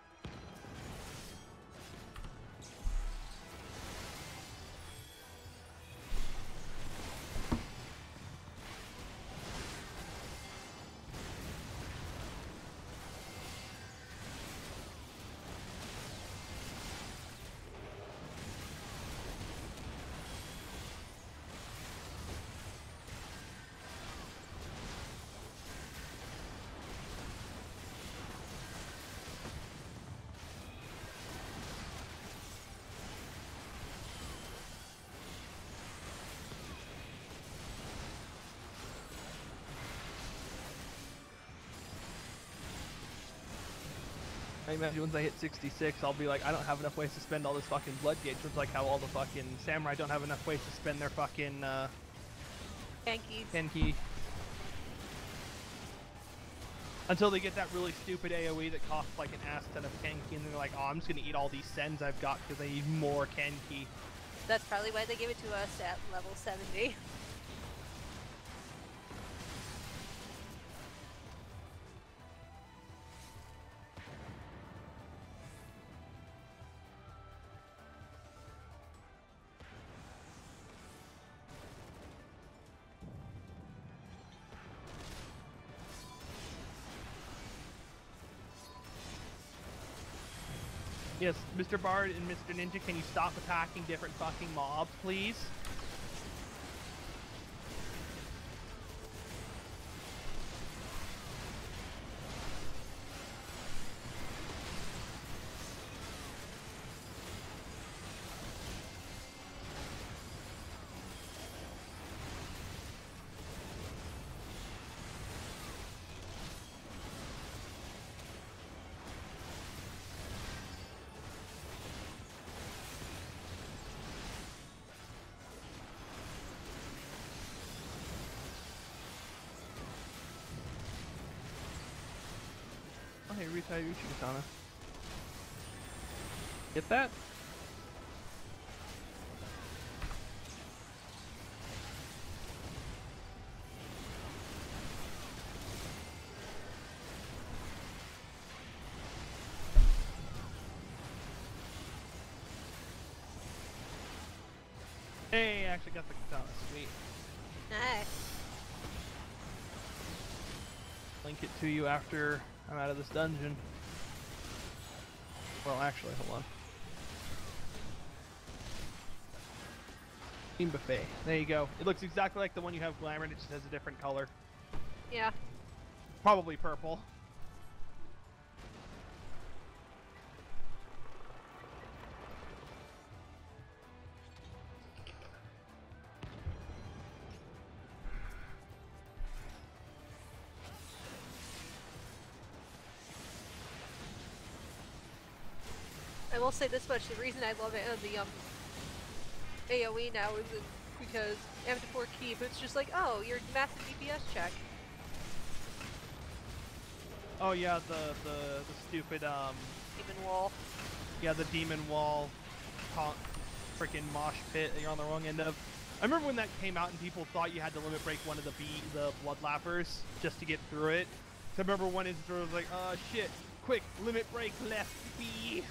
I imagine once I hit 66, I'll be like, I don't have enough ways to spend all this fucking blood gauge. It's like how all the fucking samurai don't have enough ways to spend their fucking, Genki. Until they get that really stupid AoE that costs like an ass ton of Kenki, and they're like, oh, I'm just gonna eat all these Sens I've got because I need more Kenki. That's probably why they gave it to us at level 70. Yes, Mr. Bard and Mr. Ninja, can you stop attacking different fucking mobs, please? Hey, Ritai Uchi Katana. Get that? Hey, I actually got the katana. Sweet. Nice. Link it to you after I'm out of this dungeon. Well, actually, hold on. Team Buffet. There you go. It looks exactly like the one you have Glamour, it just has a different color. Yeah. Probably purple. I will say this much: the reason I love it the AOE now is because after 4 keep, it's just like, oh, your massive DPS check. Oh yeah, the stupid Demon wall. yeah, the demon wall, freaking mosh pit that you're on the wrong end of. I remember when that came out and people thought you had to limit break one of the blood lappers just to get through it. So I remember one instance where it was like, oh shit, quick, limit break left B.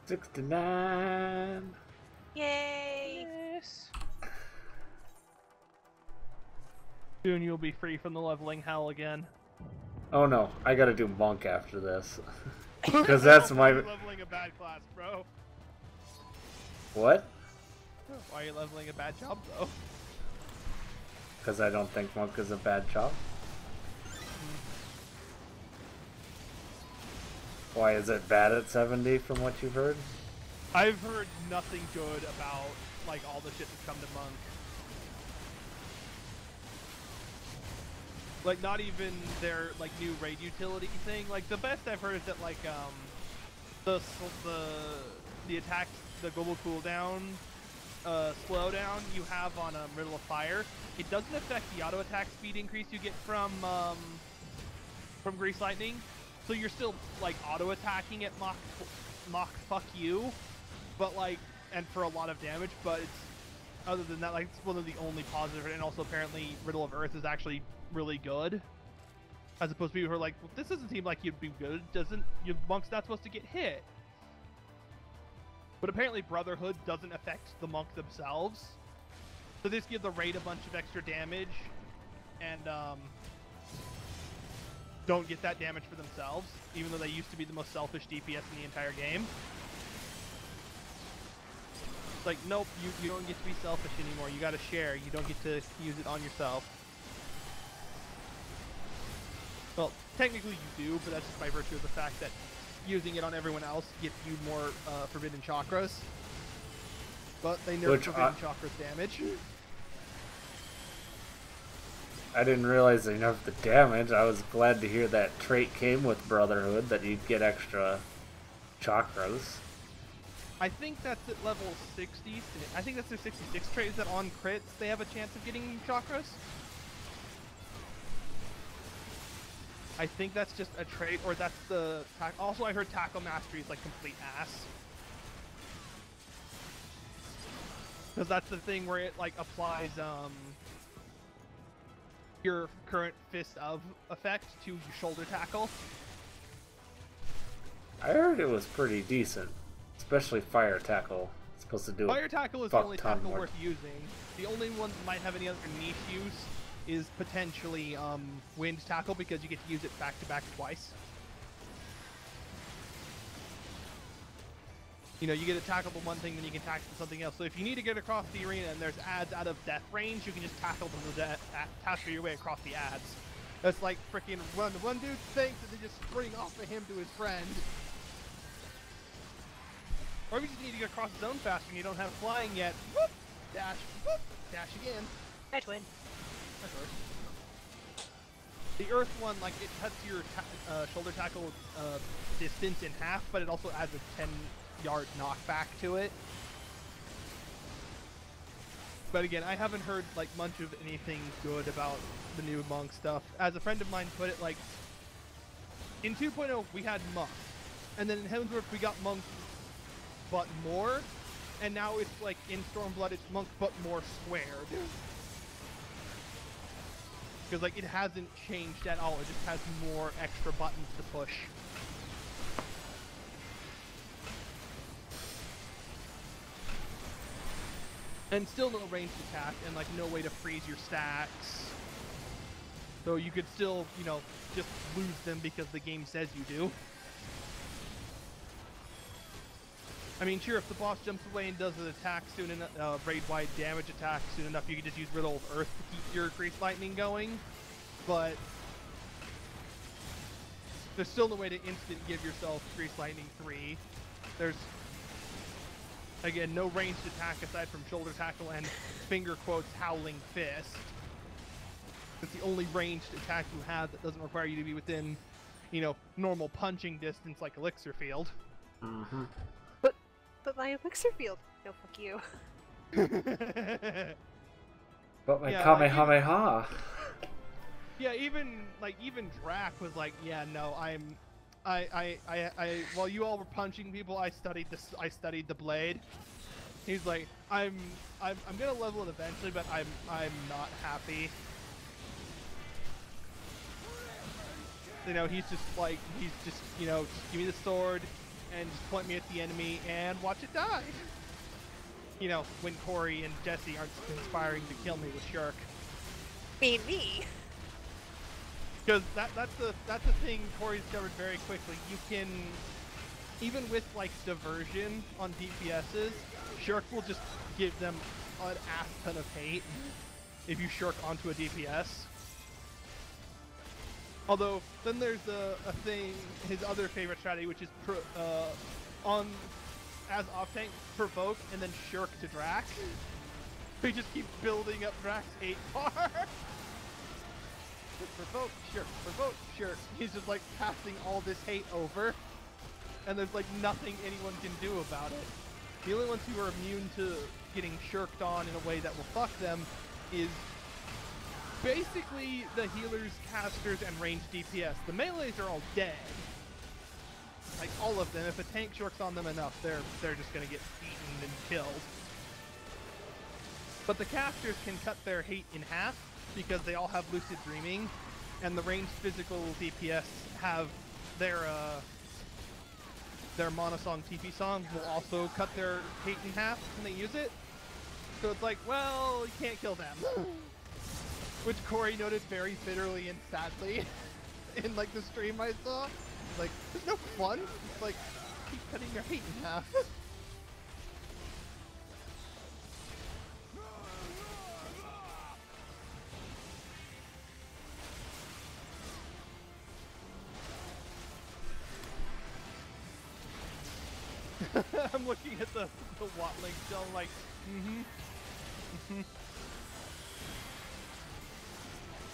$69. Yay! Yes. Soon you'll be free from the leveling hell again. Oh no, I gotta do monk after this. Because that's my... Why are you leveling a bad class, bro? What? Why are you leveling a bad job, though? Because I don't think monk is a bad job. Why is it bad at 70 from what you've heard? I've heard nothing good about, like, all the shit that's come to monk. Like, not even their, like, new raid utility thing. Like, the best I've heard is that, like, the attack, the global cooldown, slowdown you have on Riddle of Fire, it doesn't affect the auto attack speed increase you get from Grease Lightning. So you're still, like, auto attacking at Mach fuck you, but, like, and for a lot of damage, but it's, other than that, like, it's one of the only positive, and also apparently Riddle of Earth is actually really good. As opposed to people who are like, well, this doesn't seem like you'd be good, your monk's not supposed to get hit. But apparently Brotherhood doesn't affect the monk themselves. So they just give the raid a bunch of extra damage, and, don't get that damage for themselves, even though they used to be the most selfish DPS in the entire game. It's like, nope, you don't get to be selfish anymore, you gotta share, you don't get to use it on yourself. Well, technically you do, but that's just by virtue of the fact that using it on everyone else gets you more forbidden chakras. But they nerf forbidden chakras damage. I didn't realize they nerfed the damage. I was glad to hear that trait came with Brotherhood, that you'd get extra chakras. I think that's at level 60. I think that's their 66 trait, is that on crits they have a chance of getting chakras? I think that's just a trait, or that's the... Also, I heard Tackle Mastery is, like, complete ass. Because that's the thing where it, like, applies, your current Fist of effect to your shoulder tackle. I heard it was pretty decent, especially fire tackle. It's supposed to do Fire it. tackle is the Fuck only ton tackle more. worth using. The only one that might have any other niche use is potentially wind tackle, because you get to use it back to back twice. You know, you get to tackle the one thing, then you can tackle something else. So if you need to get across the arena and there's ads out of death range, you can just tackle tackle your way across the ads. That's like freaking one dude thinks and then just spring off of him to his friend. Or if you just need to get across the zone faster and you don't have flying yet, whoop, dash again. I twin. That's right. The earth one, like, it cuts your shoulder tackle distance in half, but it also adds a 10-yard knockback to it. But again, I haven't heard like much of anything good about the new monk stuff. As a friend of mine put it, like, in 2.0 we had monk, and then in Heavensward we got monk but more, and now it's like in Stormblood it's monk but more squared. Because like it hasn't changed at all, it just has more extra buttons to push. And still no ranged attack, and like no way to freeze your stacks. So you could still, you know, just lose them because the game says you do. I mean, sure, if the boss jumps away and does an attack soon enough, raid-wide damage attack soon enough, you can just use Riddle of Earth to keep your Grease Lightning going. But there's still no way to instant give yourself Grease Lightning 3. There's, again, no ranged attack aside from shoulder tackle and finger quotes Howling Fist. It's the only ranged attack you have that doesn't require you to be within, you know, normal punching distance like Elixir Field. Mm-hmm. But my elixir field. No, fuck you. But my Yeah, Kamehameha. Yeah, even Drac was like, yeah, no, while you all were punching people, I studied the blade. He's like, I'm gonna level it eventually, but I'm not happy. You know, he's just, you know, just give me the sword and just point me at the enemy and watch it die. You know, when Corey and Jesse aren't conspiring to kill me with Shirk. Me. Because that's the thing Corey discovered very quickly. You can, even with like diversion on DPSs, Shirk will just give them an ass ton of hate if you shirk onto a DPS. Although then there's a thing, his other favorite strategy, which is as off tank, provoke and then shirk to Drac. He just keeps building up Drac's hate bar. Provoke, shirk. He's just like passing all this hate over, and there's like nothing anyone can do about it. The only ones who are immune to getting shirked on in a way that will fuck them is basically the healers, casters, and ranged DPS. The melees are all dead. Like all of them. If a tank shirks on them enough, they're just gonna get beaten and killed. But the casters can cut their hate in half because they all have lucid dreaming, and the ranged physical DPS have their monosong TP songs will also cut their hate in half when they use it. So it's like, well, you can't kill them. Which Corey noted very bitterly and sadly in like the stream I saw. Like, there's no fun. It's like, keep cutting your hate in half. I'm looking at the Watling still, like,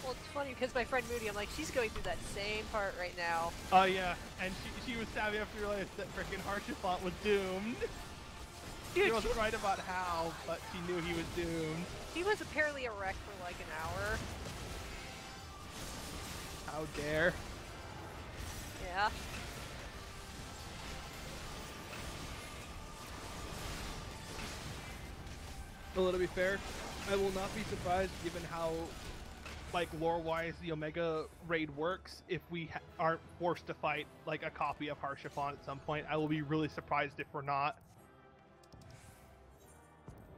Well, it's funny because my friend Moody, I'm like, she's going through that same part right now. Oh yeah, and she was savvy after realizing that freaking Harshafont was doomed. Dude, She wasn't right about how, but she knew he was doomed. He was apparently a wreck for like an hour. How dare. Yeah. Well, to be fair, I will not be surprised given how, like, lore-wise the Omega raid works if we aren't forced to fight, like, a copy of Harshafon at some point. I will be really surprised if we're not.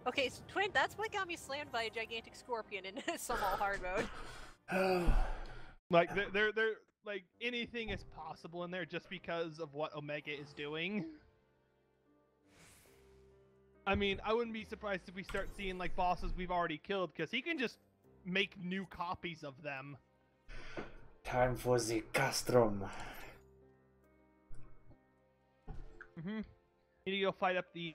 Okay, so Twin, that's what got me slammed by a gigantic scorpion in some all hard mode. Like they're like anything is possible in there just because of what Omega is doing. I mean, I wouldn't be surprised if we start seeing like bosses we've already killed, because he can just make new copies of them. Time for the castrum. Mm-hmm. You need to go fight up the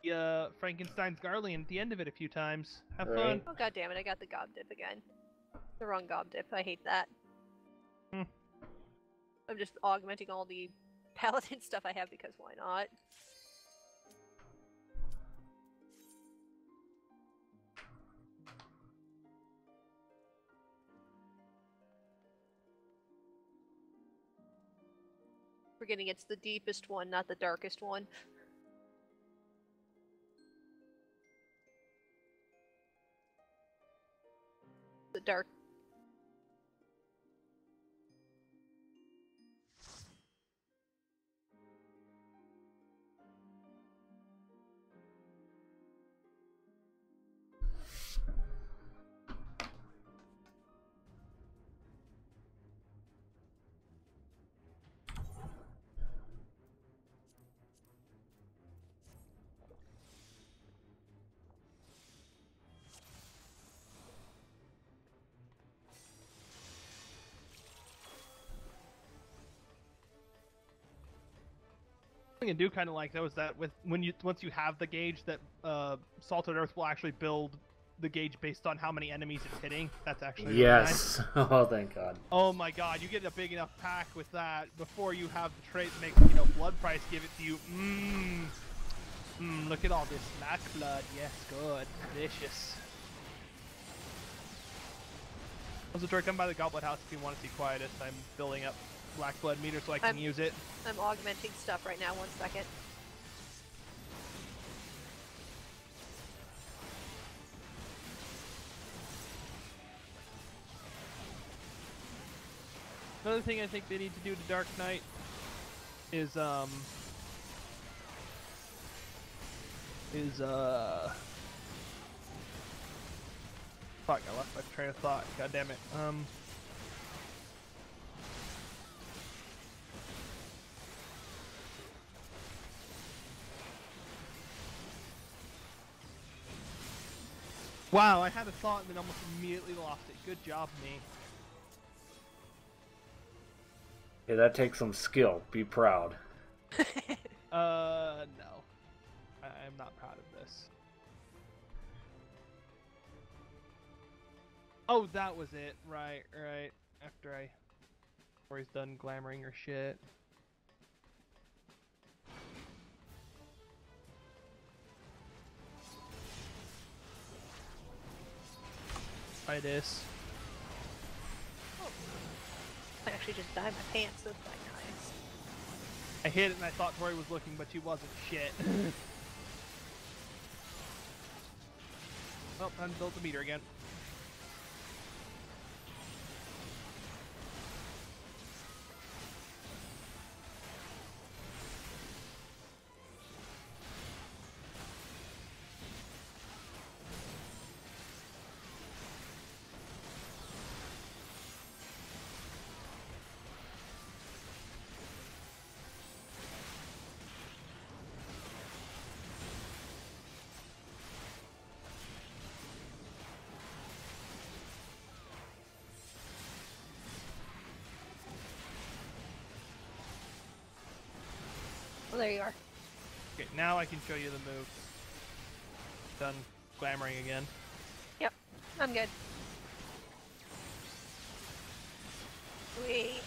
Frankenstein's Garlean at the end of it a few times. Have fun. Right. Oh god damn it, I got the gob dip again. The wrong gob dip, I hate that. Hmm. I'm just augmenting all the paladin stuff I have because why not? Forgetting it's the deepest one, not the darkest one. The dark. Thing I do kind of like though is that once you have the gauge, that Salted Earth will actually build the gauge based on how many enemies it's hitting. That's actually really nice. Yes. Oh, thank God. Oh my God, you get a big enough pack with that before you have the trait make blood price give it to you. Look at all this black blood. Yes, good, delicious. Also, Troy, come by the Goblet House if you want to see Quietus. I'm building up black blood meter so I can use it. I'm augmenting stuff right now, 1 second. Another thing I think they need to do to Dark Knight is fuck, I lost my train of thought. God damn it. Wow, I had a thought and then almost immediately lost it. Good job, me. Yeah, that takes some skill. Be proud. No. I'm not proud of this. Oh, that was it. Right. Before he's done glamoring or shit. Try this. Oh. I actually just dyed my pants, that's like nice. I hit it and I thought Tori was looking, but she wasn't. Shit. Well, time to build the meter again. Well, there you are. Okay, now I can show you the move. Done glamoring again. Yep, I'm good. Wait.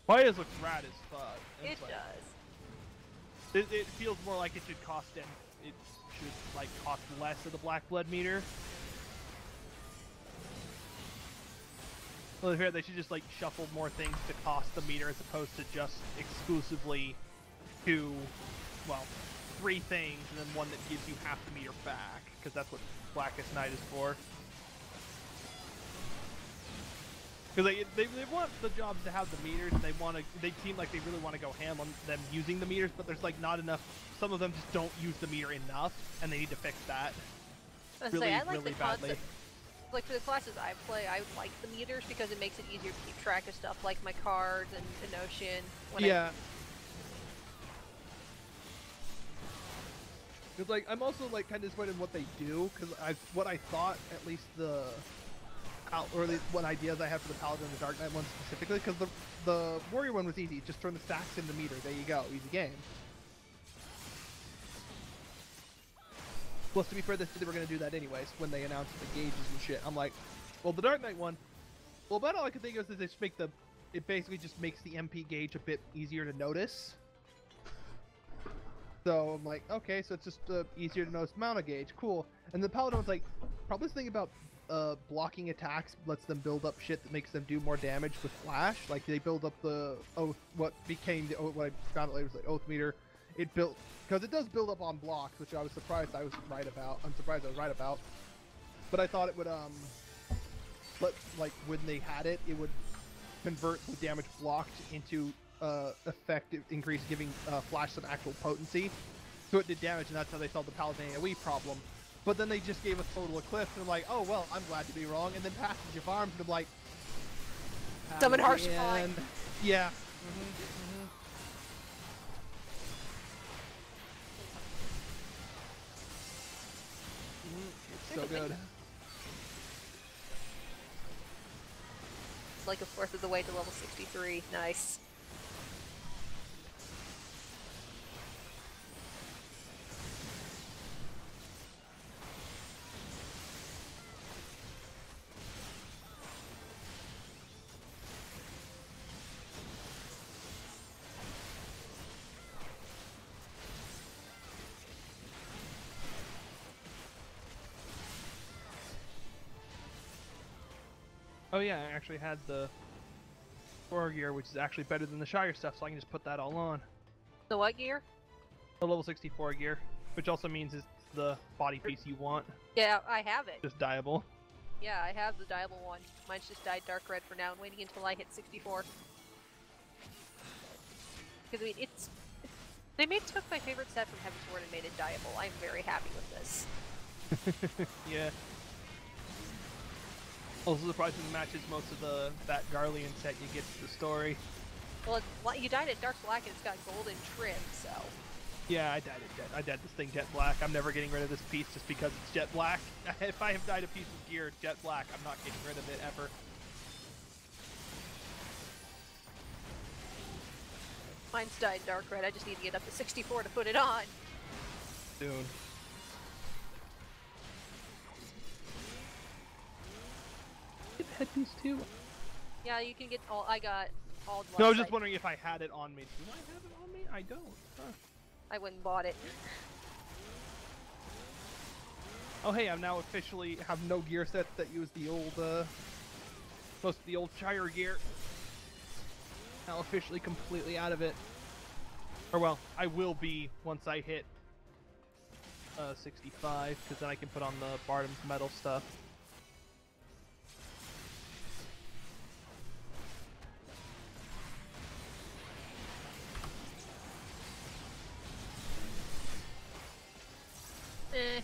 Quietus looks rad as fuck. It It's like- does. It feels more like it should cost them. It should like cost less of the black blood meter. Well, here they should just like shuffle more things to cost the meter as opposed to just exclusively to, well, 3 things and then one that gives you half the meter back, because that's what Blackest Night is for. Because they want the jobs to have the meters, and they seem like they really want to go ham on them using the meters, but there's like not enough. Some of them just don't use the meter enough, and they need to fix that. I Really, like really the badly. concept. Like for the classes I play, I like the meters because it makes it easier to keep track of stuff like my cards and the notion. Yeah. Because like I'm also like kind of disappointed in what they do, because what I thought at least what ideas I have for the Paladin and the Dark Knight one specifically, because the Warrior one was easy. Just turn the stacks into meter. There you go. Easy game. Plus, to be fair, they said they were going to do that anyways when they announced the gauges and shit. I'm like, well, the Dark Knight one, well, about all I can think of is they just make it basically just makes the MP gauge a bit easier to notice. So I'm like, okay, so it's just easier to notice mana gauge. Cool. And the Paladin was like, probably this thing about blocking attacks lets them build up shit that makes them do more damage with flash. Like they build up the oath, what became the oath, what I found out later was like oath meter. It built, because it does build up on blocks, which I was surprised I was right about. I'm surprised I was right about. But I thought it would but like when they had it, it would convert the damage blocked into effective increase, giving flash some actual potency. So it did damage, and that's how they solved the Paladin AoE problem. But then they just gave us Total Eclipse, and I'm like, oh well, I'm glad to be wrong. And then Passage of Arms, and I'm like, Summon Harsh Flying. Yeah. So good. It's like a fourth of the way to level 63. Nice. Oh yeah, I actually had the Thor gear, which is actually better than the Shire stuff, so I can just put that all on. The what gear? The level 64 gear, which also means it's the body piece you want, Yeah, I have it. just dyeable. Yeah, I have the dyeable one. Mine's just dyed dark red for now and waiting until I hit 64. Because, I mean, they took my favorite set from Heaven's Word and made it dyeable. I'm very happy with this. Yeah. Also surprisingly matches most of that Garlean set you get to the story. Well, you dyed it dark black and it's got golden trim, so... Yeah, I dyed this thing jet black. I'm never getting rid of this piece just because it's jet black. If I have dyed a piece of gear jet black, I'm not getting rid of it ever. Mine's dyed dark red, I just need to get up to 64 to put it on. Soon. Get the headpiece too? Yeah, you can get all... I got all... No, I was just wondering if I had it on me. Do I have it on me? I don't. Huh. I went and bought it. Oh hey, I'm now officially have no gear sets that use the old, most of the old Shire gear. Now officially completely out of it. Or well, I will be once I hit 65, because then I can put on the Bardam's metal stuff.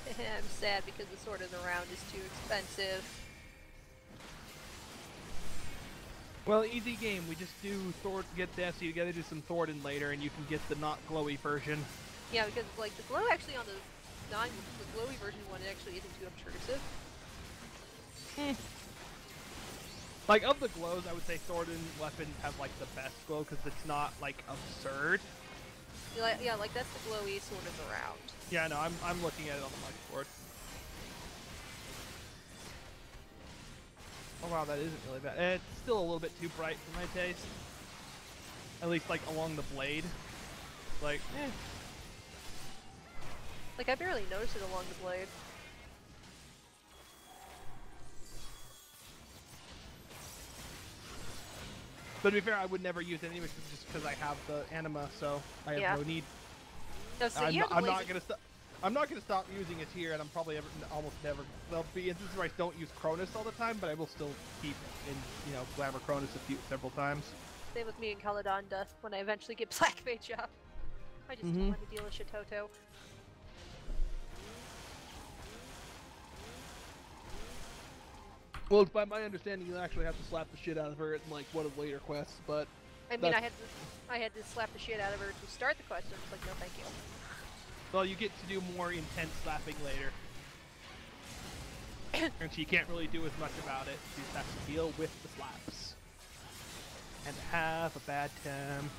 I'm sad because the Sword in the Round is too expensive. Well, easy game. We just do get the SC together, do some Thornton later, and you can get the not glowy version. Yeah, because like the glow actually on the glowy version one, it actually isn't too obtrusive. Like of the glows, I would say Thornton weapons have like the best glow because it's not like absurd. Yeah, like that's the glowy Sword in the Round. Yeah, no, I'm looking at it on the whiteboard. Oh wow, that isn't really bad. It's still a little bit too bright for my taste. At least like along the blade. Like, eh. Like I barely noticed it along the blade. But to be fair, I would never use it anyway just because I have the anima, so I have no need. No, so I'm not gonna stop. I'm not going to stop using it here, and I'm probably almost never. There'll be instances where I don't use Cronus all the time, but I will still keep in, Glamour Cronus several times. Same with me in Caladonda when I eventually get Black Mage up. I just don't want to deal with Shitoto. Well, by my understanding, you actually have to slap the shit out of her in like one of the later quests, but I mean, I had to slap the shit out of her to start the quest, and it's like, no, thank you. well, you get to do more intense slapping later, and she can't really do as much about it. She just has to deal with the slaps and have a bad time.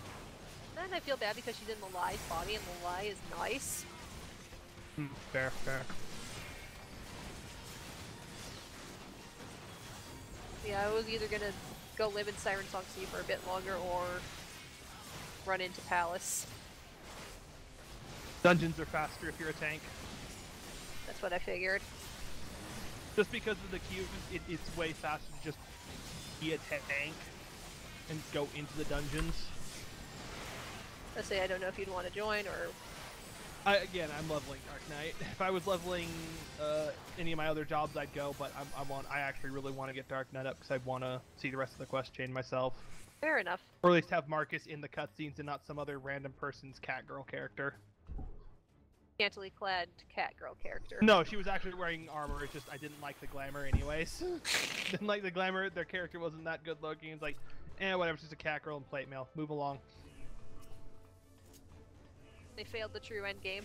Then I feel bad because she's in Malai's body, and Malai is nice. Fair. Yeah, I was either gonna go live in Siren Song Sea for a bit longer, or run into Palace. Dungeons are faster if you're a tank. That's what I figured. Just because of the cubes, it's way faster to just be a tank and go into the dungeons. Let's say I don't know if you'd want to join, or... Again, I'm leveling Dark Knight. If I was leveling any of my other jobs, I'd go, but I actually really want to get Dark Knight up because I want to see the rest of the quest chain myself. Fair enough. Or at least have Marcus in the cutscenes and not some other random person's cat girl character. Scantily clad cat girl character. No, she was actually wearing armor, it's just I didn't like the glamour anyways. Didn't like the glamour, their character wasn't that good looking, it's like, whatever, it's just a cat girl in plate mail, move along. They failed the true end game.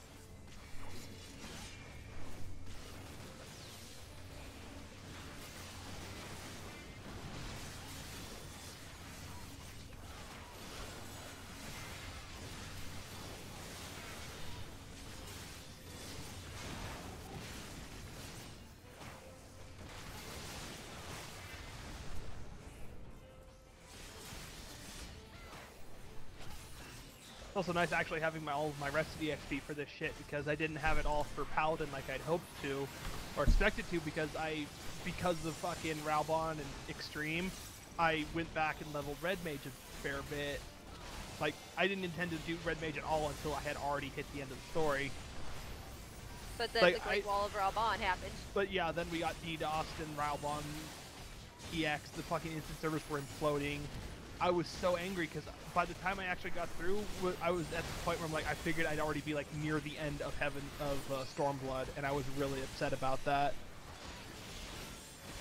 It's also nice actually having all of my recipe XP for this shit because I didn't have it all for Paladin like I'd hoped to, or expected to, because of fucking Raubon and Extreme, I went back and leveled Red Mage a fair bit. Like, I didn't intend to do Red Mage at all until I had already hit the end of the story. But then like, the Great Wall of Raubon happened. But yeah, then we got DDoSed and Raubon EX, the fucking instant servers were imploding. I was so angry because by the time I actually got through, I was at the point where I'm like, I figured I'd already be like near the end of Stormblood, and I was really upset about that.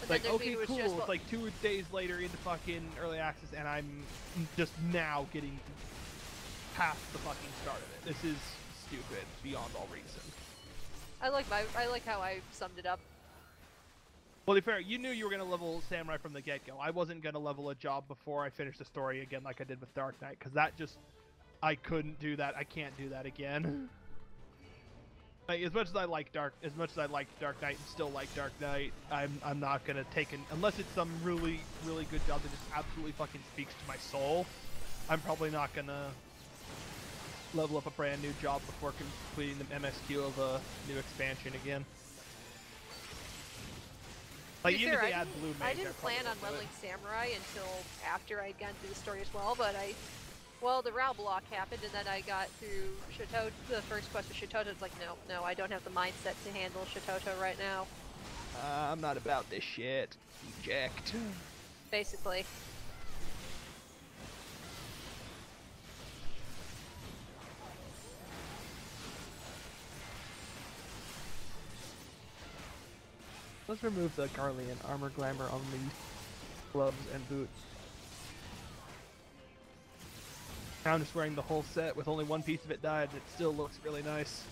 Like, okay, cool. It's like 2 days later into fucking early access, and I'm just now getting past the fucking start of it. This is stupid beyond all reason. I like how I summed it up. Well, to be fair, you knew you were going to level Samurai from the get-go. I wasn't going to level a job before I finished the story again like I did with Dark Knight, because that just... I couldn't do that. I can't do that again. Like, as much as I like Dark Knight and still like Dark Knight, I'm not going to take an... Unless it's some really, really good job that just absolutely fucking speaks to my soul, I'm probably not going to level up a brand new job before completing the MSQ of a new expansion again. Like, even if they add Blue Mage, I didn't plan on leveling Samurai until after I'd gone through the story as well, but the Rao block happened, and then I got through Shitoto, the first quest with Shitoto. It's like, no, I don't have the mindset to handle Shitoto right now. I'm not about this shit. Eject. Basically. Let's remove the Garlean armor glamour on the gloves and boots. Now I'm just wearing the whole set with only one piece of it dyed, and it still looks really nice.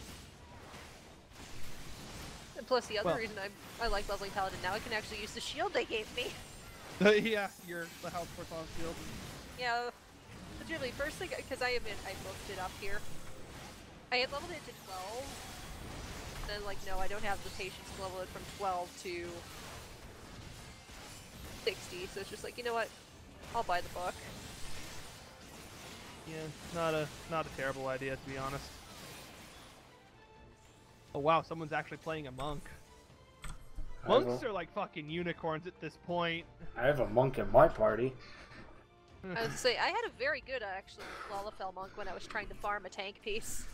And plus, the other reason I like leveling Paladin now, I can actually use the shield they gave me. Yeah, the House Porton shield. Yeah, legitimately, first thing, because I looked it up here. I had leveled it to 12. Then, like, no, I don't have the patience to level it from 12 to 60, so it's just like, you know what? I'll buy the book. Yeah, not a terrible idea, to be honest. Oh wow, someone's actually playing a monk. Monks are like fucking unicorns at this point. I have a monk in my party. I was gonna say, I had a very good, actually, Lalafell monk when I was trying to farm a tank piece.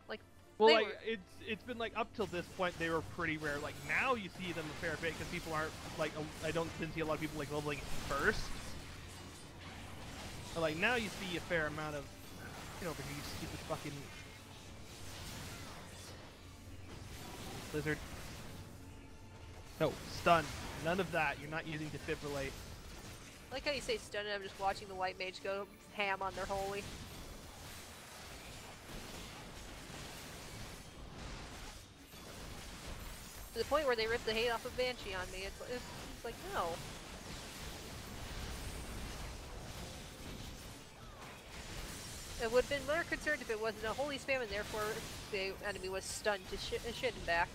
Like, Well, They like were- it's been like up till this point they were pretty rare. Like now you see them a fair bit because people aren't like I don't see a lot of people like leveling it first. But like now you see a fair amount of over here, you stupid fucking lizard. No, stun. None of that. You're not using defibrillate. I like how you say stun and I'm just watching the white mage go ham on their holy. To the point where they ripped the hate off of Banshee on me. It's like, no. I would have been more concerned if it wasn't a holy spam and therefore the enemy was stunned to shit and back.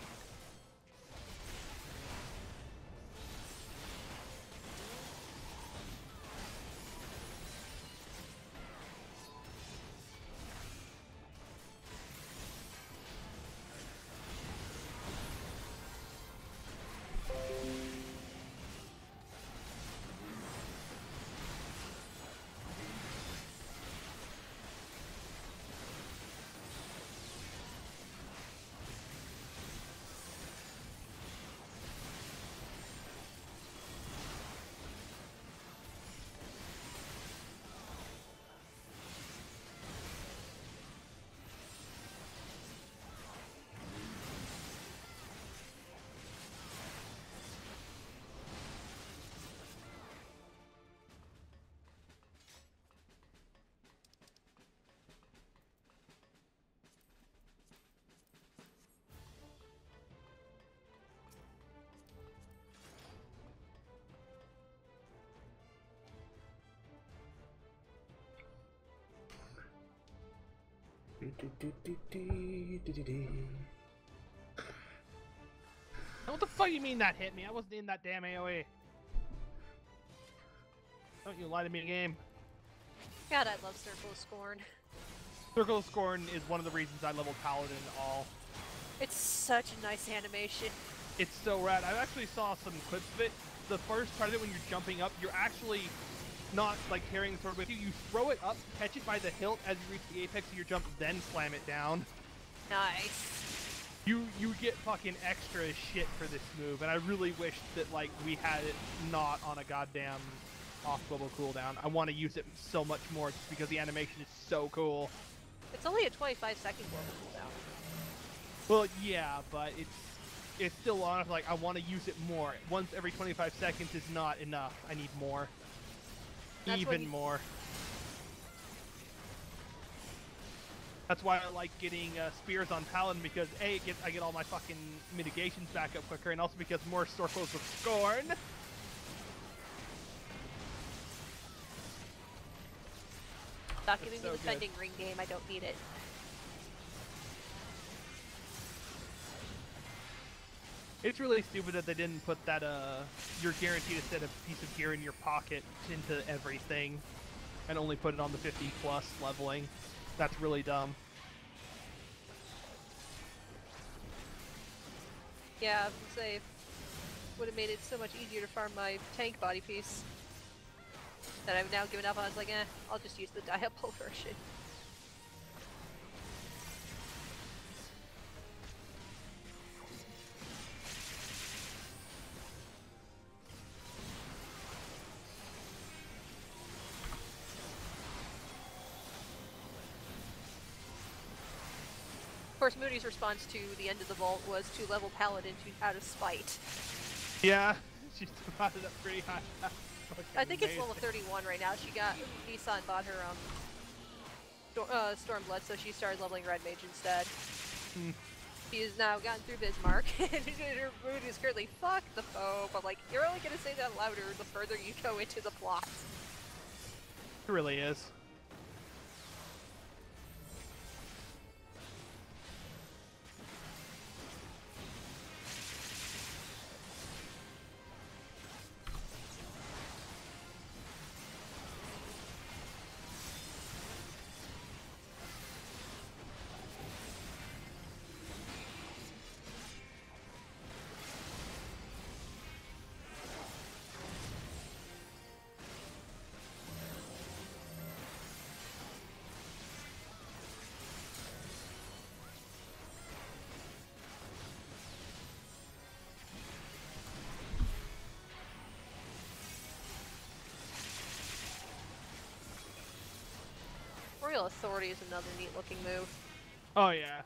What the fuck you mean that hit me? I wasn't in that damn AoE. Don't you lie to me, game. God, I love Circle of Scorn. Circle of Scorn is one of the reasons I leveled Paladin all. It's such a nice animation. It's so rad. I actually saw some clips of it. The first part of it, when you're jumping up, you're actually not like carrying the sword with you. You throw it up, catch it by the hilt as you reach the apex of your jump, then slam it down. Nice. You get fucking extra as shit for this move, and I really wish that like we had it not on a goddamn off global cooldown. I want to use it so much more just because the animation is so cool. It's only a 25-second global cooldown. Well, yeah, but it's still long enough. Like I want to use it more. Once every 25 seconds is not enough. I need more. That's Even more. That's why I like getting spears on Paladin, because A, I get all my fucking mitigations back up quicker, and also because more circles of Scorn. Stop giving me so the good. defending ring game, I don't need it. It's really stupid that they didn't put that, you're guaranteed to set a piece of gear in your pocket into everything, and only put it on the 50 plus leveling. That's really dumb. Yeah, I was gonna say, would have made it so much easier to farm my tank body piece. That I've now given up on. I was like, I'll just use the Diablo version. Of course, Moody's response to the end of the vault was to level Paladin out of spite. Yeah, she's brought it up pretty high. I think it's level 31 right now. Nissan bought her Stormblood, so she started leveling Red Mage instead. She has now gotten through Bismarck, and her mood is currently, fuck the Pope. I'm like, you're only gonna say that louder the further you go into the plot. It really is. Imperial Authority is another neat looking move. Oh yeah.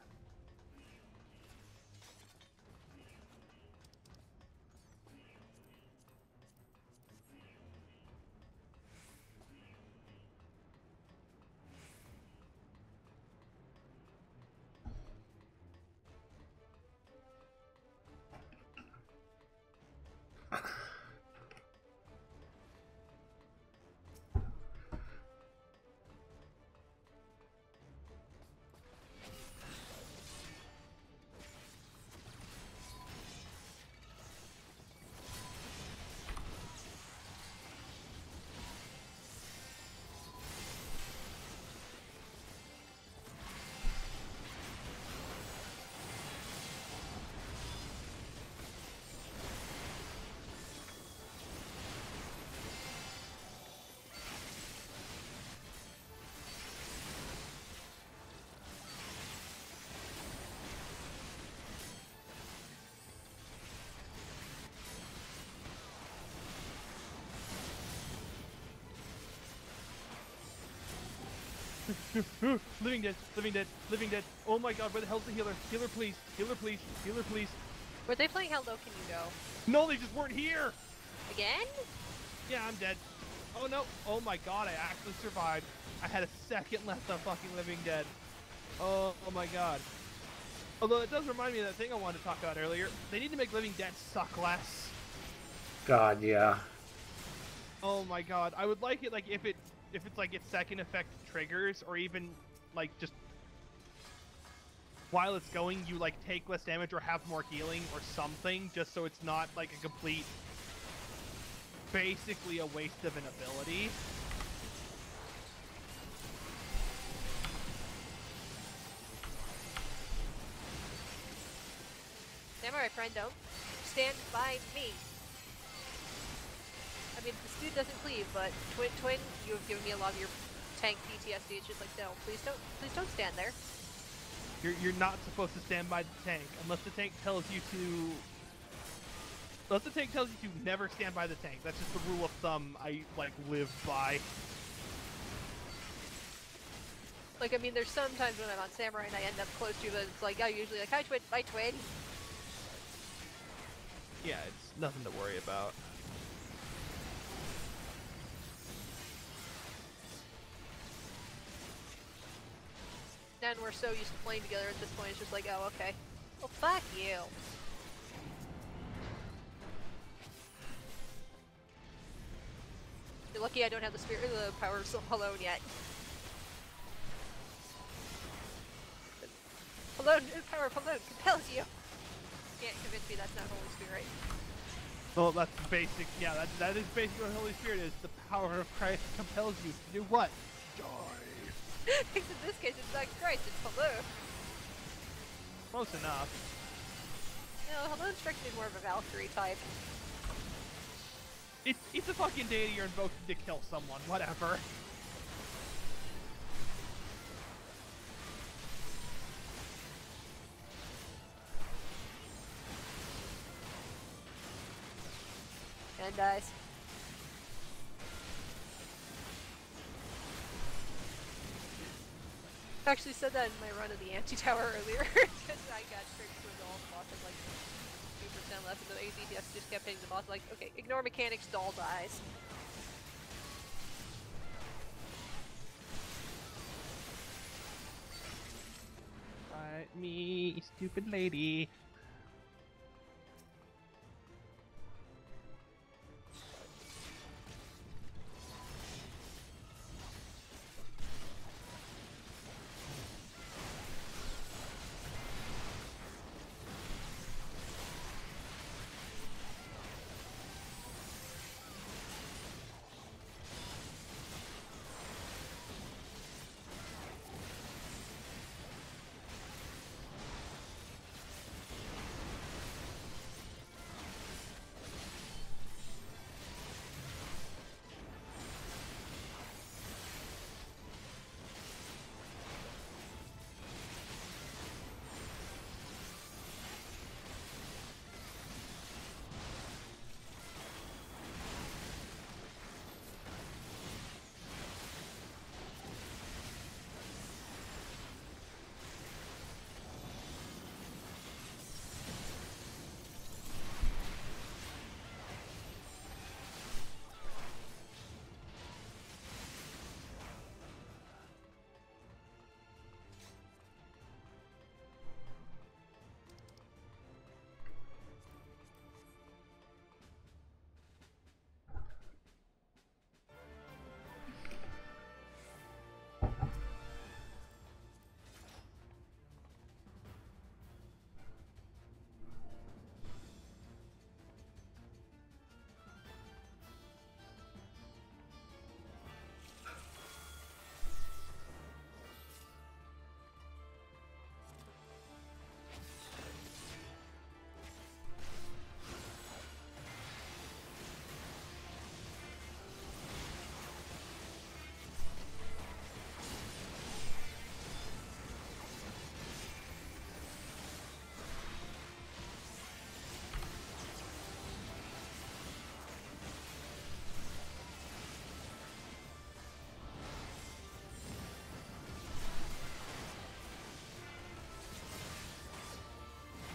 Living dead, living dead, living dead. Oh my god, where the hell's the healer? Healer please, healer please, healer please. Were they playing How Low Can You Go? No, they just weren't here! Again? Yeah, I'm dead. Oh no, oh my god, I actually survived. I had a second left on fucking Living Dead. Oh my god. Although it does remind me of that thing I wanted to talk about earlier. They need to make Living Dead suck less. God, yeah. Oh my god, I would like it like if it's like its second effect triggers, or even like just while it's going you like take less damage or have more healing or something, just so it's not like a complete, basically a waste of an ability. Samurai friend, don't stand by me. I mean, this dude doesn't cleave, but Twin, you have given me a lot of your tank PTSD. It's just like, no, please don't stand there. You're not supposed to stand by the tank unless the tank tells you to. Unless the tank tells you to never stand by the tank. That's just the rule of thumb I like live by. Like, I mean, there's sometimes when I'm on Samurai and I end up close to you, but it's like, I usually like, hi Twin, bye Twin. Yeah, it's nothing to worry about. And we're so used to playing together at this point, it's just like, oh, okay. Well, fuck you. You're lucky I don't have the spirit, the power of Alone yet. Alone, the power of Alone compels you. Can't convince me that's not Holy Spirit. Well, that's basic. Yeah, that is basically what Holy Spirit is. The power of Christ compels you to do what? Die. Except in this case, it's not Christ, it's Alone. Close enough. No, Alone strikes me more of a Valkyrie type. It's a fucking deity you're invoking to kill someone. Whatever. And dies. I actually said that in my run of the anti-tower earlier, because I got tricked through the whole boss with like 2% left, and the ADTS just kept hitting the boss like, okay, ignore mechanics, doll dies. Fight me, stupid lady.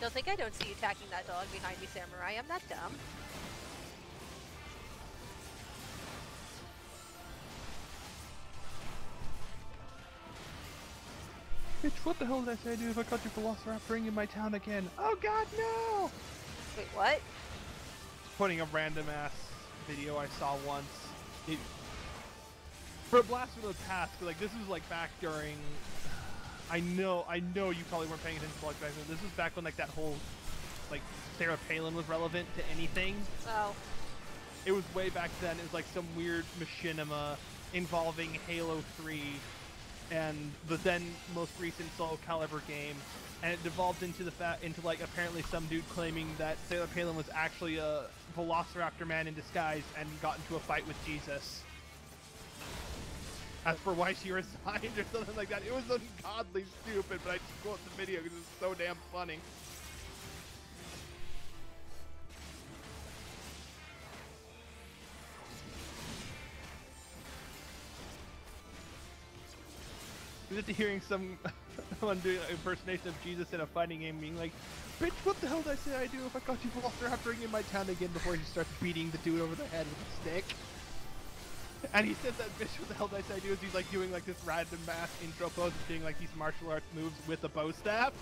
Don't think I don't see you attacking that dog behind me, Samurai. I'm not dumb. Bitch, what the hell did I say I'd do if I caught you Velociraptoring in my town again? Oh god, no! Wait, what? Putting a random ass video I saw once. For a blast from the past, 'cause, like, this was like back during. I know you probably weren't paying attention to like back then. This was back when like that whole like Sarah Palin was relevant to anything. Oh. It was way back then. It was like some weird machinima involving Halo 3 and the then most recent Soul Calibur game, and it devolved into into like apparently some dude claiming that Sarah Palin was actually a Velociraptor man in disguise and got into a fight with Jesus. As for why she resigned or something like that. It was ungodly stupid, but I just quote the video because it's so damn funny. Just hearing someone doing an impersonation of Jesus in a fighting game being like, bitch, what the hell did I say I'd do if I caught you Velociraptoring in my town again, before he starts beating the dude over the head with a stick? And he said that, bitch, what the hell did I say I'd do, is he's like doing like this random mass intro pose of doing like these martial arts moves with a bow staff.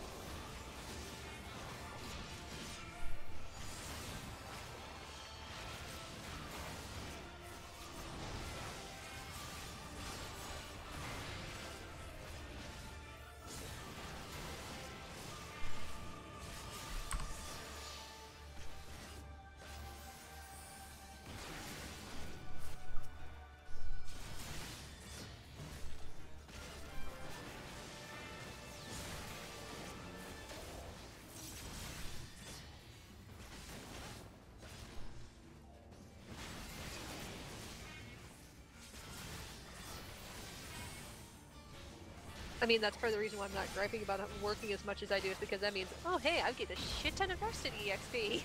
I mean, that's part of the reason why I'm not griping about it working as much as I do, is because that means, oh hey, I get a shit ton of Varsity EXP.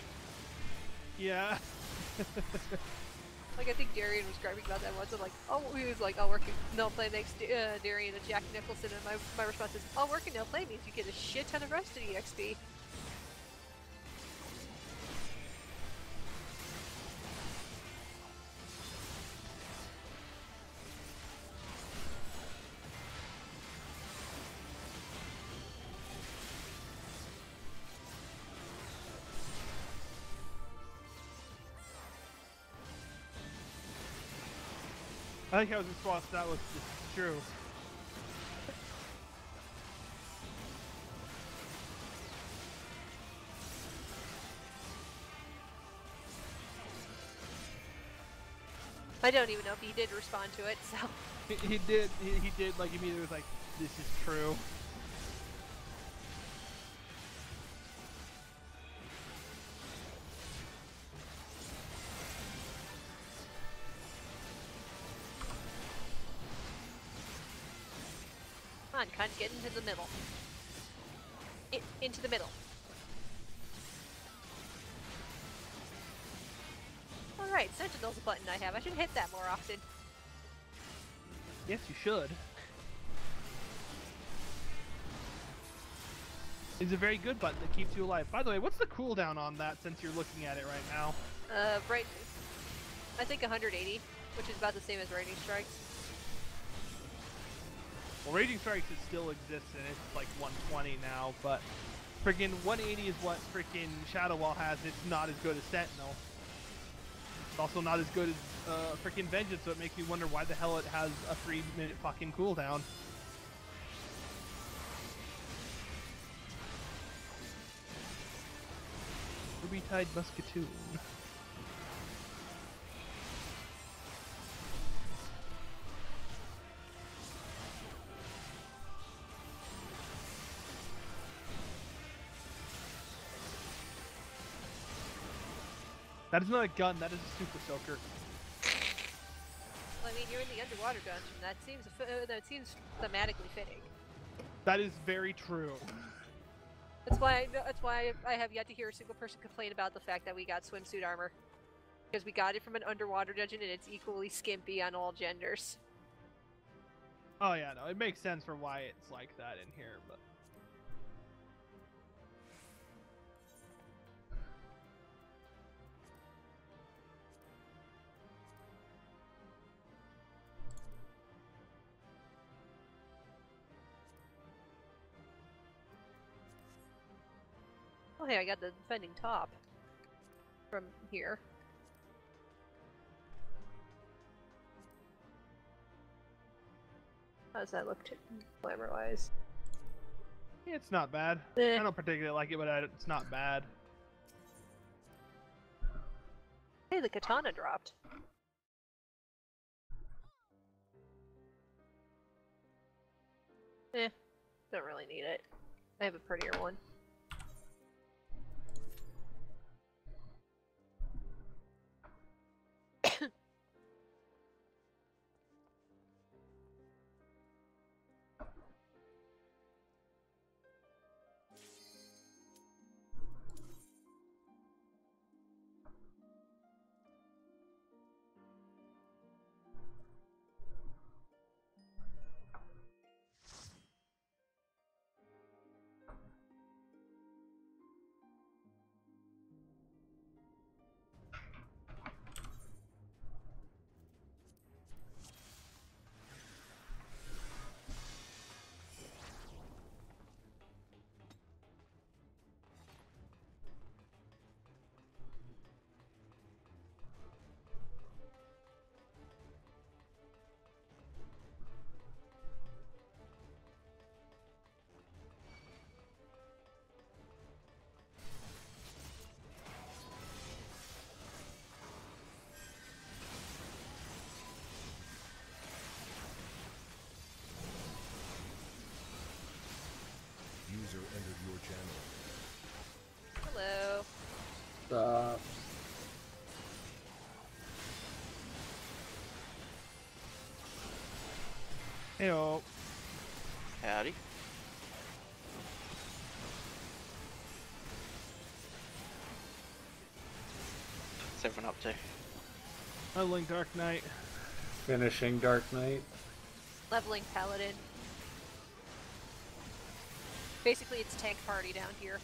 Yeah. Like, I think Darian was griping about that once. I'm like, oh, he was like, oh, working no play makes Darian a Jack Nicholson, and my response is, oh, working no play means you get a shit ton of Varsity EXP. I think I was response that was just true. I don't even know if he did respond to it, so. He did, like, immediately was like, this is true. Come on, cunt, get into the middle. Into the middle. Alright, Sentinel's a button I have. I should hit that more often. Yes, you should. It's a very good button that keeps you alive. By the way, what's the cooldown on that, since you're looking at it right now? Right. I think 180, which is about the same as Raging Strikes. Well, Raging Strikes it still exists, and it's like 120 now, but freaking 180 is what freaking Shadow Wall has. It's not as good as Sentinel. It's also not as good as freaking Vengeance, so it makes me wonder why the hell it has a 3-minute fucking cooldown. Ruby-Tide Musketoon. That is not a gun, that is a Super Soaker. Well, I mean, you're in the underwater dungeon. That seems thematically fitting. That is very true. That's why I have yet to hear a single person complain about the fact that we got swimsuit armor. Because we got it from an underwater dungeon, and it's equally skimpy on all genders. Oh yeah, no, it makes sense for why it's like that in here, but... Oh hey, I got the defending top from here. How does that look glamour-wise? It's not bad. Eh. I don't particularly like it, but it's not bad. Hey, the katana dropped. Eh, don't really need it. I have a prettier one. User entered your channel. Hello. Heyo. Howdy. What's everyone up to? Leveling Dark Knight. Finishing Dark Knight. Leveling Paladin. Basically, it's tank party down here.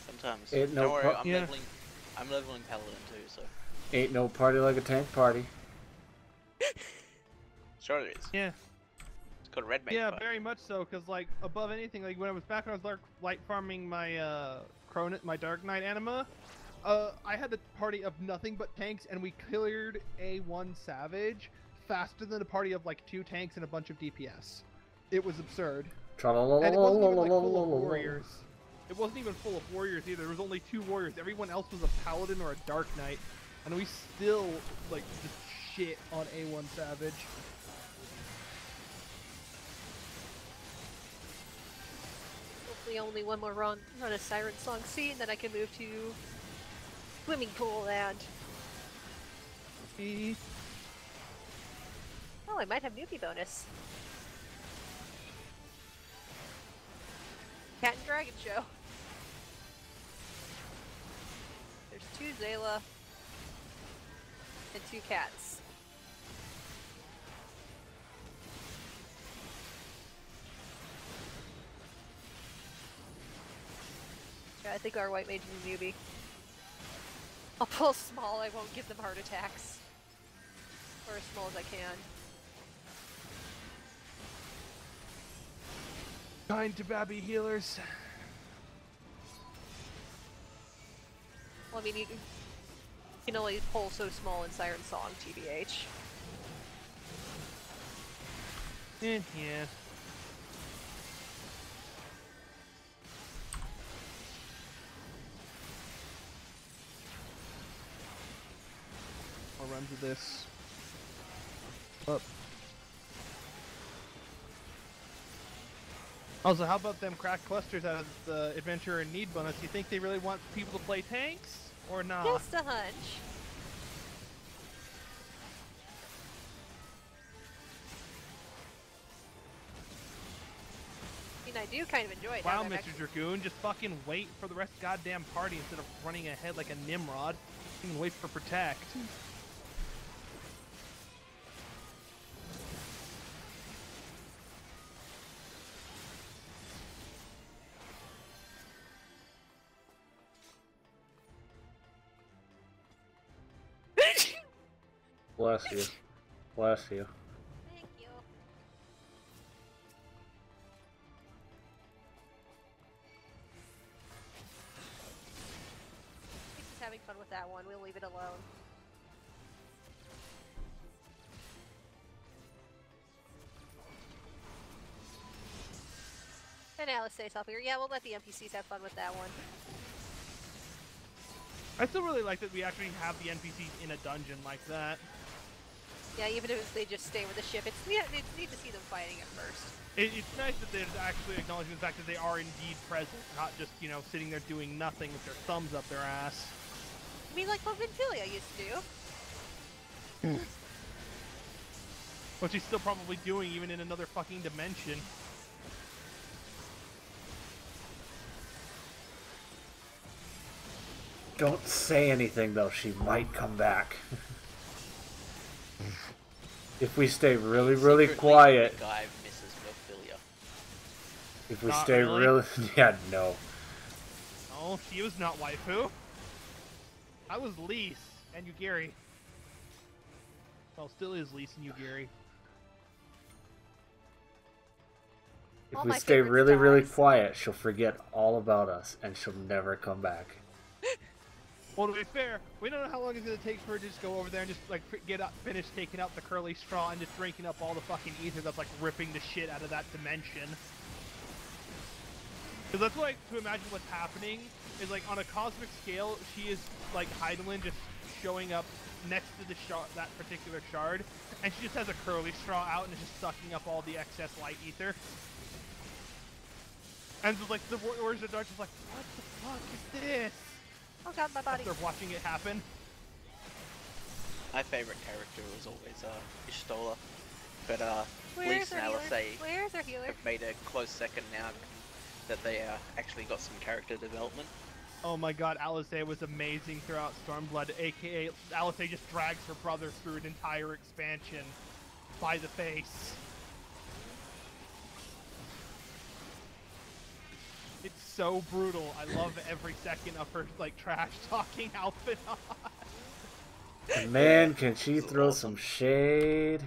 Sometimes. Ain't no Don't worry, pro- I'm leveling. I'm leveling Paladin too, so. Ain't no party like a tank party. Sure it is. Yeah. It's called Red Mage. Yeah, Party. very much so. Cause like above anything, like when I was light farming my my Dark Knight anima, I had a party of nothing but tanks, and we cleared A1 Savage faster than a party of like 2 tanks and a bunch of DPS. It was absurd. And it wasn't even like full of warriors. It wasn't even full of warriors either. There was only 2 warriors. Everyone else was a paladin or a dark knight, and we still like just shit on A1 Savage. Hopefully only one more run of Siren Song C, and then I can move to Swimming Pool Land. Oh, I might have newbie bonus. Cat and Dragon Show. There's 2 Zayla and 2 cats. Yeah, I think our white mage is a newbie. I'll pull small, I won't give them heart attacks. Or as small as I can. Kind to Babby healers. Well, I mean, you can only pull so small in Siren Song, TBH. Yeah. More runs of this. Up. Also, how about them crack clusters out of the adventure and need bonus? You think they really want people to play tanks or not? Just a hunch. I mean, I do kind of enjoy it. Wow, now that Mr. Dragoon, just fucking wait for the rest of the goddamn party instead of running ahead like a Nimrod. You can wait for protect. Bless you. Bless you. Thank you. with that one. We'll leave it alone. And Alice stays up here. Yeah, we'll let the NPCs have fun with that one. I still really like that we actually have the NPCs in a dungeon like that. Yeah, even if they just stay with the ship, it's neat to see them fighting at first. It's nice that they're actually acknowledging the fact that they are indeed present, not just, you know, sitting there doing nothing with their thumbs up their ass. I mean, like what Ventilia used to do. What she's still probably doing even in another fucking dimension. Don't say anything though, she might come back. If we stay really, really Secretly, quiet. the guy misses Ophelia. If we Not stay really? yeah, no. Oh, she was not waifu. I was Lise and Yugiri. Well, still is Lise and Yugiri. If All we my stay favorites really, really dies. quiet, she'll forget all about us and she'll never come back. Well, to be fair, we don't know how long it's gonna take for her to just go over there and just like finish taking out the curly straw and just drinking up all the fucking ether that's like ripping the shit out of that dimension. Because that's like to imagine what's happening is like on a cosmic scale, she is like Heidelin just showing up next to the that particular shard, and she just has a curly straw out and is just sucking up all the excess light ether. And so, like the Warriors of Dark is like, what the fuck is this? Oh god, my body. After watching it happen. My favorite character was always Ishtola, but Where's Lise our and healer? Alice Where's our healer? have made a close second now that they actually got some character development. Oh my god, Alice was amazing throughout Stormblood, aka Alice just drags her brother through an entire expansion by the face. It's so brutal. I love every second of her like trash talking outfit on. And man, can she This is throw awesome. some shade.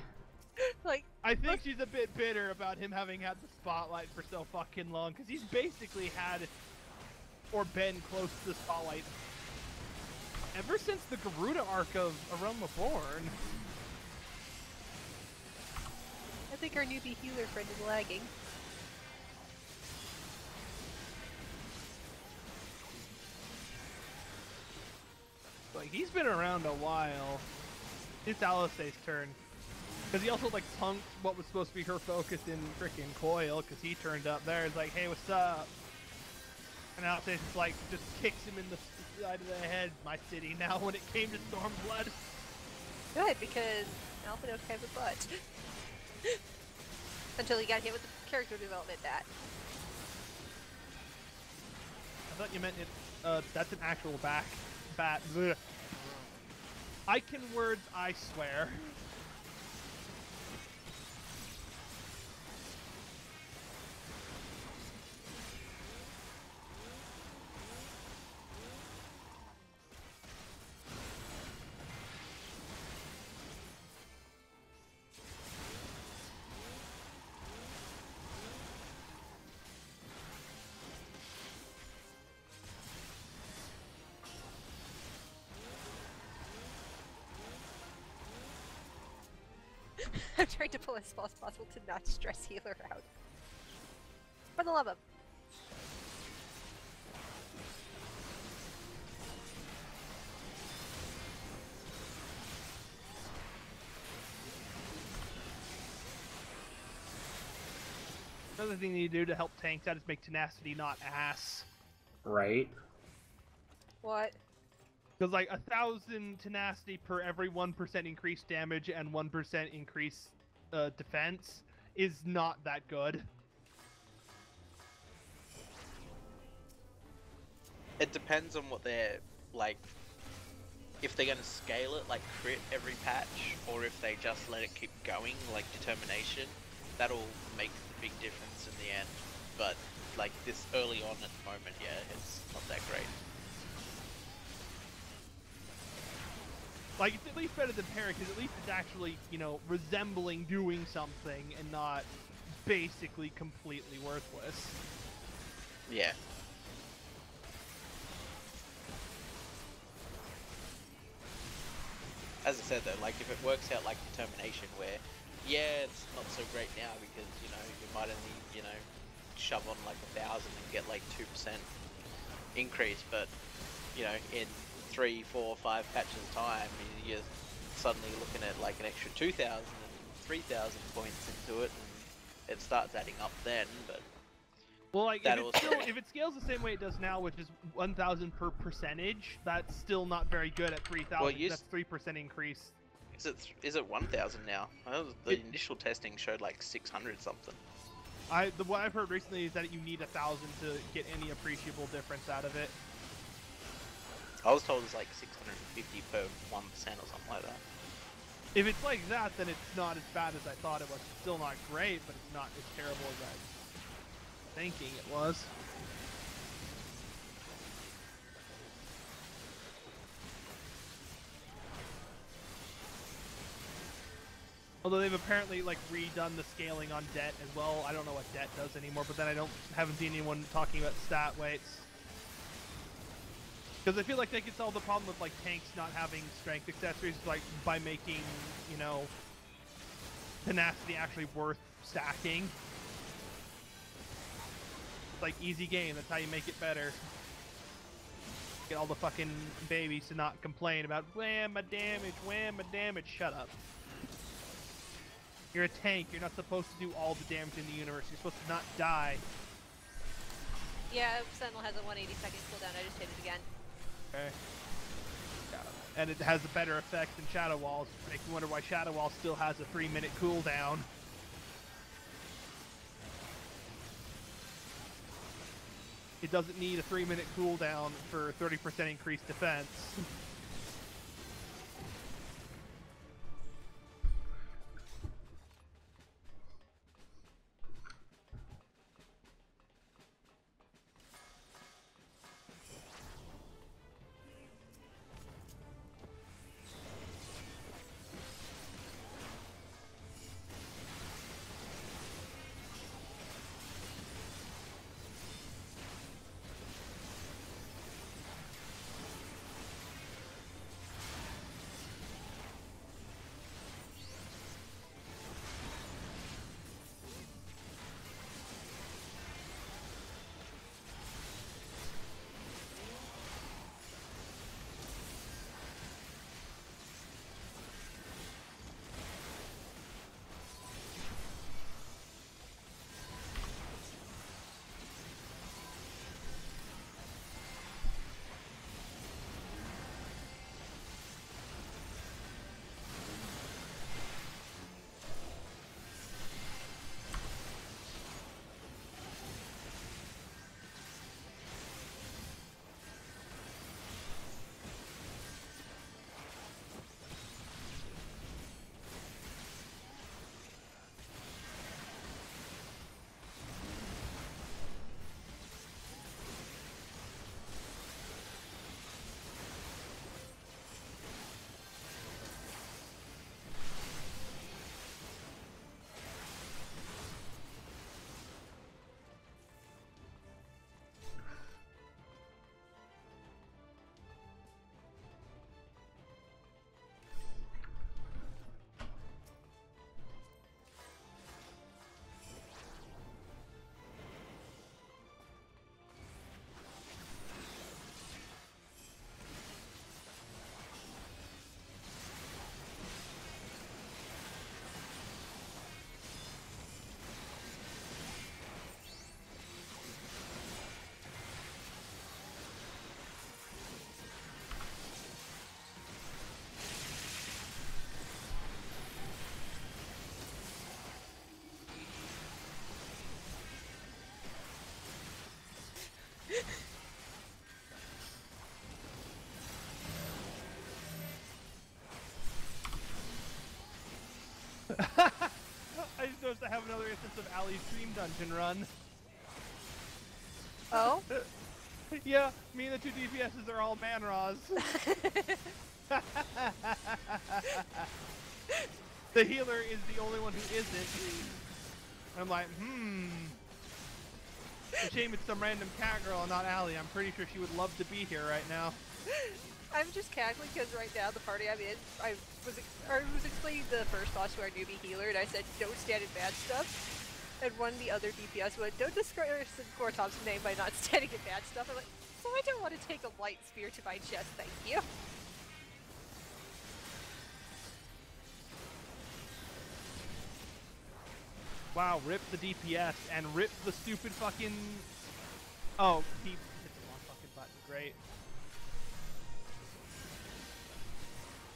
Like, I think she's a bit bitter about him having had the spotlight for so fucking long, because he's basically had or been close to the spotlight ever since the Garuda arc of A Realm Reborn. I think our newbie healer friend is lagging. Like, he's been around a while. It's Alice's turn. Because he also, like, punked what was supposed to be her focus in frickin' Coil, because he turned up there. It's like, hey, what's up? And Alice just, like, just kicks him in the side of the head, my city, now when it came to Stormblood. Good, because Alpha knows kind of a butt. Until he got hit with the character development bat. I thought you meant it, that's an actual bat. Blech. I can words, I swear. I'm trying to pull as small as possible to not stress healer out. For the love of. Another thing you do to help tanks out is make tenacity not ass. Right? What? Because like 1,000 tenacity per every 1% increased damage and 1% increased defense is not that good. It depends on what they're like. If they're gonna scale it like crit every patch, or if they just let it keep going like determination, that'll make the big difference in the end. But like this early on at the moment, yeah, it's not that great. Like, it's at least better than Parry, because at least it's actually, you know, resembling doing something and not basically completely worthless. Yeah. as I said though, like if it works out like determination, where yeah, it's not so great now because you know you might only shove on like 1,000 and get like 2% increase, but you know in 3, 4, 5 patches time, you're suddenly looking at like an extra 2,000 and 3,000 points into it, and it starts adding up then. But well, like that if it scales the same way it does now, which is 1,000 per percentage, that's still not very good at 3,000. Well, that's 3% increase. Is it 1,000 now? The initial testing showed like 600 something. What I've heard recently is that you need 1,000 to get any appreciable difference out of it. I was told it's like 650 per 1% or something like that. If it's like that, then it's not as bad as I thought it was. It's still not great, but it's not as terrible as I was thinking it was. Although they've apparently like redone the scaling on debt as well. I don't know what debt does anymore, but then haven't seen anyone talking about stat weights. Because I feel like they could solve the problem with like tanks not having strength accessories, like by making, you know, tenacity actually worth stacking. It's like easy game, that's how you make it better. Get all the fucking babies to not complain about wham my damage, shut up. You're a tank, you're not supposed to do all the damage in the universe, you're supposed to not die. Yeah, Sentinel has a 180-second cooldown, I just hit it again. Okay. And it has a better effect than Shadow Walls. Makes me wonder why Shadow Wall still has a 3-minute cooldown. It doesn't need a 3-minute cooldown for 30% increased defense. I just noticed I have another instance of Ali's Dream Dungeon run. Oh? Yeah, me and the 2 DPSs are all man-raws. The healer is the only one who isn't. I'm like, It's a shame it's some random cat girl and not Ali. I'm pretty sure she would love to be here right now. I'm just cackling because right now the party I'm in, I was explaining the first boss to our newbie healer, and I said, don't stand in bad stuff. And one of the other DPS went, don't disgrace Gortom's name by not standing in bad stuff. I'm like, so I don't want to take a light spear to my chest, thank you. Wow, rip the DPS and rip the stupid fucking... Oh, he hit the wrong fucking button. Great.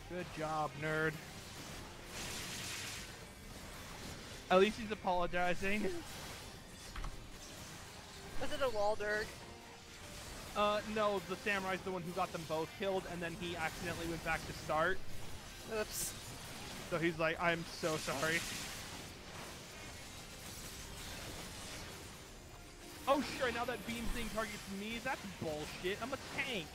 Good job, nerd. At least he's apologizing. Was it a Walderg? No, the samurai's the one who got them both killed, and then he accidentally went back to start. Oops. So he's like, I'm so sorry. Oh sure, now that beam thing targets me, that's bullshit. I'm a tank.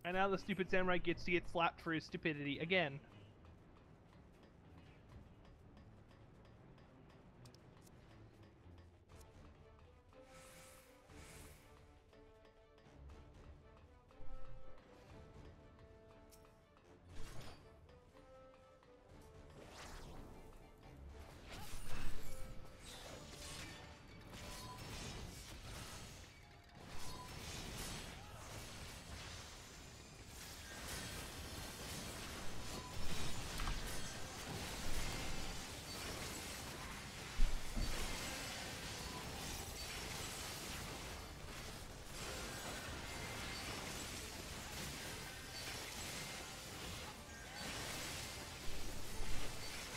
And now the stupid samurai gets to get slapped for his stupidity again.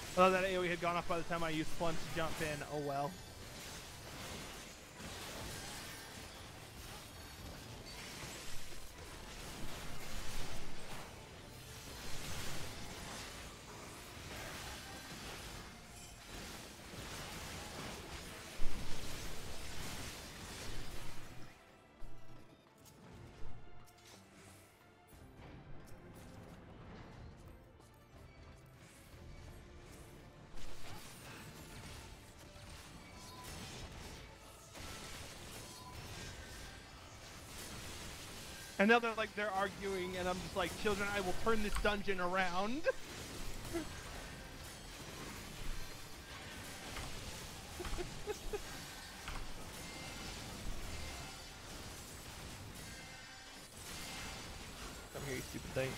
I thought that AoE had gone off by the time I used plunge to jump in. Oh well. And now they're arguing, and I'm just like, children, I will turn this dungeon around. Come here, you stupid thing.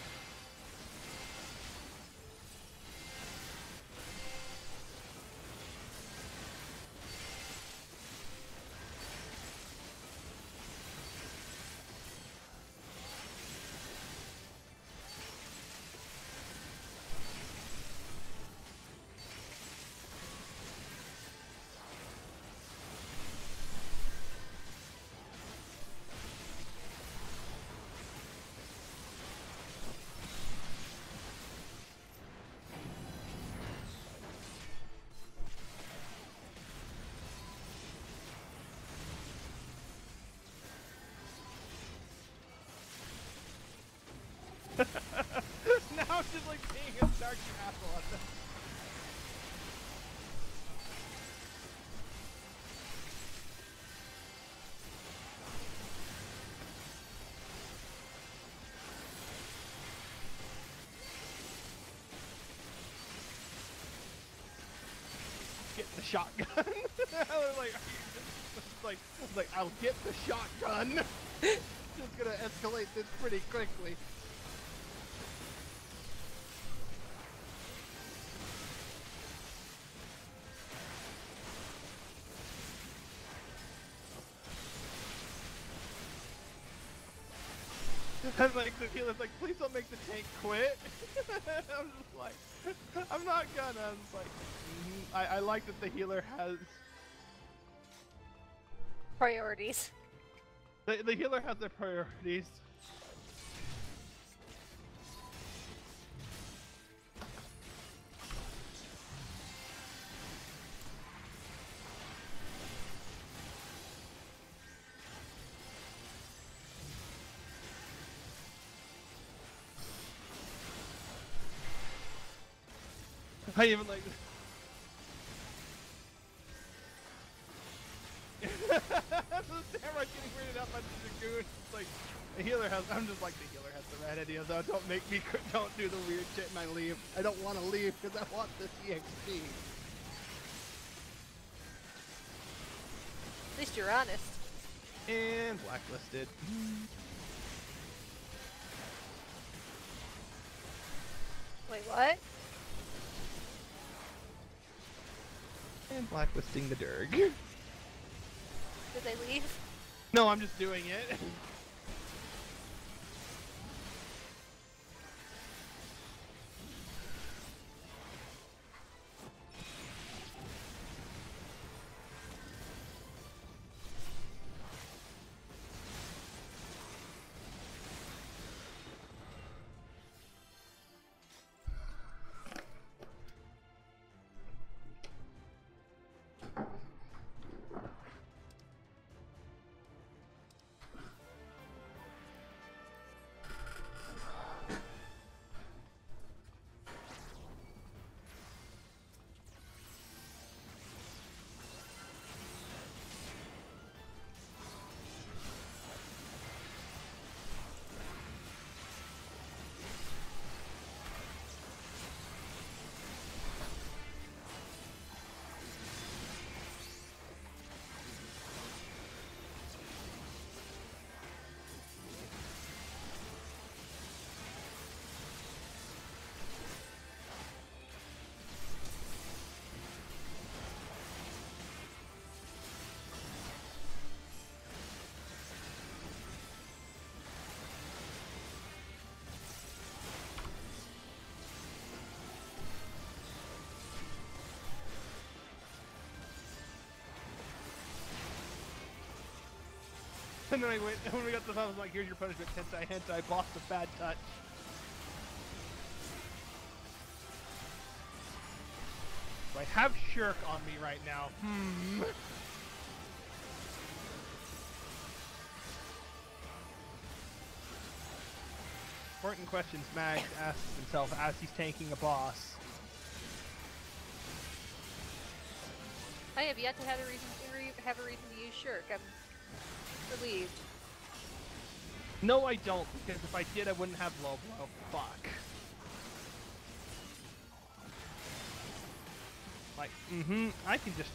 Now I'm just like being a dark asshole at them. Get the shotgun. I was like, I'll get the shotgun. Just gonna escalate this pretty quickly. And like the healer's like, please don't make the tank quit. I'm just like, I'm not gonna. I'm just like, I like that the healer has Priorities. the healer has their priorities. I even like. The Samurai's getting weirded out by the Dragoon. It's like the healer has. I'm just like the healer has the right idea though. Don't make me. Don't do the weird shit and I leave. I don't want to leave because I want this EXP. At least you're honest. And blacklisted. Wait, what? And blacklisting the Durg. Did they leave? No, I'm just doing it. And then I went, when we got to the top, I was like, here's your punishment, hentai, boss of bad touch. So I have Shirk on me right now. Important questions Mag asks himself as he's tanking a boss. I have yet to have a reason to use Shirk. I'm relieved. No, I don't, because if I did, I wouldn't have low blow. Fuck. Like, I can just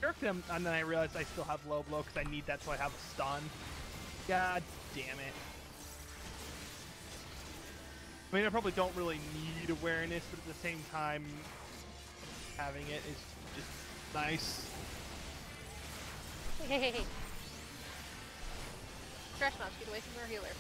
Shirk them, and then I realize I still have low blow because I need that so I have a stun. God damn it. I mean, I probably don't really need awareness, but at the same time, having it is just nice. Hey. Trash mobs, get away from our healer.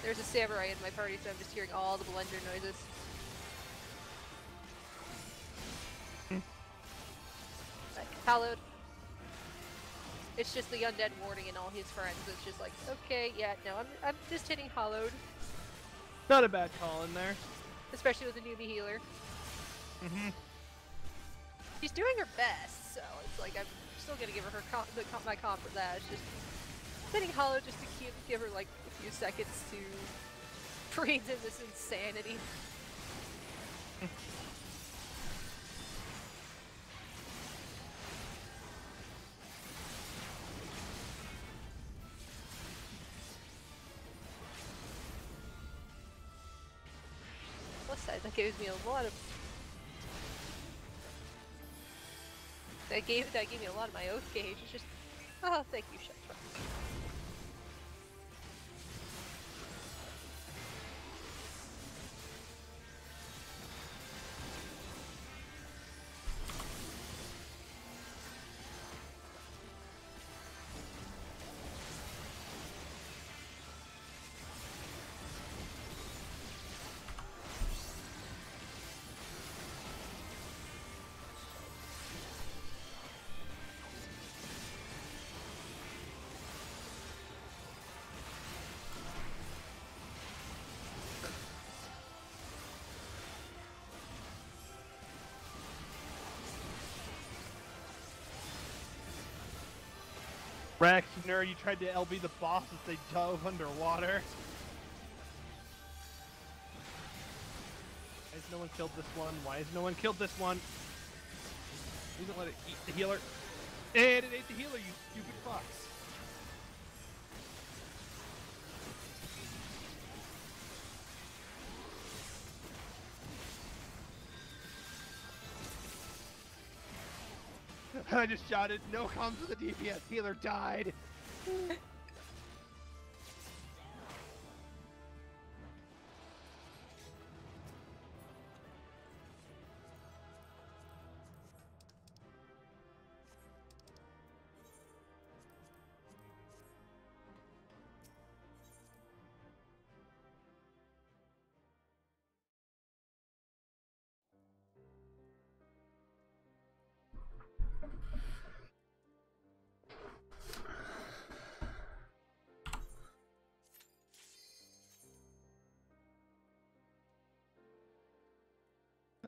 There's a samurai in my party, so I'm just hearing all the blender noises. Like, hallowed. It's just the undead warding and all his friends. It's just like, okay, yeah, no, I'm just hitting hollowed. Not a bad call in there. Especially with a newbie healer. She's doing her best, so it's like I'm still gonna give her my comp for that. It's just hitting hollow just to give her like a few seconds to breathe in this insanity. Plus side, that gives me a lot of that gave me a lot of my oath gauge. It's just, oh, thank you, Shepard. Rex, you nerd, you tried to LB the boss as they dove underwater. Why has no one killed this one? Why has no one killed this one? Doesn't let it eat the healer. And it ate the healer, you stupid fucks. I just shouted, no comms with the DPS, healer died.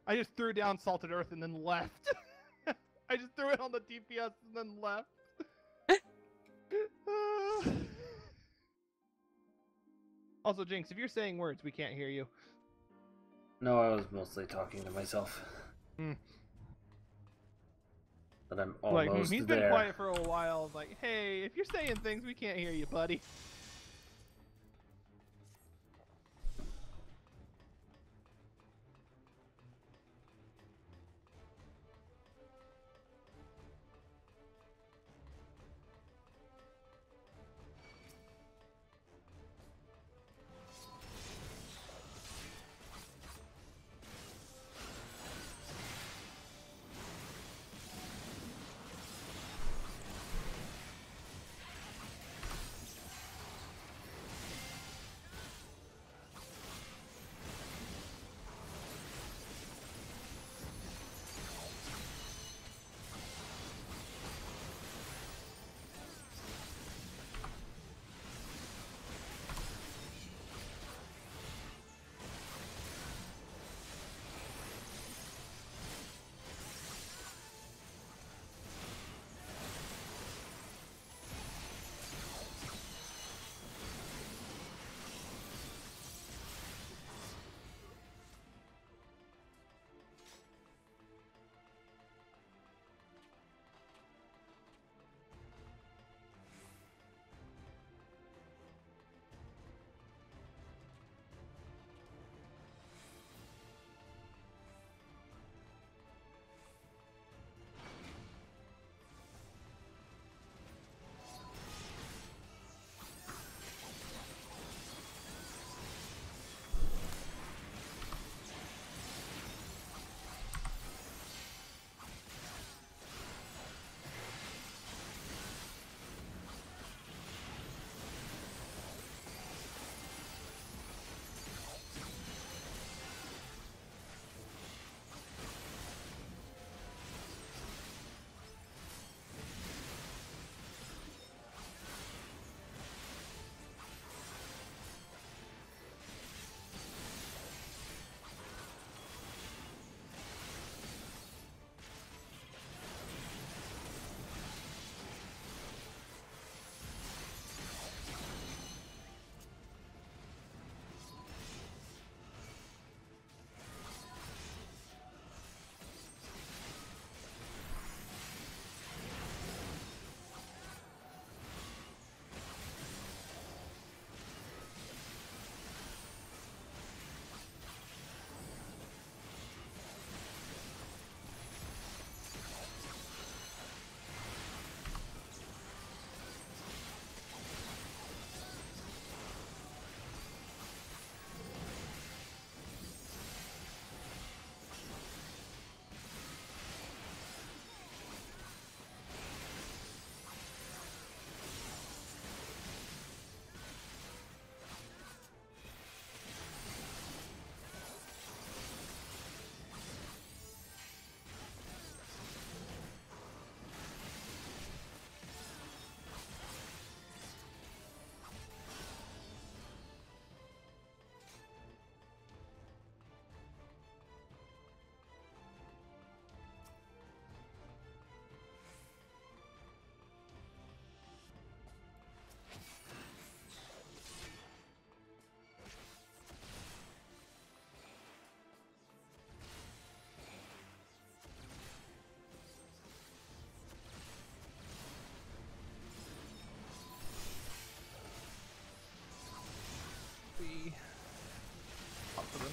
I just threw down Salted Earth and then left. I just threw it on the DPS and then left. Also, Jinx, if you're saying words, we can't hear you. No, I was mostly talking to myself. Hmm. But I'm Like, almost he's there. been quiet for a while. Like, hey, if you're saying things, we can't hear you, buddy.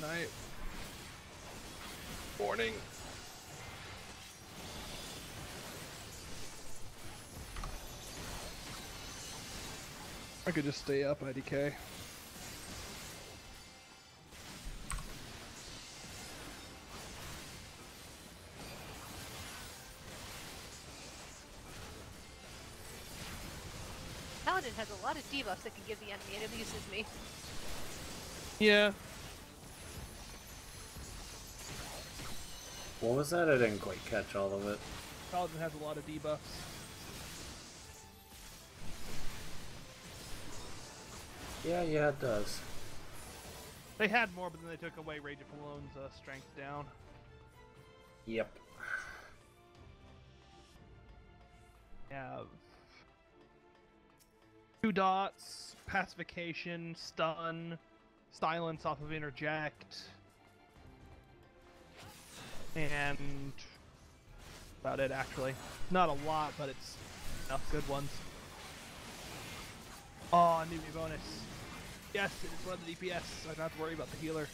night. Morning. I could just stay up IDK. Paladin has a lot of debuffs that can give the enemy, and it amuses me. Yeah. What was that? I didn't quite catch all of it. Paladin has a lot of debuffs. Yeah, it does. They had more, but then they took away Rage of Alone's strength down. Yep. Have 2 dots, pacification, stun, silence off of interject, and about it actually. Not a lot, but it's enough good ones. Oh, new bonus. Yes, it's one of the DPS, so I don't have to worry about the healer.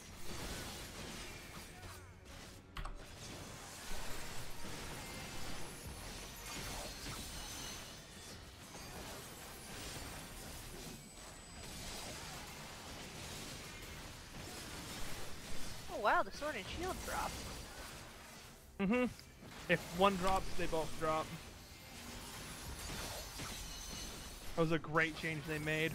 Oh wow, the sword and shield drop. Mm-hmm. If one drops, they both drop. That was a great change they made.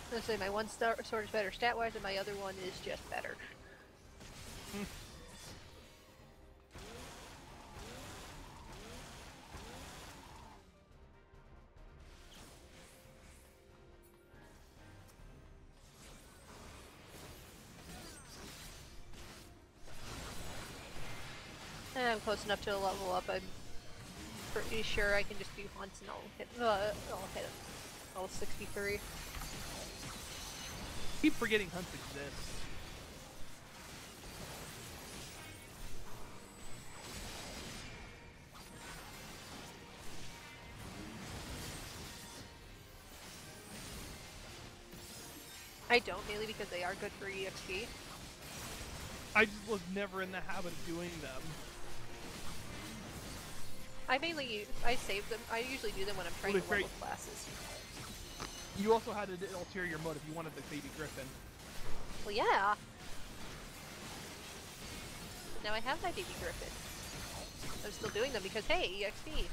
I was gonna say my one sword is better stat-wise, and my other one is just better. I'm close enough to a level up. I'm pretty sure I can just do hunts and I'll hit all 63. Keep forgetting hunts exist. I don't, mainly because they are good for EXP. I just was never in the habit of doing them. I save them. I usually do them when I'm trying to level classes. You also had an ulterior motive. You wanted the baby griffin. Well, yeah. But now I have my baby griffin. I'm still doing them because, hey, EXP.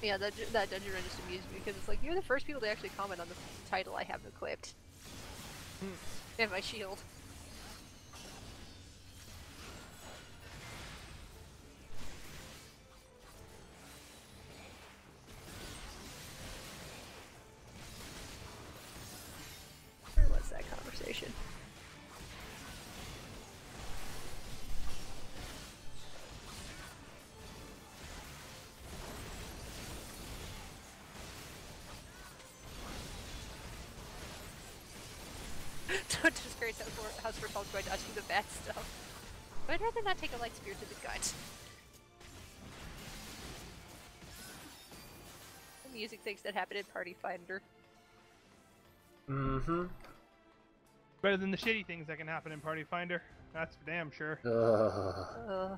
Yeah, that dungeon run just amused me because it's like, you're the first people to actually comment on the title I have equipped. And my shield. Where was that conversation? Don't disgrace House for Salt by dodging the bad stuff. But I'd rather not take a light spear to the gut. Music things that happen in Party Finder. Mm-hmm. Better than the shitty things that can happen in Party Finder. That's for damn sure. Uh,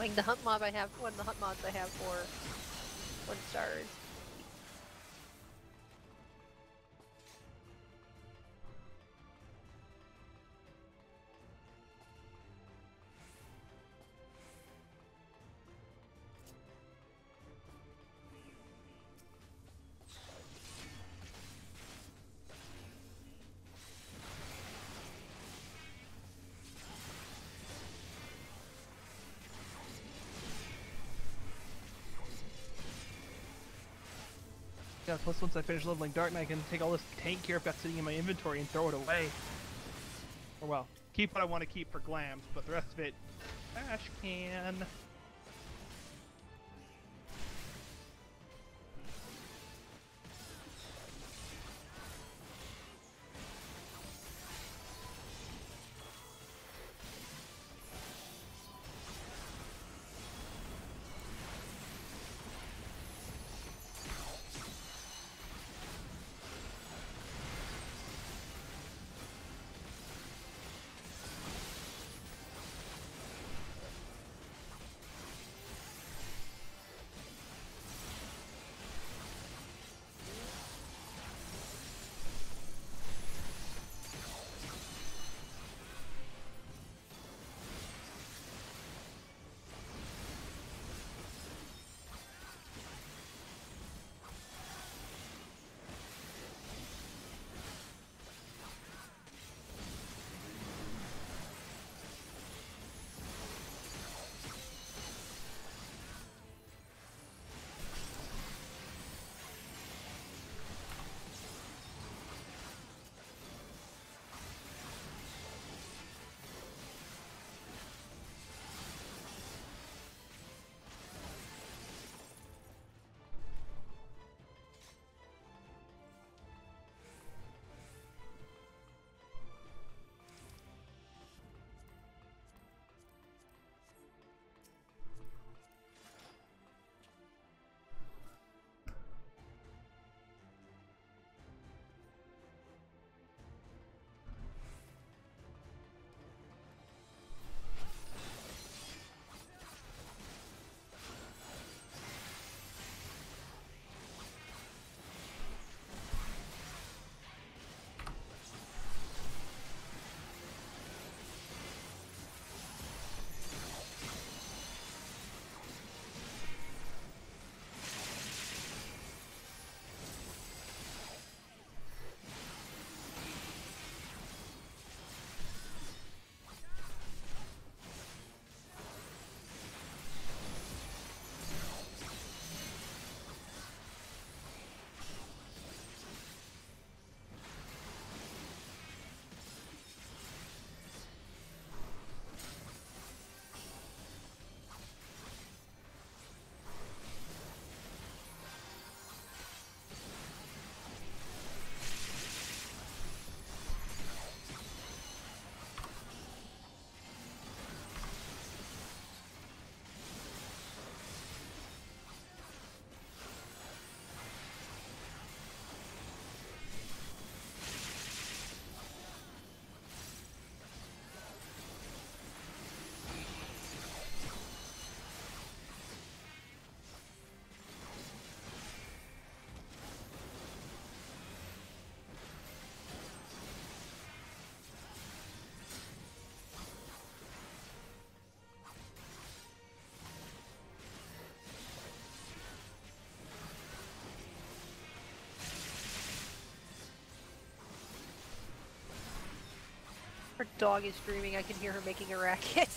like the hunt mob I have, one of the hunt mods I have for 1 stars. Yeah, plus once I finish leveling Dark Knight, I can take all this tank gear I've got sitting in my inventory and throw it away. Or well, keep what I want to keep for glams, but the rest of it, trash can. dog is screaming. I can hear her making a racket.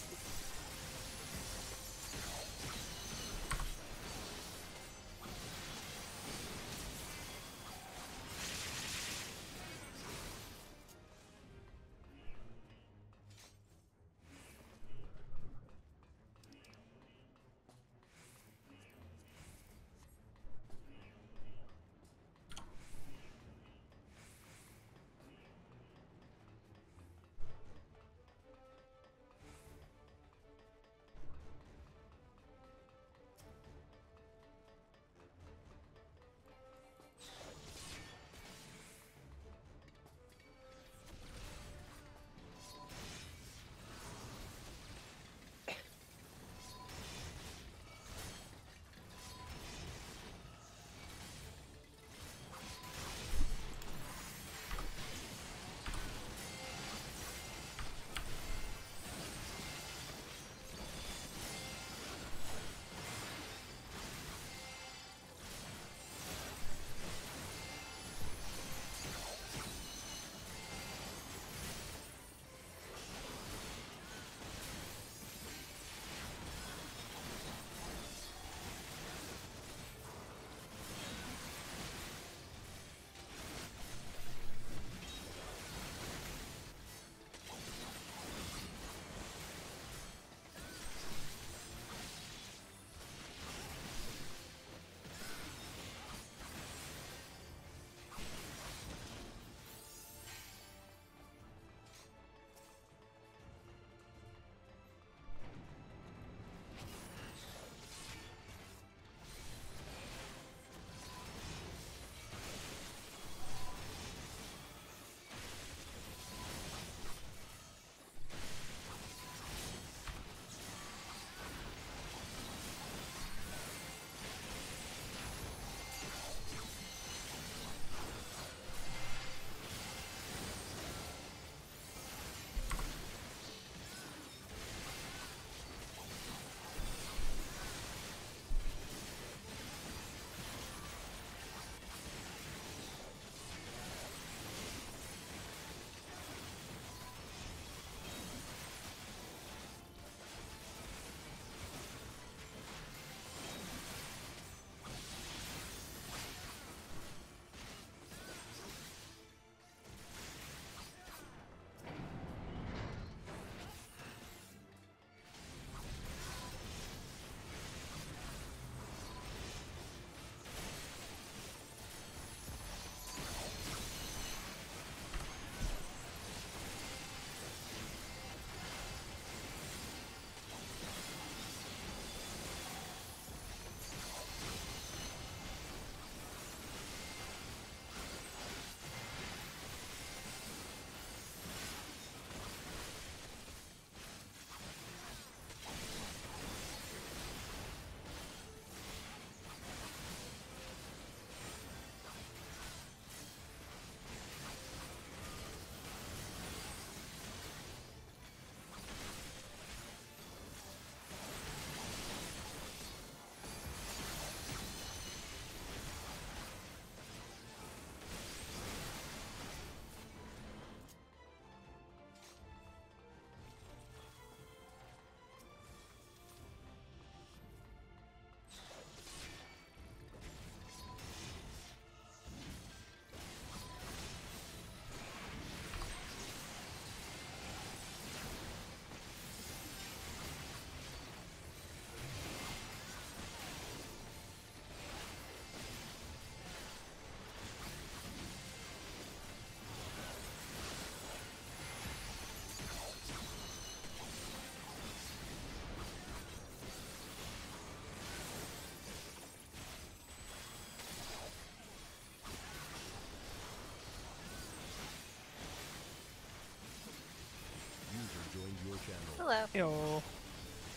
Hello. Yo.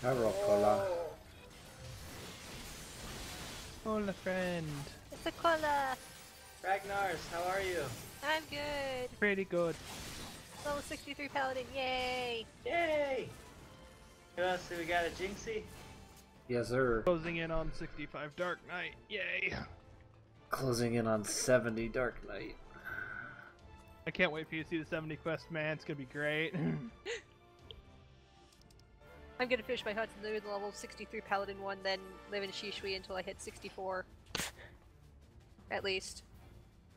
Hello, Cola. Hola, friend. It's a cola. Ragnars, how are you? I'm good. Pretty good. Level 63 paladin. Yay. Yay! Who else do we got? A Jinxie? Yes, sir. Closing in on 65 Dark Knight. Yay. Closing in on 70 Dark Knight. I can't wait for you to see the 70 quest, man. It's gonna be great. I'm gonna finish my hunt in the level 63 Paladin one, then live in Shishui until I hit 64. At least.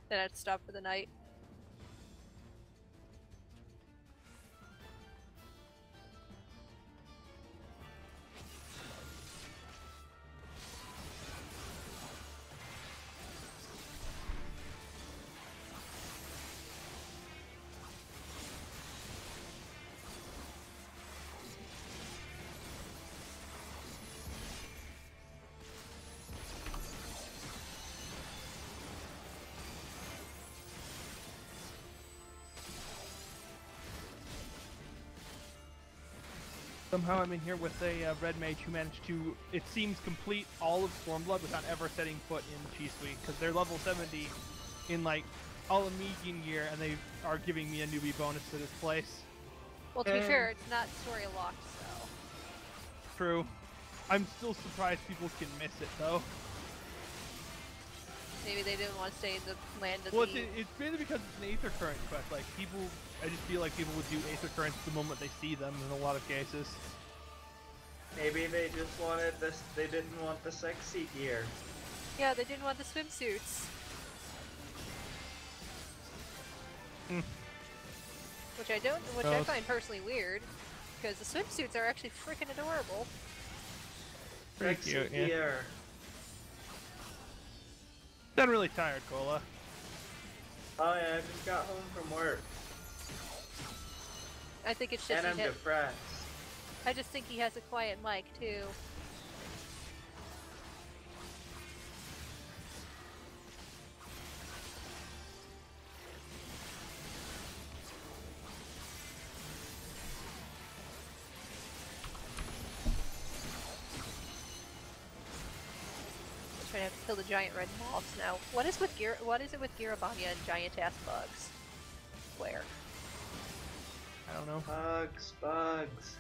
Then I'd stop for the night. Somehow I'm in here with a red mage who managed to, it seems, complete all of Stormblood without ever setting foot in Chi-Sui, because they're level 70 in like all of Median gear, and they are giving me a newbie bonus to this place. Well, to be fair, it's not story locked, so. True. I'm still surprised people can miss it though. Maybe they didn't want to stay in the land of Well, the... it's mainly because it's an Aether Current quest. Like, people, I just feel like people would do Aether Currents the moment they see them in a lot of cases. Maybe they just wanted this. They didn't want the sexy gear. Yeah, they didn't want the swimsuits. Hmm. Which I find personally weird, because the swimsuits are actually freaking adorable. Pretty Sexy cute, yeah. gear. I'm really tired, Cola. Oh yeah, I just got home from work. I think it's just And I'm depressed. I just think he has a quiet mic too. Trying to have to kill the giant red moths now. What is it with Girabanya and giant ass bugs? Where? I don't know. Bugs.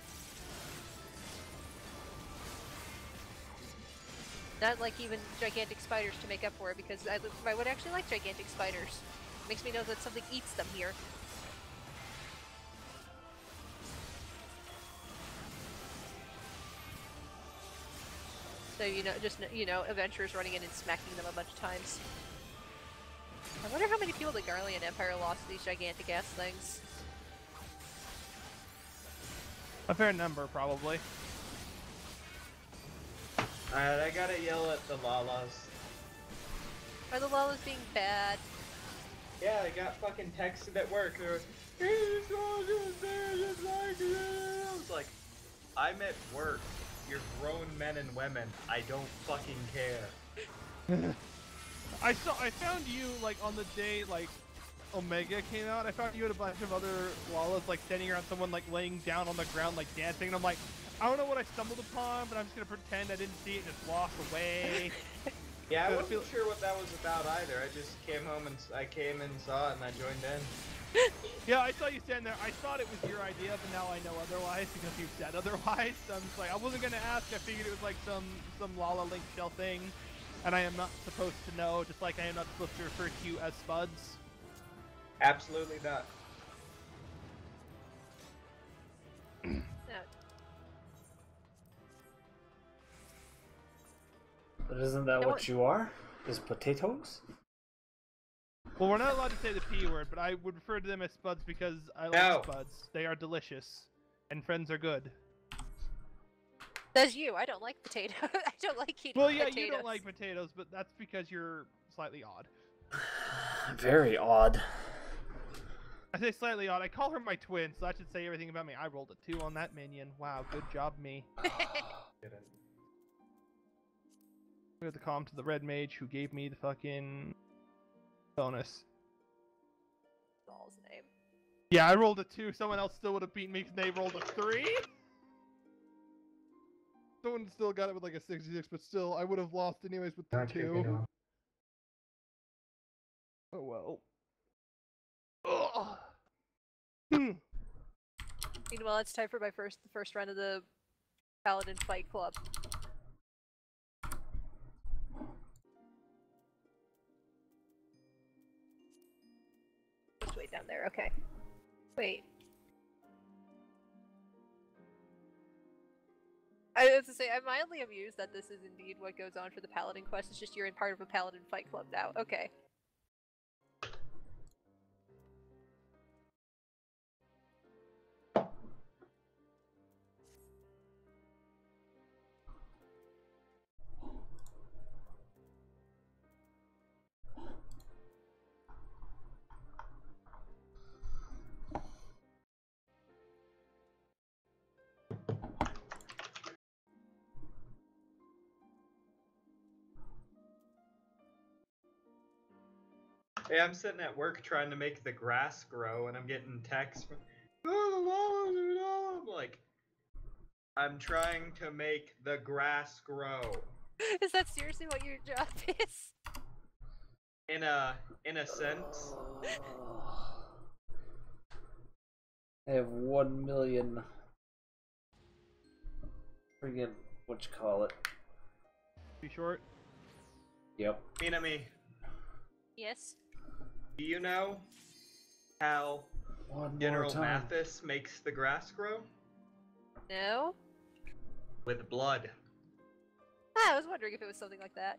Not like even gigantic spiders to make up for it, because I would actually like gigantic spiders. Makes me know that something eats them here. So, adventurers running in and smacking them a bunch of times. I wonder how many people the Garlean Empire lost to these gigantic ass things. A fair number, probably. Alright, I gotta yell at the Lalas. Are the Lalas being bad? Yeah, I got fucking texted at work. They were, "He's going to stay just like you." I was like, I'm at work. You're grown men and women. I don't fucking care. I found you, like, on the day, like, Omega came out. I found you and a bunch of other Lalas, like, standing around someone, like, laying down on the ground, like, dancing. And I'm like, I don't know what I stumbled upon, but I'm just gonna pretend I didn't see it and just walk away. Yeah, I wasn't sure what that was about either. I just came home and I came and saw it and I joined in. Yeah, I saw you stand there. I thought it was your idea, but now I know otherwise because you said otherwise. So I'm just like, I wasn't gonna ask. I figured it was like some Lala Link shell thing, and I am not supposed to know. Just like I am not supposed to refer to you as Spuds. Absolutely not. No. But isn't that No, what you are? Is potatoes? Well, we're not allowed to say the P word, but I would refer to them as Spuds because I No. like Spuds. They are delicious, and friends are good. Says you. I don't like potato. I don't like eating Well, yeah, potatoes. you don't like potatoes, but that's because you're slightly odd. Very odd. I say slightly odd. I call her my twin, so that should say everything about me. I rolled a 2 on that minion. Wow, good job, me. Give the comm to the red mage who gave me the fucking bonus. Doll's name. Yeah, I rolled a 2. Someone else still would have beaten me because they rolled a 3. Someone still got it with like a 66, but still, I would have lost anyways with the 2. Oh well. Ugh. Meanwhile, it's time for the first round of the Paladin Fight Club. Which way way down there. Okay. Wait. I was to say, I'm mildly amused that this is indeed what goes on for the Paladin quest. It's just you're in part of a Paladin fight club now. Okay. Hey, I'm sitting at work trying to make the grass grow, and I'm getting texts from, oh, I'm like, I'm trying to make the grass grow. Is that seriously what your job is? In a sense. I have 1 million. Friggin' what you call it? Be short. Yep. Minami, Yes. do you know how One General more time. Mathis makes the grass grow? No? With blood. Ah, I was wondering if it was something like that.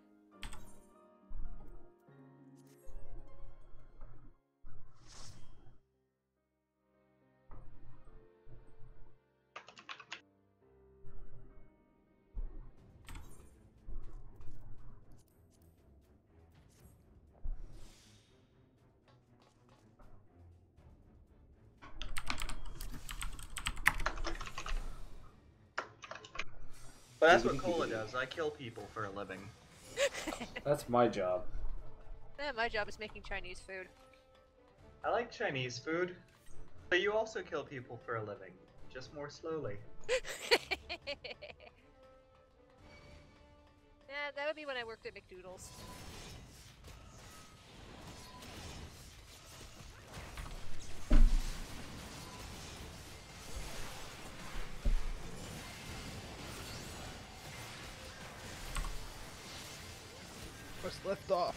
But that's what Cola does. I kill people for a living. That's my job. My job is making Chinese food. I like Chinese food, but you also kill people for a living, just more slowly. Yeah, that would be when I worked at McDoodles. Quest left off.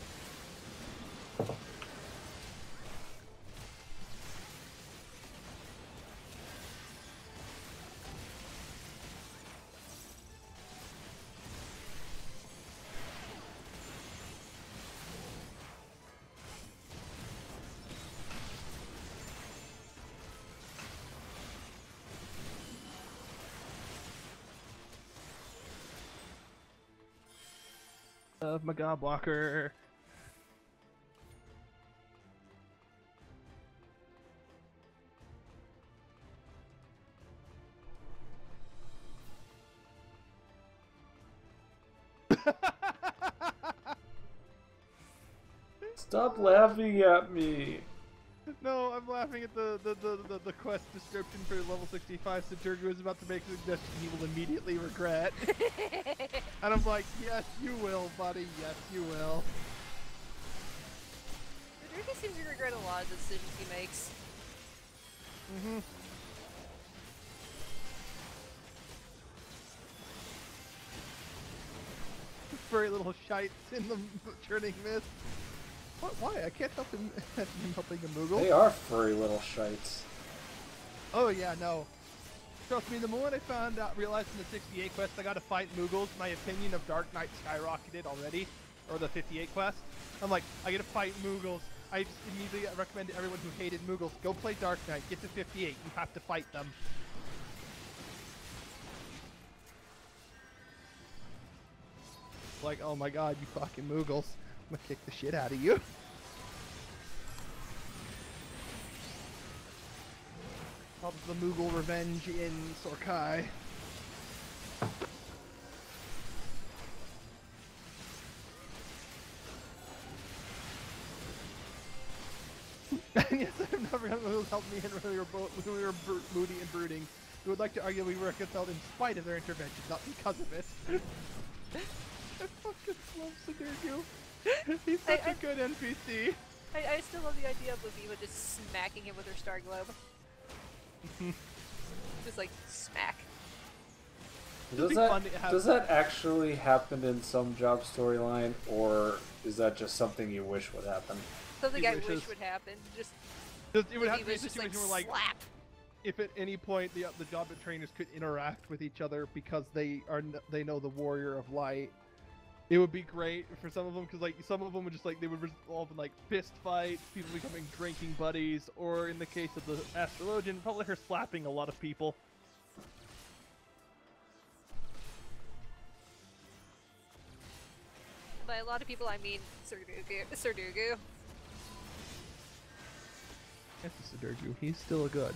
Of my god blocker. Stop laughing at me. No, I'm laughing at the quest description for level 65. Saturgo is about to make a suggestion he will immediately regret. And I'm like, yes, you will, buddy. Yes, you will. The DRK seems to regret a lot of the decisions he makes. Mm-hmm. Very little shites in the churning mist. What? Why? I can't help him, him helping a Moogle. They are furry little shites. Oh yeah, no. Trust me, the moment I realized in the 68 quest I gotta fight Moogles, my opinion of Dark Knight skyrocketed already. Or the 58 quest. I'm like, I gotta fight Moogles. I just immediately recommend to everyone who hated Moogles, go play Dark Knight, get to 58, you have to fight them. Like, oh my god, you fucking Moogles. I'm gonna kick the shit out of you. Called the Moogle Revenge in Sorkai. Yes, I've never had Moogles help me and when we were moody and brooding. We would like to argue we were reconciled in spite of their intervention, not because of it. I fucking love Sadirgu. He's such a good NPC. I still love the idea of Laviva just smacking him with her Star Globe. Just like, smack. Does that actually happen in some job storyline, or is that just something you wish would happen? Something I wish would happen. Just It would have He to be a was just situation like, where, like, slap. if at any point the Jobbit trainers could interact with each other because they know the Warrior of Light, it would be great for some of them, because like some of them would just like they would resolve in like fist fights, people becoming drinking buddies, or in the case of the Astrologian, probably her slapping a lot of people. By a lot of people, I mean Serdugu. Yes, it's a Durgu. He's still a good.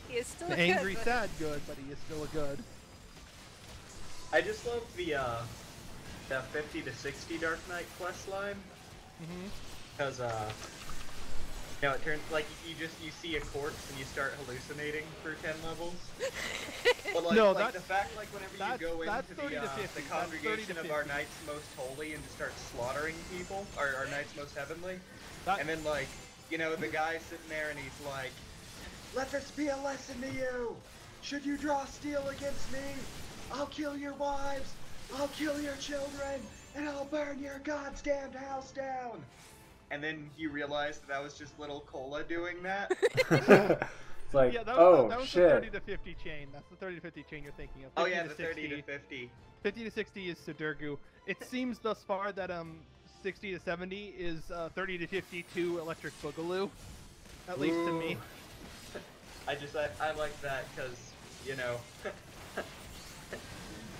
He is still The a angry, good, sad good, but he is still a good. I just love the 50 to 60 Dark Knight quest line. Mm-hmm. Because you know, it turns like you see a corpse and you start hallucinating for 10 levels. But like, No, like the fact like whenever you go that's into 30 to 50. the That's 30 to congregation of 50. our Knights Most Holy and just start slaughtering people, or our Knights Most Heavenly, That- and then like, you know, the guy's sitting there and he's like, "Let this be a lesson to you. Should you draw steel against me, I'll kill your wives, I'll kill your children, and I'll burn your goddamn house down." And then you realize that was just little Cola doing that. It's like, Yeah, that oh was shit. the 30 to 50 chain. That's the 30 to 50 chain you're thinking of. Oh 50 yeah, to the 60. 30 to 50. 50 to 60 is Sudurgu. It seems thus far that 60 to 70 is 30 to 52 Electric Boogaloo. At least to me. I like that because, you know.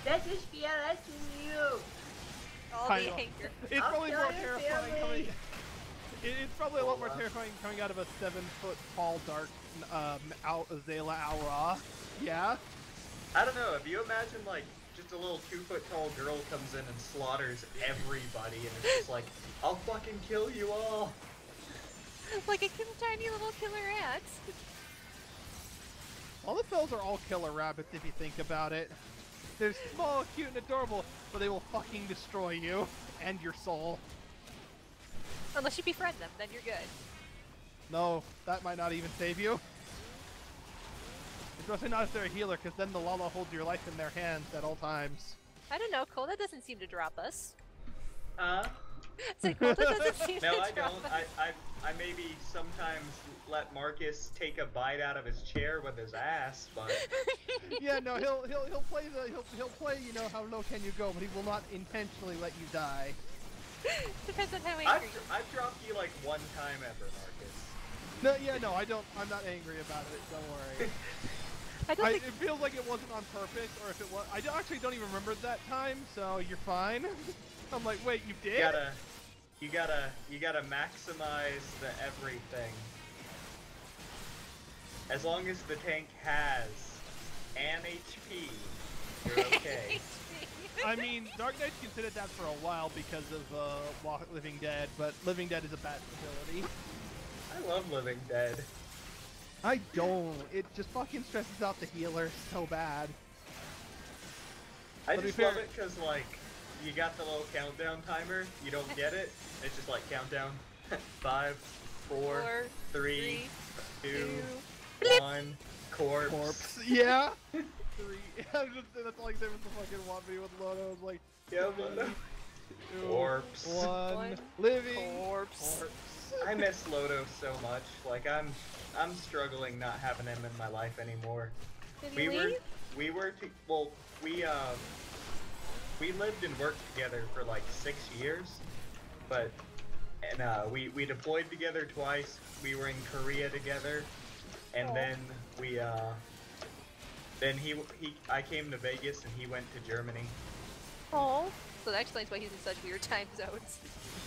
That just be a lesson to you. all I the know. anger. It's I'll probably kill more your terrifying family. coming. It's probably a lot more terrifying coming out of a 7-foot tall dark Azela Aura. Yeah. I don't know, if you imagine like just a little 2-foot tall girl comes in and slaughters everybody and it's just like, "I'll fucking kill you all." Like a tiny little killer ant. All the spells are all killer rabbits if you think about it. They're small, cute, and adorable, but they will fucking destroy you and your soul. Unless you befriend them, then you're good. No, that might not even save you. Especially not if they're a healer, because then the Lala holds your life in their hands at all times. I don't know, Cola doesn't seem to drop us. Huh? It's like Cola doesn't seem No, to I drop don't. us. I maybe sometimes let Marcus take a bite out of his chair with his ass, but Yeah, no, he'll play he'll play, you know, how low can you go, but he will not intentionally let you die. Depends on how angry I've, you are. I've dropped you like one time ever, Marcus. No, yeah, no, I'm not angry about it, don't worry. I don't It think feels like it wasn't on purpose, or if it was, I actually don't even remember that time, so you're fine. I'm like, wait, you did? You gotta maximize the everything. As long as the tank has an HP, you're okay. I mean, Dark Knight's considered that for a while because of Living Dead, but Living Dead is a bad ability. I love Living Dead. I don't. It just fucking stresses out the healer so bad. I To be just fair- love it because, like, you got the little countdown timer, you don't get it, it's just like countdown. 5, 4, 4, 3, 2, blip. 1, corpse. Corpse. Yeah. 3. That's all I said was the fucking one video with Lodo. I was like, Yeah, but 2, Corpse. 1, living corpse. I miss Lodo so much. Like, I'm struggling not having him in my life anymore. Did We he were, leave? we lived and worked together for like 6 years, and we deployed together twice. We were in Korea together, and Aw. then I came to Vegas and he went to Germany. Oh. So that explains why he's in such weird time zones.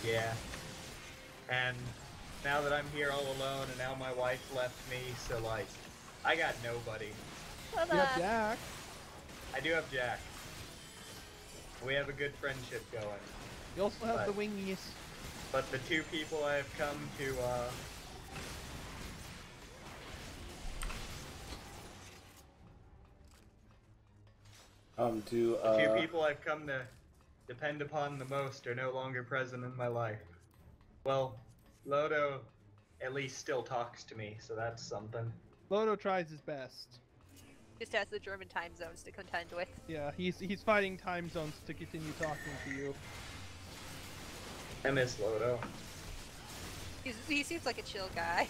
Yeah. And now that I'm here all alone, and now my wife left me, so like, I got nobody. Well, you have Jack. I do have Jack. We have a good friendship going. You also have But- the wingies. But the two people I have come to, the two people I've come to depend upon the most are no longer present in my life. Well, Lodo at least still talks to me, so that's something. Lodo tries his best. just has the German time zones to contend with. Yeah, he's fighting time zones to continue talking to you. I miss Lodo. He seems like a chill guy.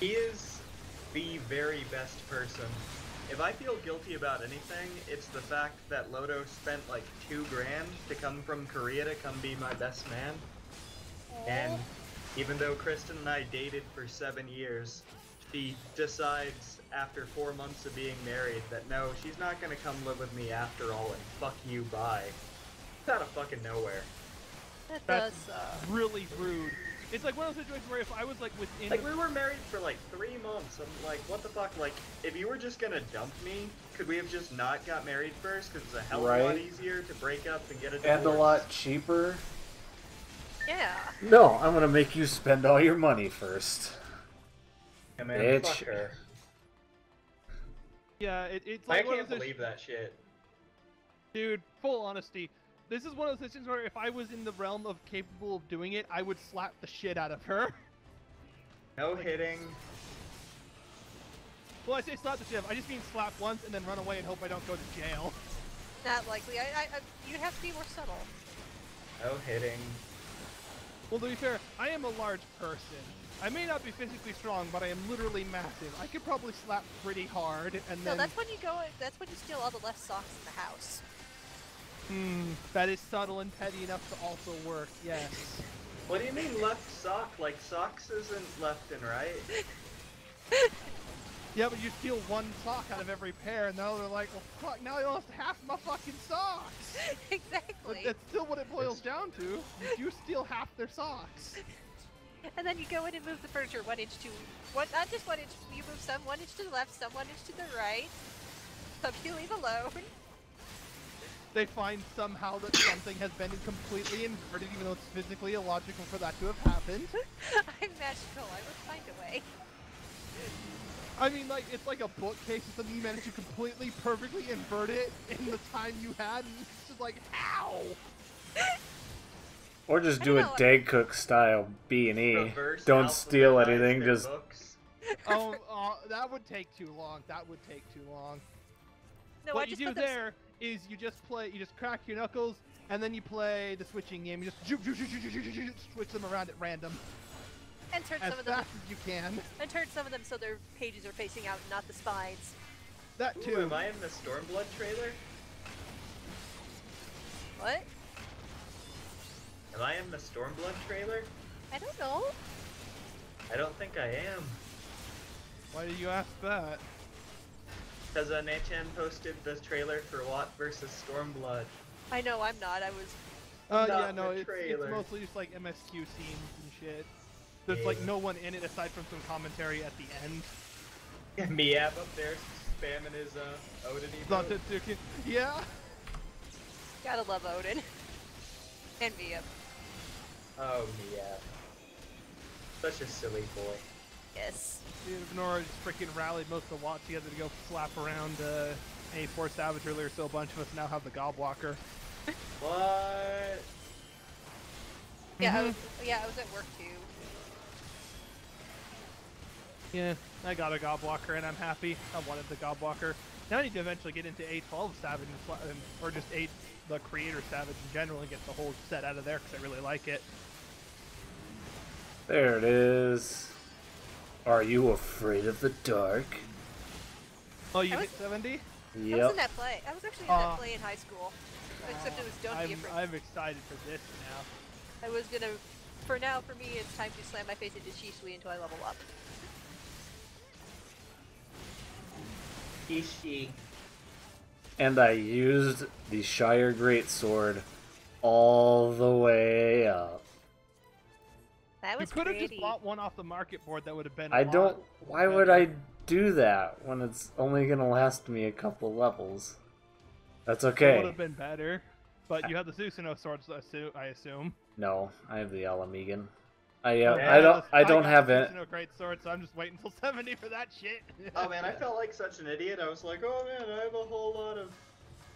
He is the very best person. If I feel guilty about anything, it's the fact that Lodo spent like $2 grand to come from Korea to come be my best man. And even though Kristen and I dated for 7 years, she decides after 4 months of being married that no, she's not gonna come live with me after all and fuck you, bye. It's out of fucking nowhere. That That's does really rude. It's like one of those situations where if I was like within Like, we were married for like 3 months. I'm like, what the fuck? Like, if you were just gonna dump me, could we have just not got married first? Because it's a hell of a lot Right. easier to break up and get a divorce. And a lot cheaper. Yeah. No, I'm gonna make you spend all your money first. Yeah, man, Bitch. fuck her. yeah, it's I like one of can't those believe that shit. dude. Full honesty, this is one of those situations where if I was in the realm of capable of doing it, I would slap the shit out of her. No hitting. Well, I say slap the shit out of, I just mean slap once and then run away and hope I don't go to jail. Not likely. You'd have to be more subtle. No hitting. Well, to be fair, I am a large person. I may not be physically strong, but I am literally massive. I could probably slap pretty hard, and No, then... that's when you go. That's when you steal all the left socks in the house. That is subtle and petty enough to also work, yes. What do you mean left sock? Like, socks isn't left and right. Yeah, but you steal one sock out of every pair, and now they're like, well, fuck, now I lost half my fucking socks! But Exactly. that's still what it boils down to. You steal half their socks. And then you go in and move the furniture 1 inch to not just 1 inch. You move some 1 inch to the left, some 1 inch to the right. Some you leave alone. They find somehow that something has been completely inverted, even though it's physically illogical for that to have happened. I'm magical. I would find a way. I mean, like, it's like a bookcase or something, you managed to completely, perfectly invert it in the time you had, and it's just like, ow! Or just I do don't a know. Day Cook style B&E. Reverse Don't steal alphabetized anything, their just books. Oh, that would take too long. That would take too long. No, I What you just do put them there is you just crack your knuckles, and then you play the switching game. You just switch them around at random and turn as some of them fast as you can. so their pages are facing out, not the spines. That Ooh, too. am I in the Stormblood trailer? What? Am I in the Stormblood trailer? I don't know. I don't think I am. Why do you ask that? Because Nechan posted the trailer for Watt versus Stormblood. I know I'm not. I was. Not Yeah, no, the it's trailer. mostly just like MSQ scenes and shit. There's like no one in it aside from some commentary at the end. Miab up there spamming his Odin Not emote. Tetsuki. Yeah. Gotta love Odin. And Mia. Oh, Miab. Such a silly boy. Yes. Dude, Nora just freaking rallied most of the Watt together to go slap around A4 Savage earlier, so a bunch of us now have the Gobwalker. What? Yeah, I was at work too. Yeah, I got a Gobwalker and I'm happy. I wanted the Gobwalker. Now I need to eventually get into A12 Savage, or just the Creator Savage in general, and get the whole set out of there because I really like it. there it is. Are you afraid of the dark? Oh, you I hit was- 70? I was Yep. in that play. I was actually in that play in high school. Except it was Don't Be Afraid. I'm excited for this now. I was gonna. For now, for me, it's time to slam my face into Shisui until I level up. Ishi. And I used the Shire Greatsword all the way up. That You was could have pretty. just bought one off the market board. That would have been. I don't. Why would I do that when it's only gonna last me a couple levels? That's That would okay. have been better. But you have the Susanoo swords, I assume. No, I have the Alamegan. I Yeah, don't have it. No great sword, so I'm just waiting until 70 for that shit. Oh man, I felt like such an idiot. I was like, oh man, I have a whole lot of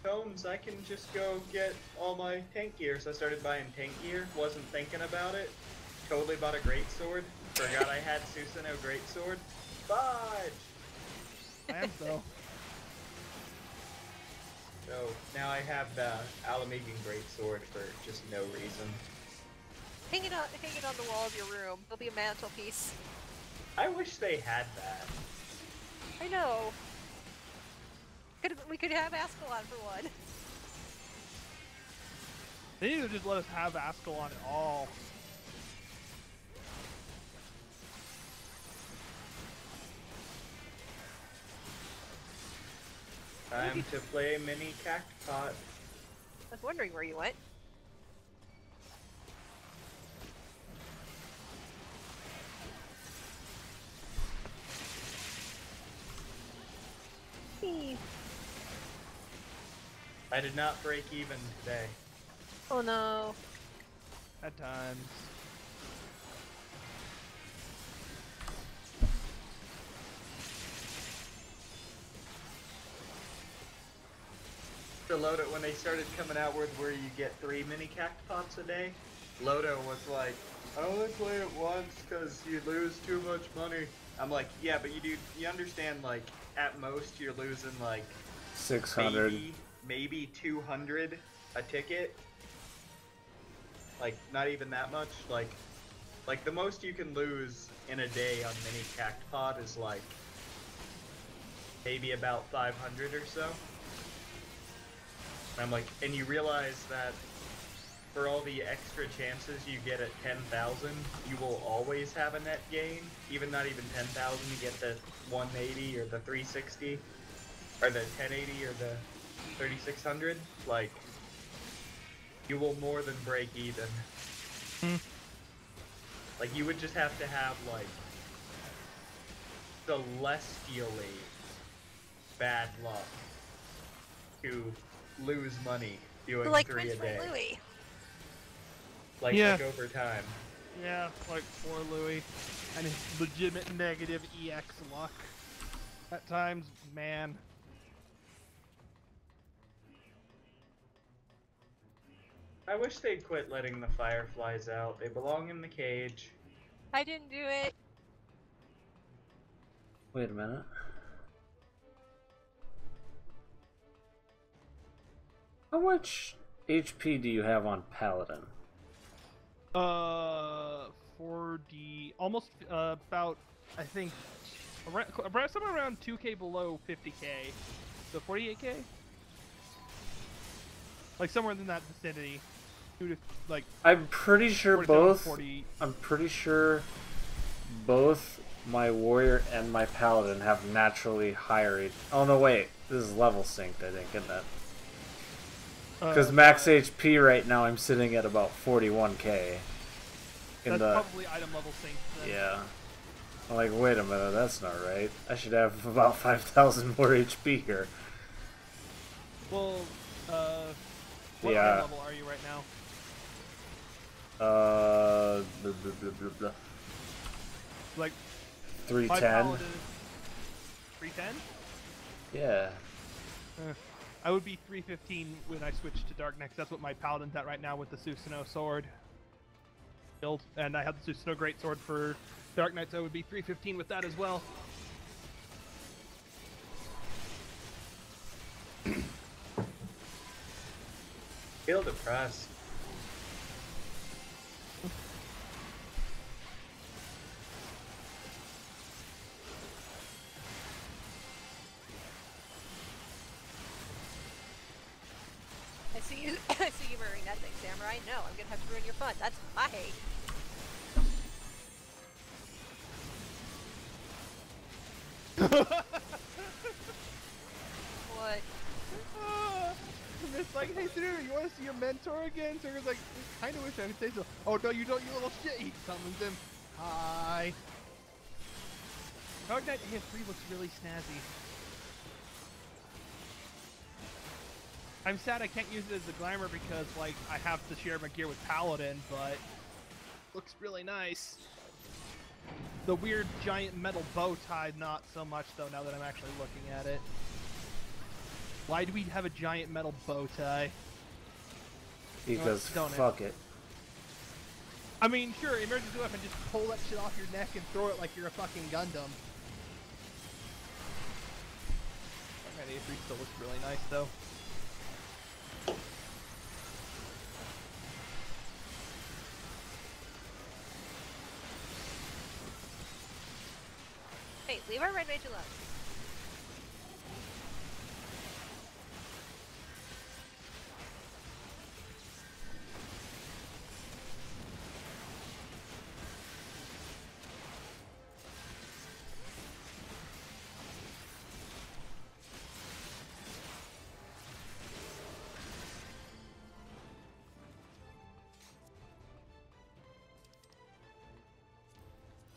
tomes. I can just go get all my tank gear. So I started buying tank gear. Wasn't thinking about it. Totally bought a great sword. Forgot I had Susanoo great sword. Fudge! I am so. So now I have the Alamegan great sword for just no reason. Hang it on the wall of your room. There'll be a mantelpiece. I wish they had that. I know. We could have Ascalon for one. They need to just let us have Ascalon at all. Time to play mini cactpot. I was wondering where you went. I did not break even today. Oh no. At times. To Lodo, when they started coming out with where you get 3 mini cactpots a day, Lodo was like, I only play it once because you lose too much money. I'm like, yeah, but you understand, like, at most you're losing like 600. maybe 200 a ticket. Like, not even that much. Like the most you can lose in a day on mini cactpot is like maybe about 500 or so. And I'm like, and you realize that for all the extra chances you get at 10,000, you will always have a net gain. Even not even 10,000, you get the 180 or the 360, or the 1080 or the 3600. Like, you will more than break even. Like, you would just have to have, like, celestially bad luck to lose money doing Like 3 a Prince day. Louis. Like, Yeah. like over time. Yeah, like poor Louis and his legitimate negative EX luck. At times, man. I wish they'd quit letting the fireflies out. They belong in the cage. I didn't do it. Wait a minute. How much HP do you have on Paladin? 40, almost about, I think, around somewhere around 2k below 50k. So 48k? Like somewhere in that vicinity. Like, I'm pretty sure 47, both. 40. I'm pretty sure both my warrior and my paladin have naturally higher. Oh no, wait. This is level synced, I think, isn't it? Because max HP right now, I'm sitting at about 41k. That's probably item level sync. Then. Yeah. I'm like, wait a minute, that's not right. I should have about 5,000 more HP here. Well, what Yeah. item level are you right now? Blah, blah, blah, blah, blah. Like 310. 310? Yeah. I would be 315 when I switch to Dark Next. That's what my paladin's at right now with the Susanoo sword. Build, and I have the Susanoo greatsword for Dark Knight, so I would be 315 with that as well. Feel depressed. I see you. I see you wearing that thing, Samurai. No, I'm gonna have to ruin your fun. That's my hate. What? And it's like, hey, dude, you want to see your mentor again? So he's like, I kind of wish I could say so. Oh, no, you don't, you little shit. He summons him. Hi. Dark Knight AF3 looks really snazzy. I'm sad I can't use it as a glamour because, like, I have to share my gear with Paladin, but looks really nice. The weird giant metal bow tie, not so much, though, now that I'm actually looking at it. Why do we have a giant metal bow tie? Because Don't fuck it. I mean, sure, emergency weapon, just pull that shit off your neck and throw it like you're a fucking Gundam. That A3 still looks really nice, though. leave our red mage alone.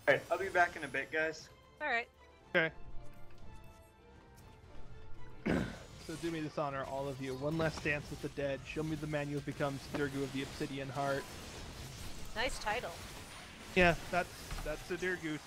Alright, I'll be back in a bit, guys. Alright. Okay. So do me this honor, all of you. One last dance with the dead. Show me the man who becomes Dirgu of the Obsidian Heart. Nice title. Yeah, that's the Dirgu.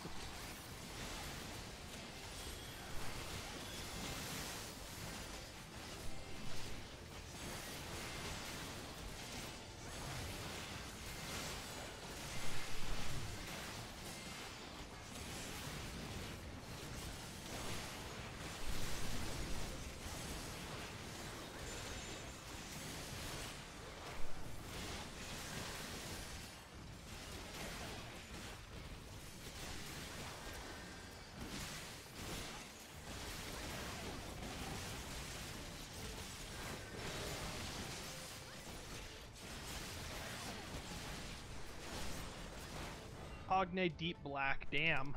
Cogne Deep Black, damn.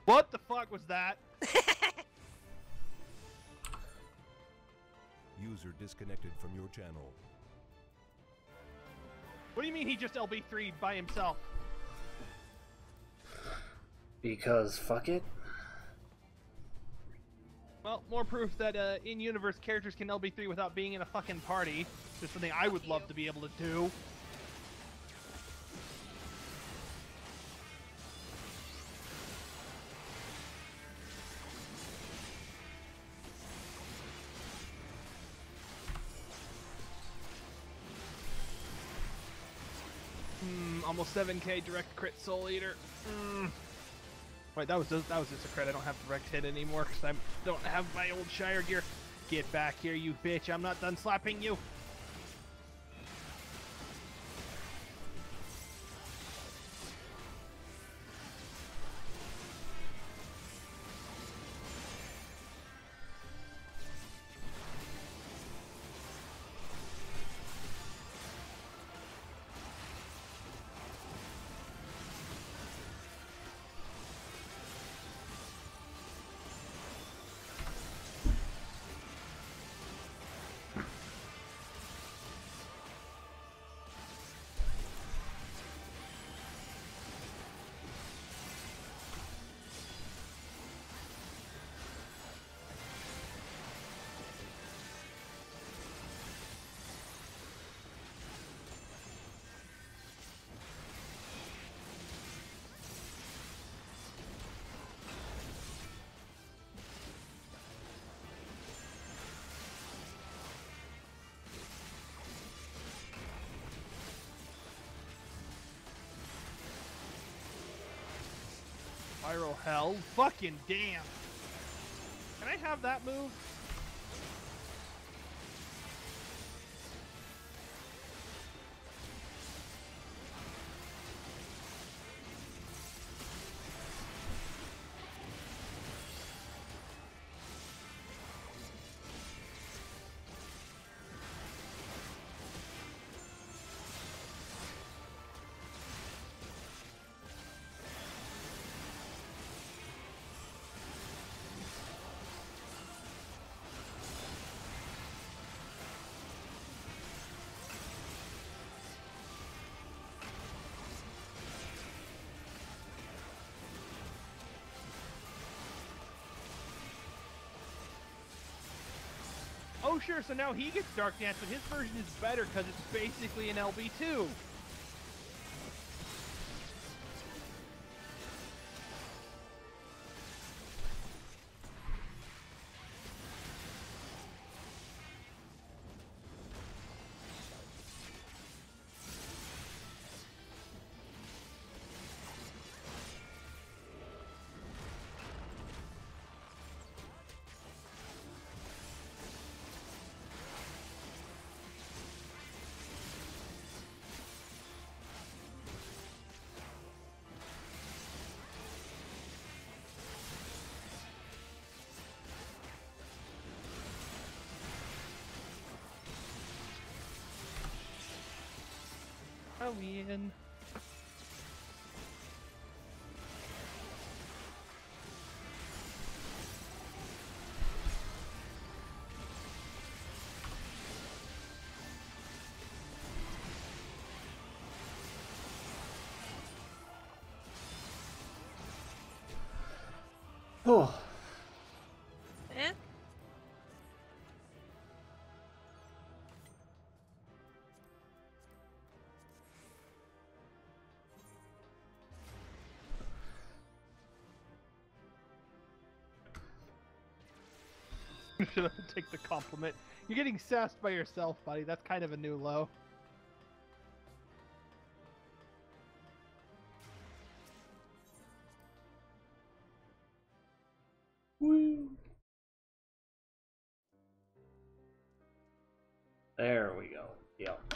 What the fuck was that? User disconnected from your channel. What do you mean he just LB3'd by himself? Because fuck it. Well, more proof that in-universe characters can LB3 without being in a fucking party. Just something I would love to be able to do. Almost 7k direct crit Soul Eater. Wait, that was just a crit. I don't have direct hit anymore because I don't have my old Shire gear. Get back here, you bitch! I'm not done slapping you. Viral hell. Fucking damn. Can I have that move? Oh sure, so now he gets Dark Dance, but his version is better because it's basically an LB2. a win. Oh. Eh? Shut up and take the compliment. You're getting sassed by yourself, buddy. That's kind of a new low. Woo. There we go. Yep.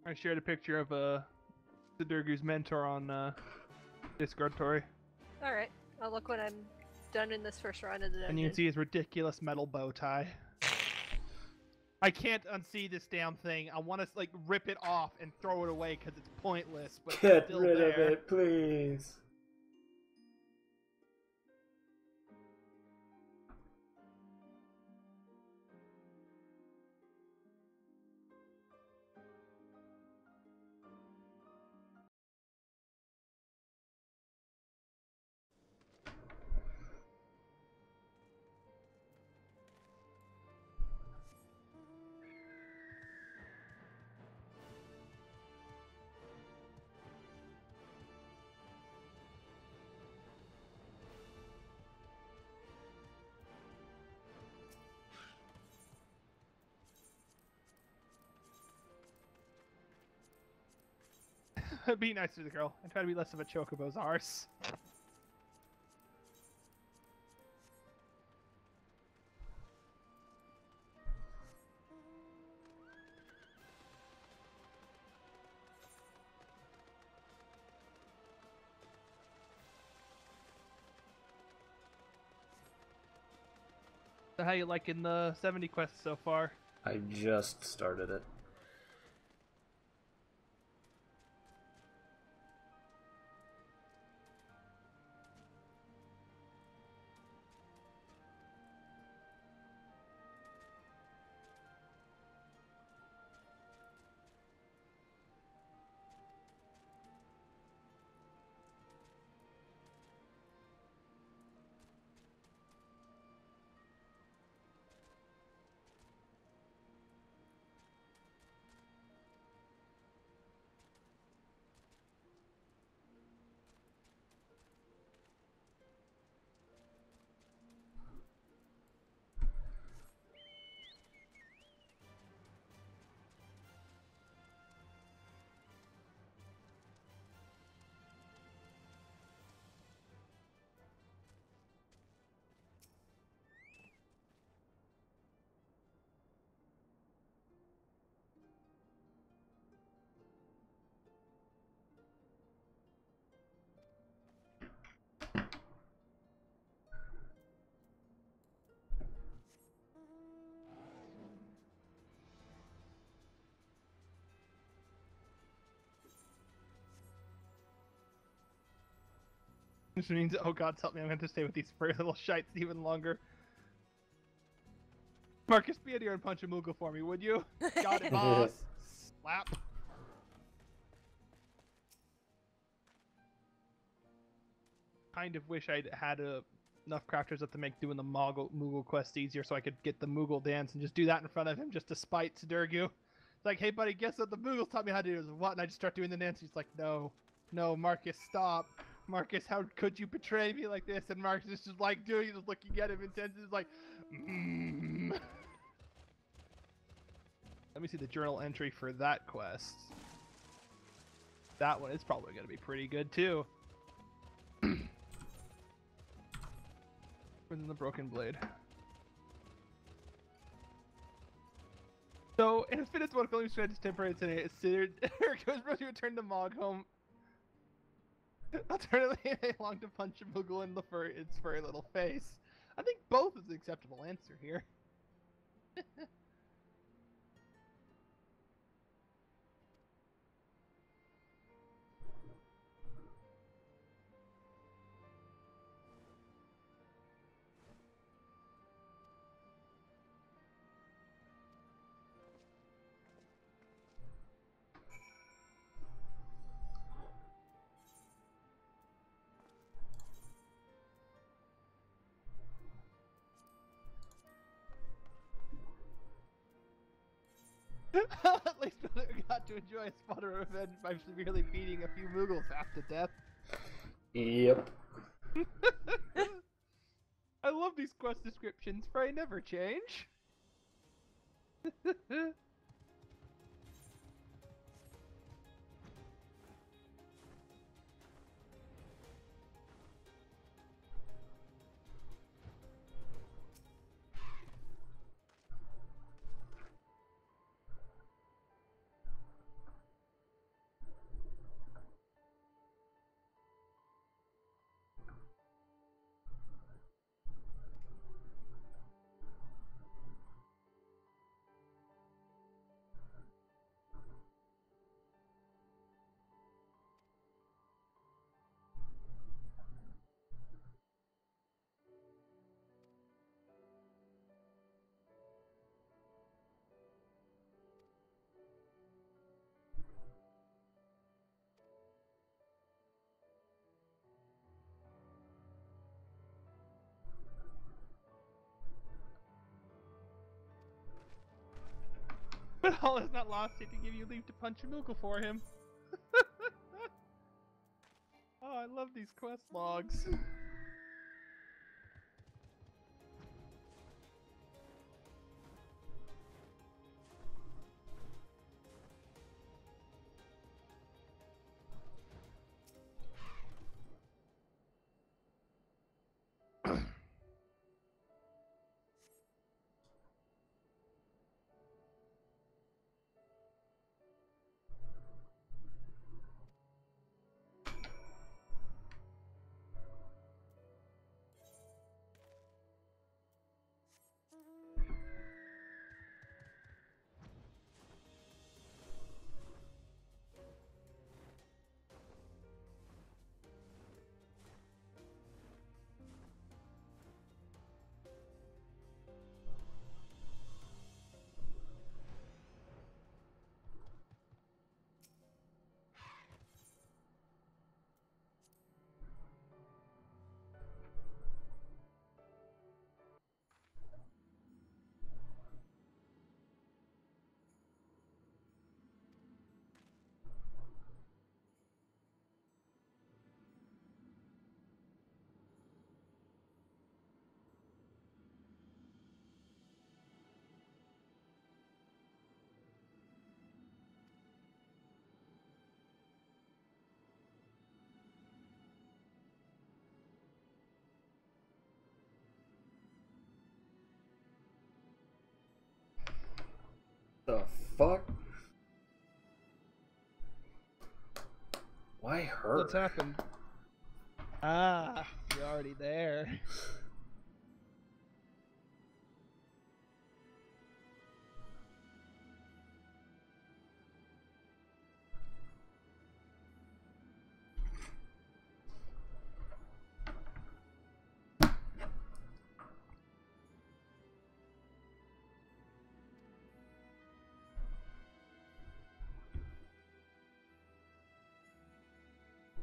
I shared a picture of Sidurgu's mentor on Discord, Tori. Alright, I'll look when I'm done in this first round of the dungeon. And you can see his ridiculous metal bow tie. I can't unsee this damn thing. I want to like rip it off and throw it away because it's pointless. But it's Get still rid there. of it, please. Be nice to the girl and try to be less of a chocobo's arse. So how you liking the 70 quests so far? I just started it. Which means, oh god, help me, I'm going to stay with these furry little shites even longer. Marcus, be in here and punch a Moogle for me, would you? Got it, boss. Slap. Kind of wish I'd had enough crafters up to make doing the Moogle quest easier so I could get the Moogle dance and just do that in front of him just to spite Sidurgu. It's like, hey buddy, guess what the Moogles taught me how to do? Is what? And I just start doing the dance. He's like, no, Marcus, stop. Marcus, how could you betray me like this? And Marcus is just like doing it, just looking at him intensely, like, Let me see the journal entry for that quest. That one is probably going to be pretty good too. Within the Broken Blade. So, in a fitness one, Phillips tried to temporary today. It's considered goes to return to Mog home. Alternatively, they long to punch a Moogle in its furry little face. I think both is an acceptable answer here. At least I got to enjoy a spot of revenge by severely beating a few Moogles half to death. Yep. I love these quest descriptions, for I never change. But all is not lost yet to give you leave to punch a Moogle for him. Oh, I love these quest logs. The fuck? Why her? What's happened? Ah, you're already there.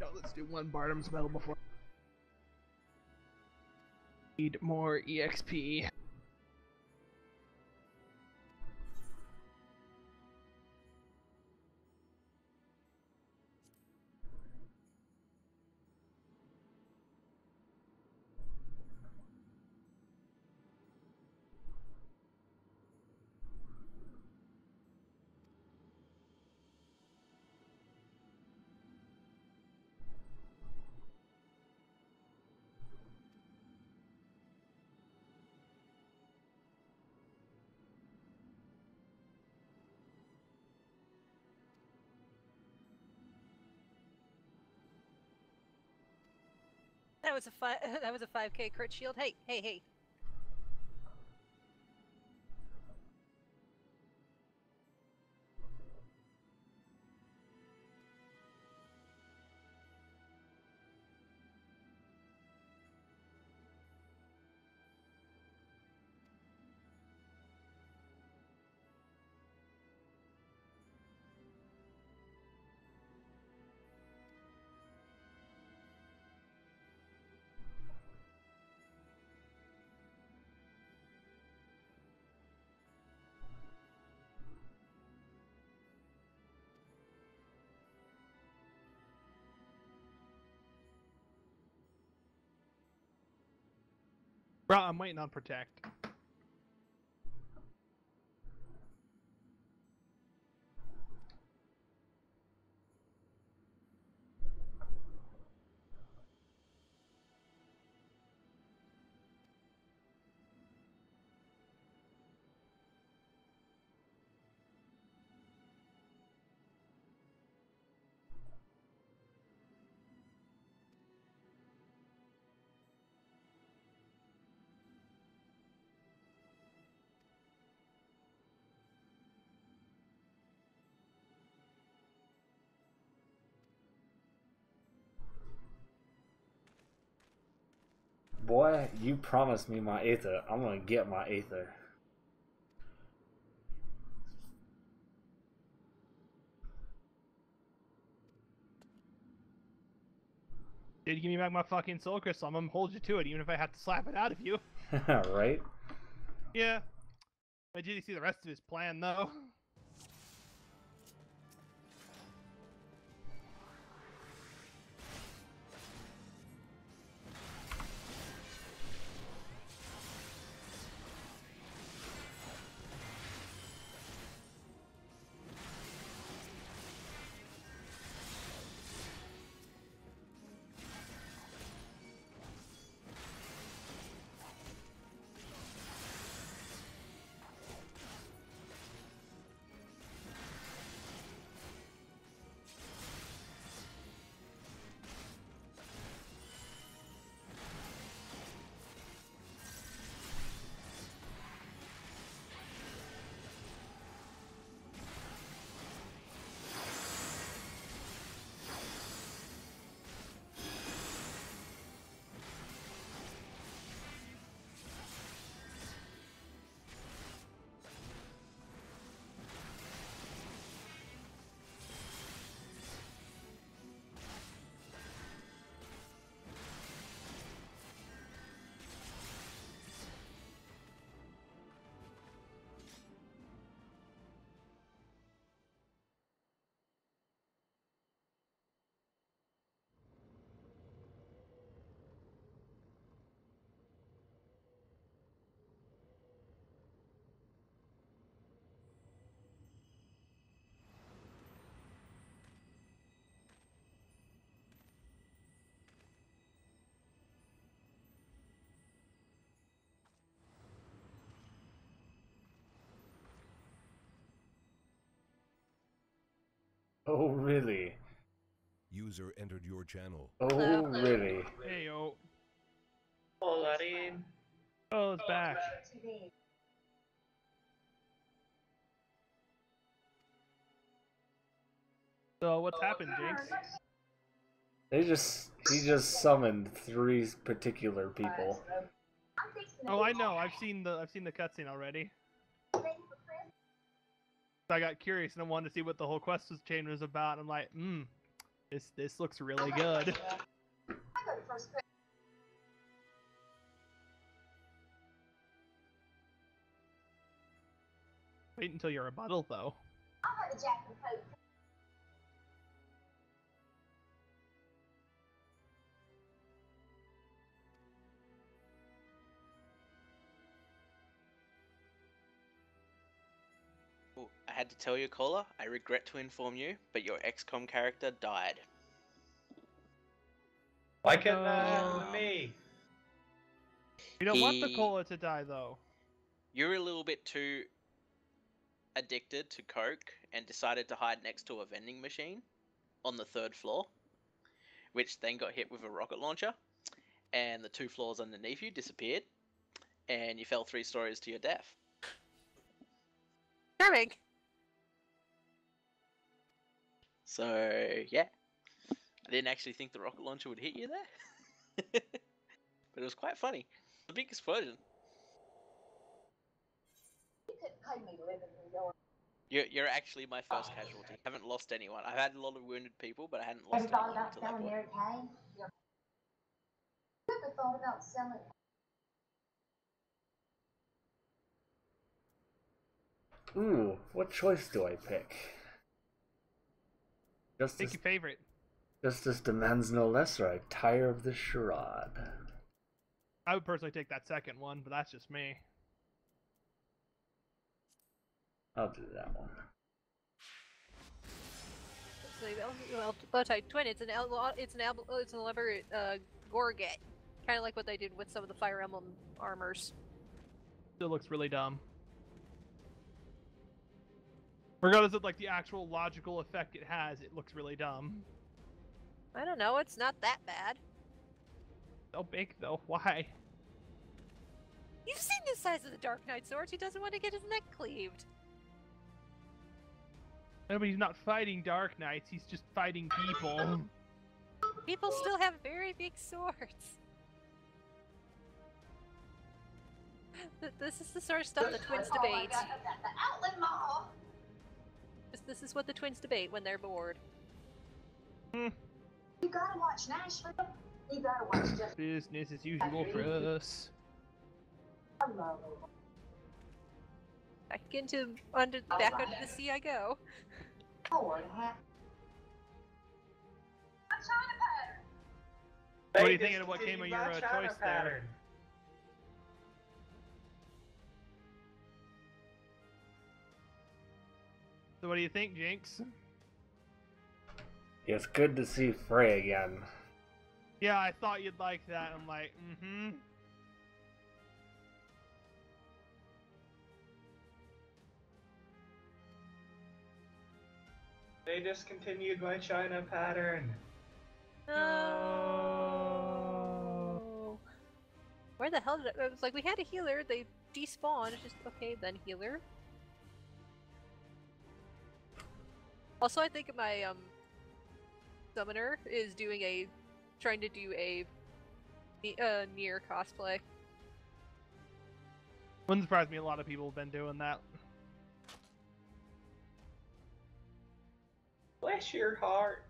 No, let's do one Barnum's medal before. Need more EXP. That was a that was a 5K crit shield. Hey, hey, hey. Bro, I'm waiting on protect. Boy, you promised me my Aether. I'm gonna get my Aether. Did give me back my fucking soul crystal? I'm gonna hold you to it, even if I have to slap it out of you. Right? Yeah. Did you see the rest of his plan, though? Oh, really? User entered your channel. Oh, Hello. really? Hey, yo. Hola, Dean. Oh, it's back. So, what's happened, Jinx? He just summoned three particular people. Oh, I know. I've seen the cutscene already. I got curious and I wanted to see what the whole quest chain was about. I'm like, this looks really good. Wait until your rebuttal, though. Ooh, I had to tell you, caller, I regret to inform you, but your XCOM character died. Why couldn't that happen to Um, me? You don't want the He- cola to die, though. You're a little bit too addicted to coke and decided to hide next to a vending machine on the 3rd floor, which then got hit with a rocket launcher. and the 2 floors underneath you disappeared, and you fell 3 stories to your death. Charming. So yeah, I didn't actually think the rocket launcher would hit you there, but it was quite funny. The big explosion. You're actually my first casualty. I haven't lost anyone. I've had a lot of wounded people, but I hadn't lost anyone until that point. Ever thought about selling? Ooh, what choice do I pick? Pick Justice, your favorite. justice demands no less, or I tire of this charade. I would personally take that second one, but that's just me. I'll do that one. So the Bowtie Twin, it's an elaborate Gorget. Kind of like what they did with some of the Fire Emblem armors. Still looks really dumb. Regardless of like the actual logical effect it has, it looks really dumb. I don't know, it's not that bad. So big though, why? You've seen the size of the Dark Knight swords. He doesn't want to get his neck cleaved. No, but he's not fighting Dark Knights, he's just fighting people. People still have very big swords. This is the sort of stuff the twins debate. The outlet mall. This is what the twins debate when they're bored. You gotta watch Nashville. You gotta watch just Business as usual for us. Back into back under the sea I go. Lord, huh? I'm trying to pattern. What do you think of what came of your choice there? So what do you think, Jinx? It's good to see Frey again. Yeah, I thought you'd like that. I'm like, mm-hmm. They discontinued my China pattern. No. Where the hell did it was like we had a healer, they despawned, it's just okay then healer. Also I think my summoner is trying to do a near cosplay. Wouldn't surprise me, a lot of people have been doing that. Bless your heart.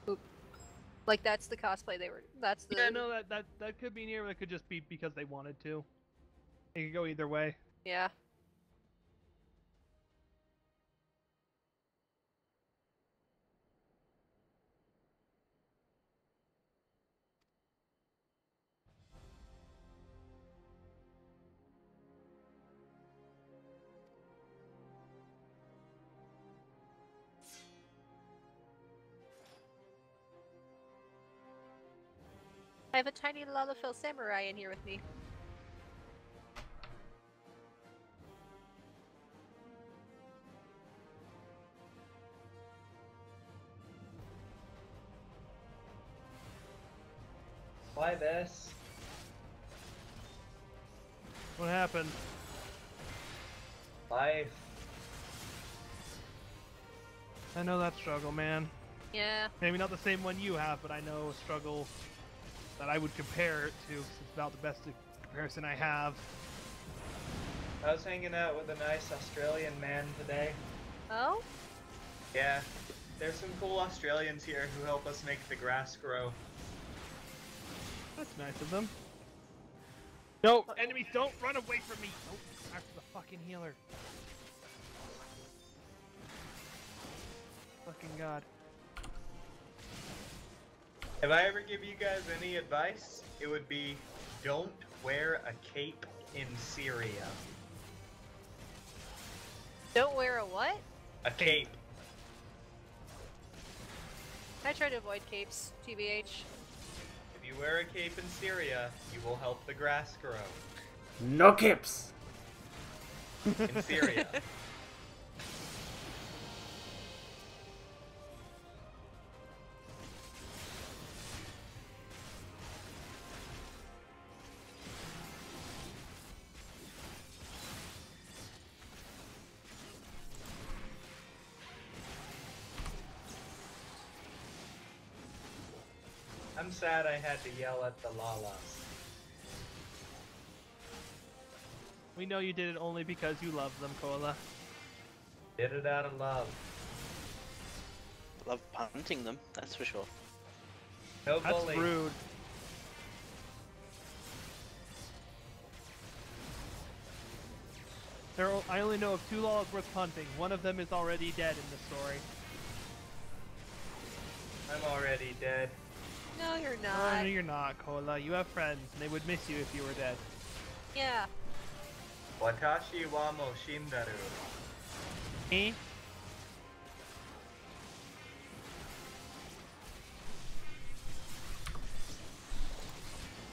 Oop. Like that's the cosplay that's the Yeah, no, that could be near, but it could just be because they wanted to. It could go either way. yeah. I have a tiny Lalafell samurai in here with me. Why this? What happened? Life. I know that struggle, man. Yeah. Maybe not the same one you have, but I know a struggle that I would compare it to. 'Cause it's about the best comparison I have. I was hanging out with a nice Australian man today. Oh? Yeah, there's some cool Australians here who help us make the grass grow. That's nice of them. No, enemies, don't run away from me! Nope, after the fucking healer. Fucking god. If I ever give you guys any advice, it would be don't wear a cape in Syria. Don't wear a what? A cape. I try to avoid capes, TBH. If you wear a cape in Syria, you will help the grass grow. No capes. In Syria. I'm sad I had to yell at the Lalas. We know you did it only because you love them, Cola. Did it out of love. Love punting them, that's for sure. No That's bully. rude. I only know of 2 laws worth punting. One of them is already dead in the story. I'm already dead. No, you're No, not. you're not, Cola. You have friends, and they would miss you if you were dead. Yeah. Watashi wa mo shindaru. Eh?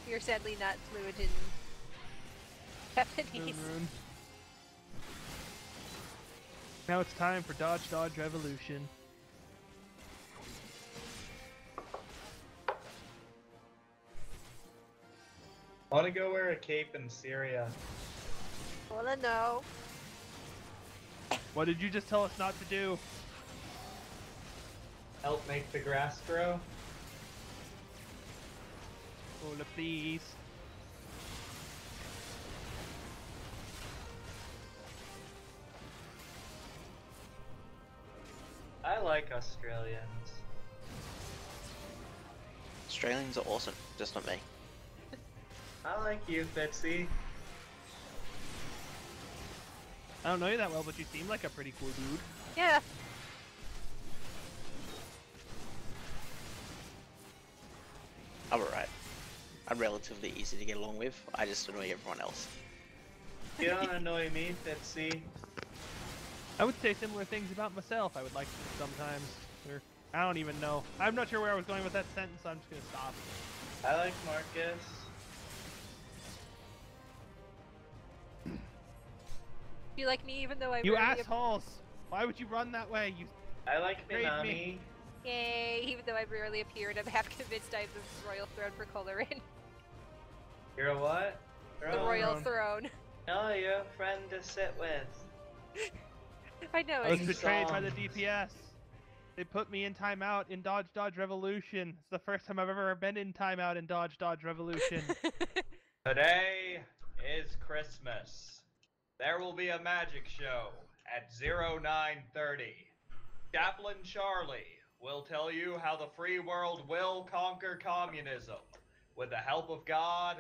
You're sadly not fluent in Japanese. Rune. Now it's time for Dodge Dodge Revolution. Want to go wear a cape in Syria? Well, no. What did you just tell us not to do? Help make the grass grow? Cola, please. I like Australians. Australians are awesome, just not me. I like you, Fitzy. I don't know you that well, but you seem like a pretty cool dude. Yeah. I'm alright. I'm relatively easy to get along with, I just annoy everyone else. You don't annoy me, Fitzy. I would say similar things about myself. I would like to sometimes. Or I don't even know. I'm not sure where I was going with that sentence, so I'm just gonna stop. I like Marcus. You like me even though I You rarely assholes! Why would you run that way? You I like Grade Minami. me. Yay, even though I rarely appeared, I'm half convinced I have the royal throne for coloring. You're a what? The royal Throne. throne. No, you're a friend to sit with. I know, I was it's betrayed by the songs. DPS. They put me in timeout in Dodge Dodge Revolution. It's the first time I've ever been in timeout in Dodge Dodge Revolution. Today is Christmas. There will be a magic show at 0930. Chaplain Charlie will tell you how the free world will conquer communism with the help of God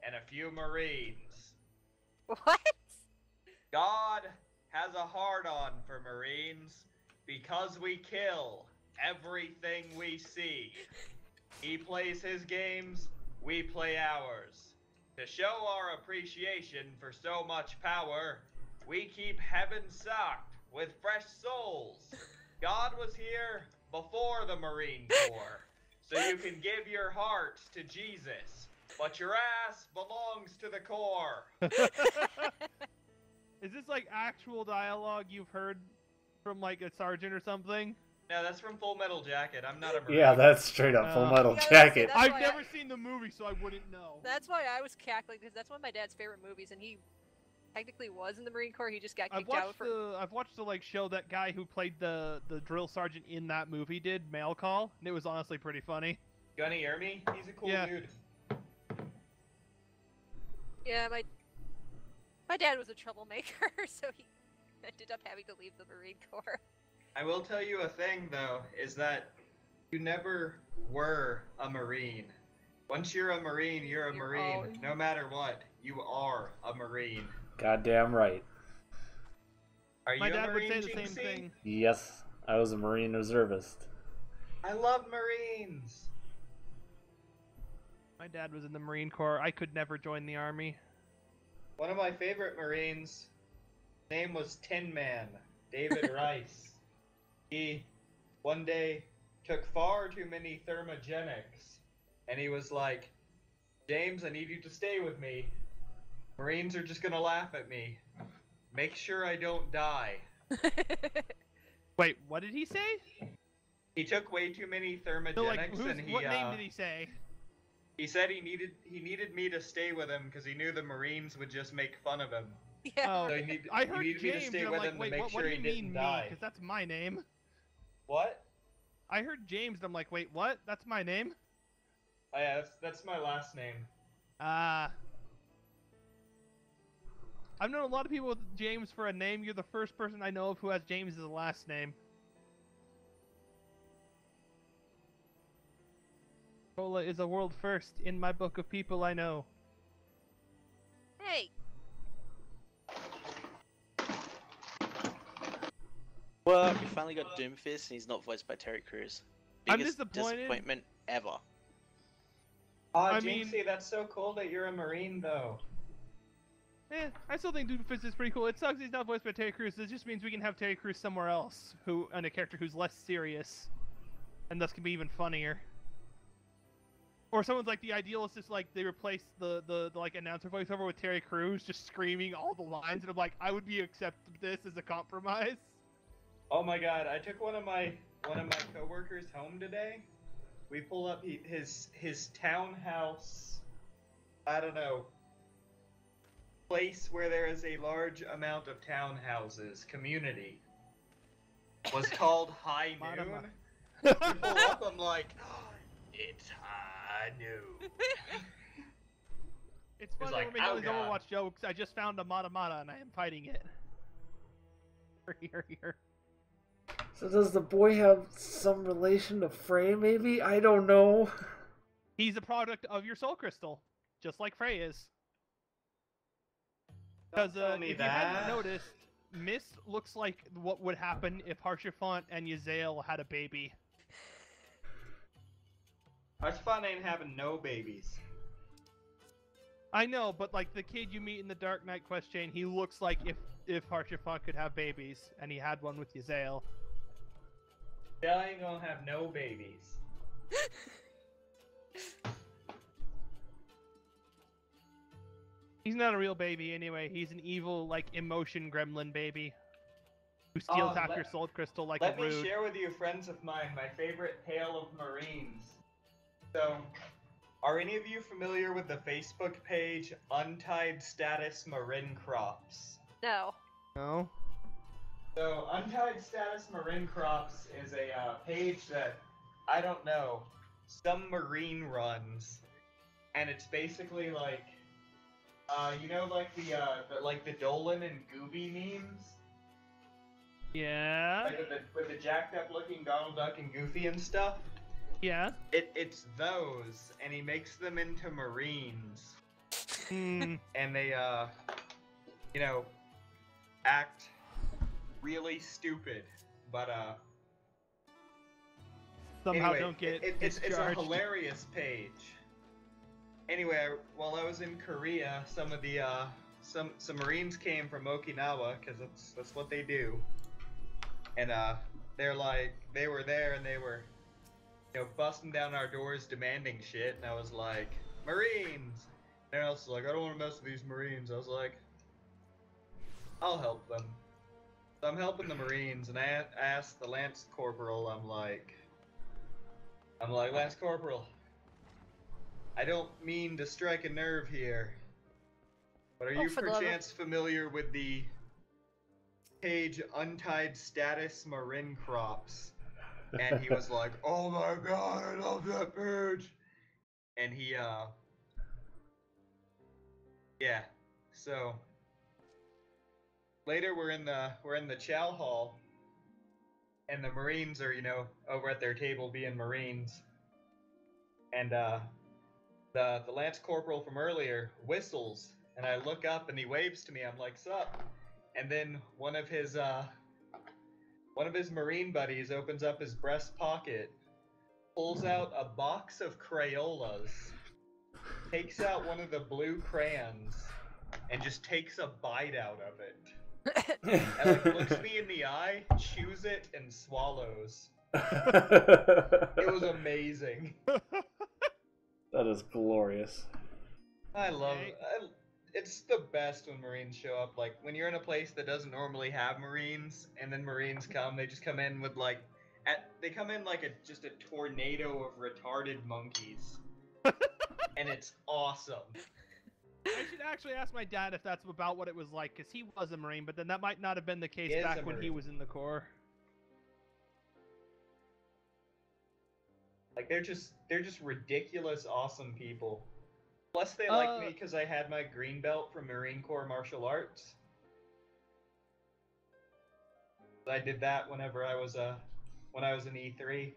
and a few Marines. What? God has a hard-on for Marines because we kill everything we see. He plays his games, we play ours. To show our appreciation for so much power, we keep heaven stocked with fresh souls. God was here before the Marine Corps, so you can give your heart to Jesus, but your ass belongs to the Corps. Is this like actual dialogue you've heard from like a sergeant or something? No, that's from Full Metal Jacket. I'm not a Marine. Yeah, that's straight up Full Metal Yeah, Jacket. that's I've why never seen the movie, so I wouldn't know. That's why I was cackling, because that's one of my dad's favorite movies, and he technically was in the Marine Corps, he just got kicked out for... I've watched the like show that guy who played the drill sergeant in that movie did, Mail Call, and it was honestly pretty funny. Gunny Ermy, he's a cool Yeah. dude. Yeah, my dad was a troublemaker, so he ended up having to leave the Marine Corps. I will tell you a thing, though, is that you never were a Marine. Once you're a Marine, you're a You're Marine. all- No matter what, you are a Marine. Goddamn right. Are My you dad a would Marine, say the same Jinxie? thing. Yes, I was a Marine reservist. I love Marines. My dad was in the Marine Corps. I could never join the army. One of my favorite Marines, name was Tin Man, David Rice. He, one day, took far too many thermogenics, and he was like, James, I need you to stay with me. Marines are just gonna laugh at me. Make sure I don't die. Wait, what did he say? He took way too many thermogenics, So, like, and he what name did he say? He said he needed me to stay with him because he knew the Marines would just make fun of him. Yeah. Oh, So I heard he needed me to James, stay and I'm with like, him wait, to make what sure do he you didn't mean me? die. Because that's my name. What? I heard James, and I'm like, wait, what? That's my name? Oh yeah, that's my last name. I've known a lot of people with James for a name. You're the first person I know of who has James as a last name. Cola is a world first in my book of people I know. Hey. Well, we finally got Doomfist, and he's not voiced by Terry Crews. I'm Biggest disappointed. disappointment ever. Aw, I Jinxie, that's so cool that you're a Marine, though. I still think Doomfist is pretty cool. It sucks he's not voiced by Terry Crews. It just means we can have Terry Crews somewhere else, and a character who's less serious, and thus can be even funnier. Or someone's like, the idealist is like, they replace the like announcer voiceover with Terry Crews just screaming all the lines, and I'm like, I would be accept this as a compromise. Oh my god, I took one of my coworkers home today. We pull up his townhouse, I don't know, place where there is a large amount of townhouses, community, was called High Noon. We pull up, I'm like, oh, it's High Noon. It's fun like, to make all oh these god. Overwatch jokes. I just found a Mata Mata and I am fighting it. Here. So does the boy have some relation to Frey, maybe? I don't know. He's a product of your soul crystal, just like Frey is. Because Don't tell me if you hadn't that. noticed, Mist looks like what would happen if Harshaphant and Yazael had a baby. Harshaphant ain't having no babies. I know, but like the kid you meet in the Dark Knight quest chain, he looks like if Harshaphant could have babies, and he had one with Yazael. Dell ain't gonna have no babies. He's not a real baby anyway. He's an evil, like, emotion gremlin baby who steals half your soul crystal like a Let me rude. share with you, friends of mine, my favorite tale of Marines. So, are any of you familiar with the Facebook page Untied Status Marin Crops? No. No? So, Untied Status Marin Crops is a page that, I don't know, some Marine runs. And it's basically like, you know, like the Dolan and Gooby memes? Yeah? Like with the jacked up looking Donald Duck and Goofy and stuff? Yeah? It's those, and he makes them into Marines. Hmm. And they, you know, act really stupid, but, Somehow anyway, don't get it's a discharged. hilarious page. Anyway, while I was in Korea, some of the, some Marines came from Okinawa, because that's what they do. And, they're like, they were there, and they were, you know, busting down our doors demanding shit, and I was like, Marines! And everyone else was like, I don't want to mess with these Marines. I was like, I'll help them. So I'm helping the Marines, and I asked the Lance Corporal, I'm like, Lance Corporal, I don't mean to strike a nerve here, but are you for the love of- perchance familiar with the page Untied Status Marin Crops? And he was like, oh my god, I love that page! And he, yeah, so, later we're in the chow hall, and the Marines are, you know, over at their table being Marines, and, the Lance Corporal from earlier whistles, and I look up and he waves to me, I'm like, sup? And then one of his Marine buddies opens up his breast pocket, pulls out a box of Crayolas, takes out one of the blue crayons, and just takes a bite out of it. And like looks me in the eye, chews it, and swallows. It was amazing. That is glorious. I love it. It's the best when Marines show up. Like, when you're in a place that doesn't normally have Marines, and then Marines come, they just come in with, like, they come in like just a tornado of retarded monkeys. And it's awesome. I should actually ask my dad if that's about what it was like, because he was a Marine, but then that might not have been the case He is back a when he Marine. was in the Corps. Like, they're just ridiculous, awesome people. Plus, they like me because I had my green belt from Marine Corps martial arts. I did that whenever I was when I was in E3.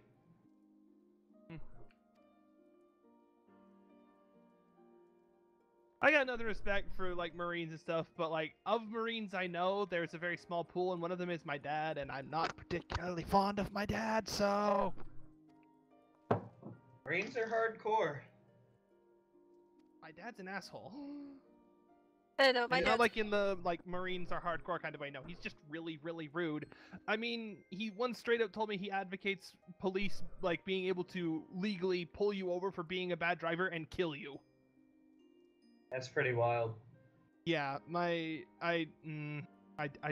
I got another respect for like Marines and stuff, but like of Marines I know, there's a very small pool, and one of them is my dad, and I'm not particularly fond of my dad, so Marines are hardcore. my dad's an asshole. I know, my And dad. not like in the like Marines are hardcore kind of way. No, he's just really, really rude. I mean, he once straight up told me he advocates police like being able to legally pull you over for being a bad driver and kill you. That's pretty wild. Yeah, I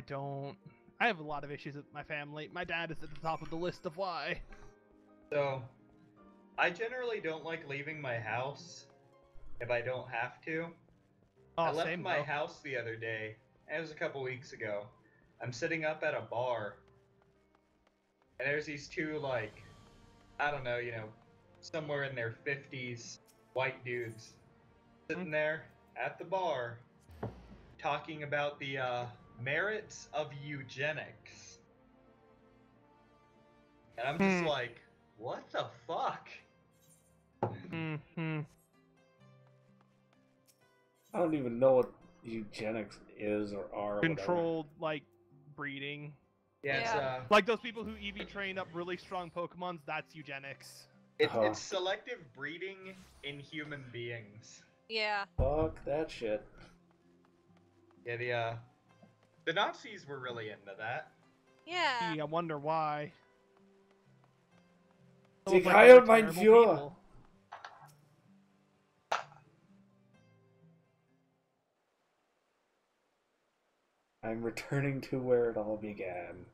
don't. I have a lot of issues with my family. My dad is at the top of the list of why. So, I generally don't like leaving my house if I don't have to. Oh, I left same my though. house the other day. It was a couple weeks ago. I'm sitting up at a bar, and there's these two, like, I don't know, somewhere in their 50s, white dudes, sitting there at the bar, talking about the merits of eugenics. And I'm just like, what the fuck? Mm-hmm. I don't even know what eugenics is or are. Or Controlled like breeding. Yeah, it's, Yeah. Like those people who EV train up really strong Pokemons, that's eugenics. it's selective breeding in human beings. Yeah. Fuck that shit. Yeah, the Nazis were really into that. Yeah. Gee, I wonder why. Die Almost like they were Heil, mein terrible Führer. people. I'm returning to where it all began.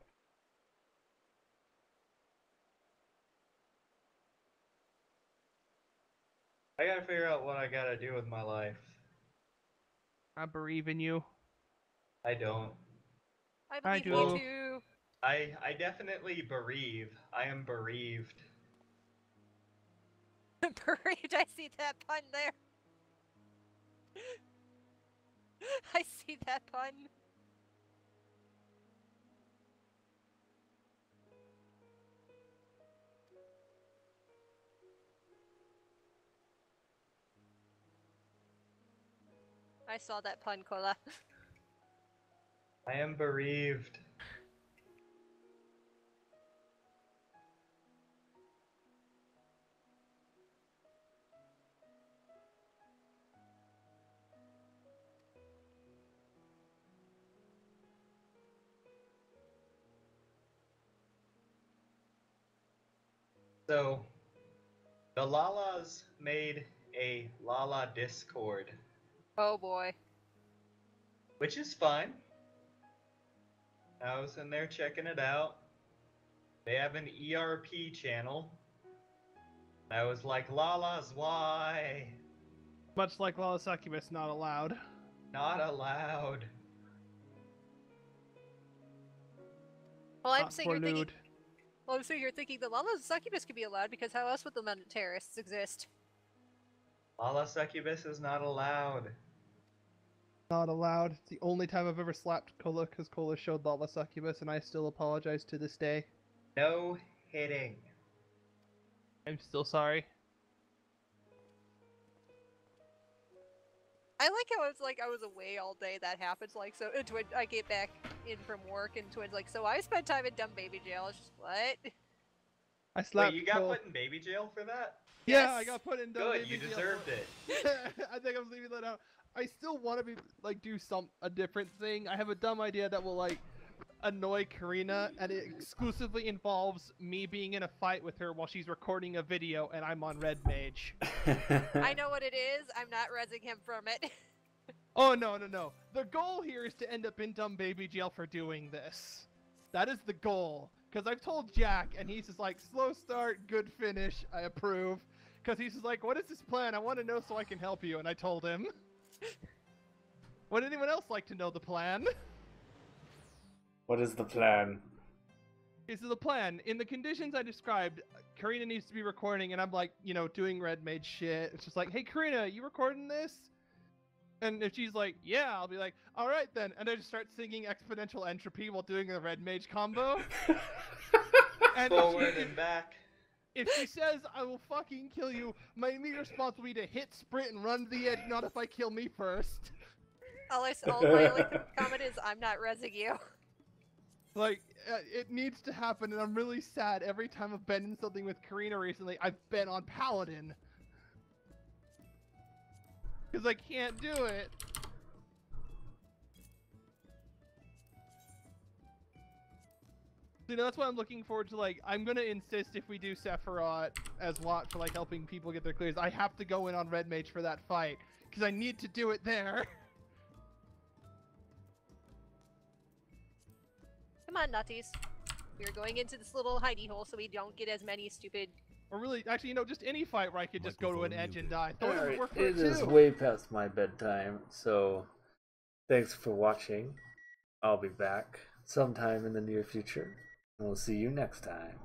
I gotta figure out what I gotta do with my life. I believe in you. I don't. I I believe in you do. too. I definitely bereave. I am bereaved. Bereaved, I see that pun there. I see that pun. I saw that pun, Kola. I am bereaved. So, the Lalas made a Lala Discord, Oh boy. which is fine. I was in there checking it out. They have an ERP channel. I was like, Lalas, why? Much like Lala Succubus, not allowed. Not allowed. Well, I'm Not sitting for here thinking. lewd. Well, I'm sitting here thinking the Lala Succubus could be allowed because how else would the terrorists exist? Lala Succubus is not allowed. Not allowed. It's the only time I've ever slapped Cola because Cola showed Lala Succubus, and I still apologize to this day. No hitting. I'm still sorry. I like how it's like I was away all day. That happens. Like so, and Twin, I get back in from work, and Twin's like, so I spent time in dumb baby jail. It's just what? I slapped Wait, you got Cola. put in baby jail for that? Yeah, I Yes. got put in dumb Good, baby you jail. deserved it. I think I'm leaving that out. I still want to be like do a different thing. I have a dumb idea that will like annoy Karina, and it exclusively involves me being in a fight with her while she's recording a video and I'm on Red Mage. I know what it is. I'm not rezzing him from it. Oh, no. The goal here is to end up in dumb baby jail for doing this. That is the goal. Because I've told Jack, and he's just like, slow start, good finish, I approve. Because he's just like, what is this plan? I want to know so I can help you. And I told him. Would anyone else like to know the plan? What is the plan? This is a plan. In the conditions I described, Karina needs to be recording, and I'm like, you know, doing Red Mage shit. It's just like, hey, Karina, you recording this? And if she's like, yeah, I'll be like, all right then. And I just start singing Exponential Entropy while doing the Red Mage combo. And Forward and back. if she says, I will fucking kill you, my immediate response will be to hit sprint and run to the edge, not if I kill me first. All my only comment is, I'm not rezzing you. Like, it needs to happen, and I'm really sad every time I've been in something with Karina recently, I've been on Paladin. Because I can't do it. You know, that's why I'm looking forward to, like, I'm gonna insist if we do Sephiroth as Watt for, like, helping people get their clears, I have to go in on Red Mage for that fight. Because I need to do it there. Come on, nutties. We're going into this little hidey hole so we don't get as many stupid... Or really, actually, you know, just any fight where I could just go to an edge and die. Thor would Alright, work for it it is too. way past my bedtime, so thanks for watching. I'll be back sometime in the near future, and we'll see you next time.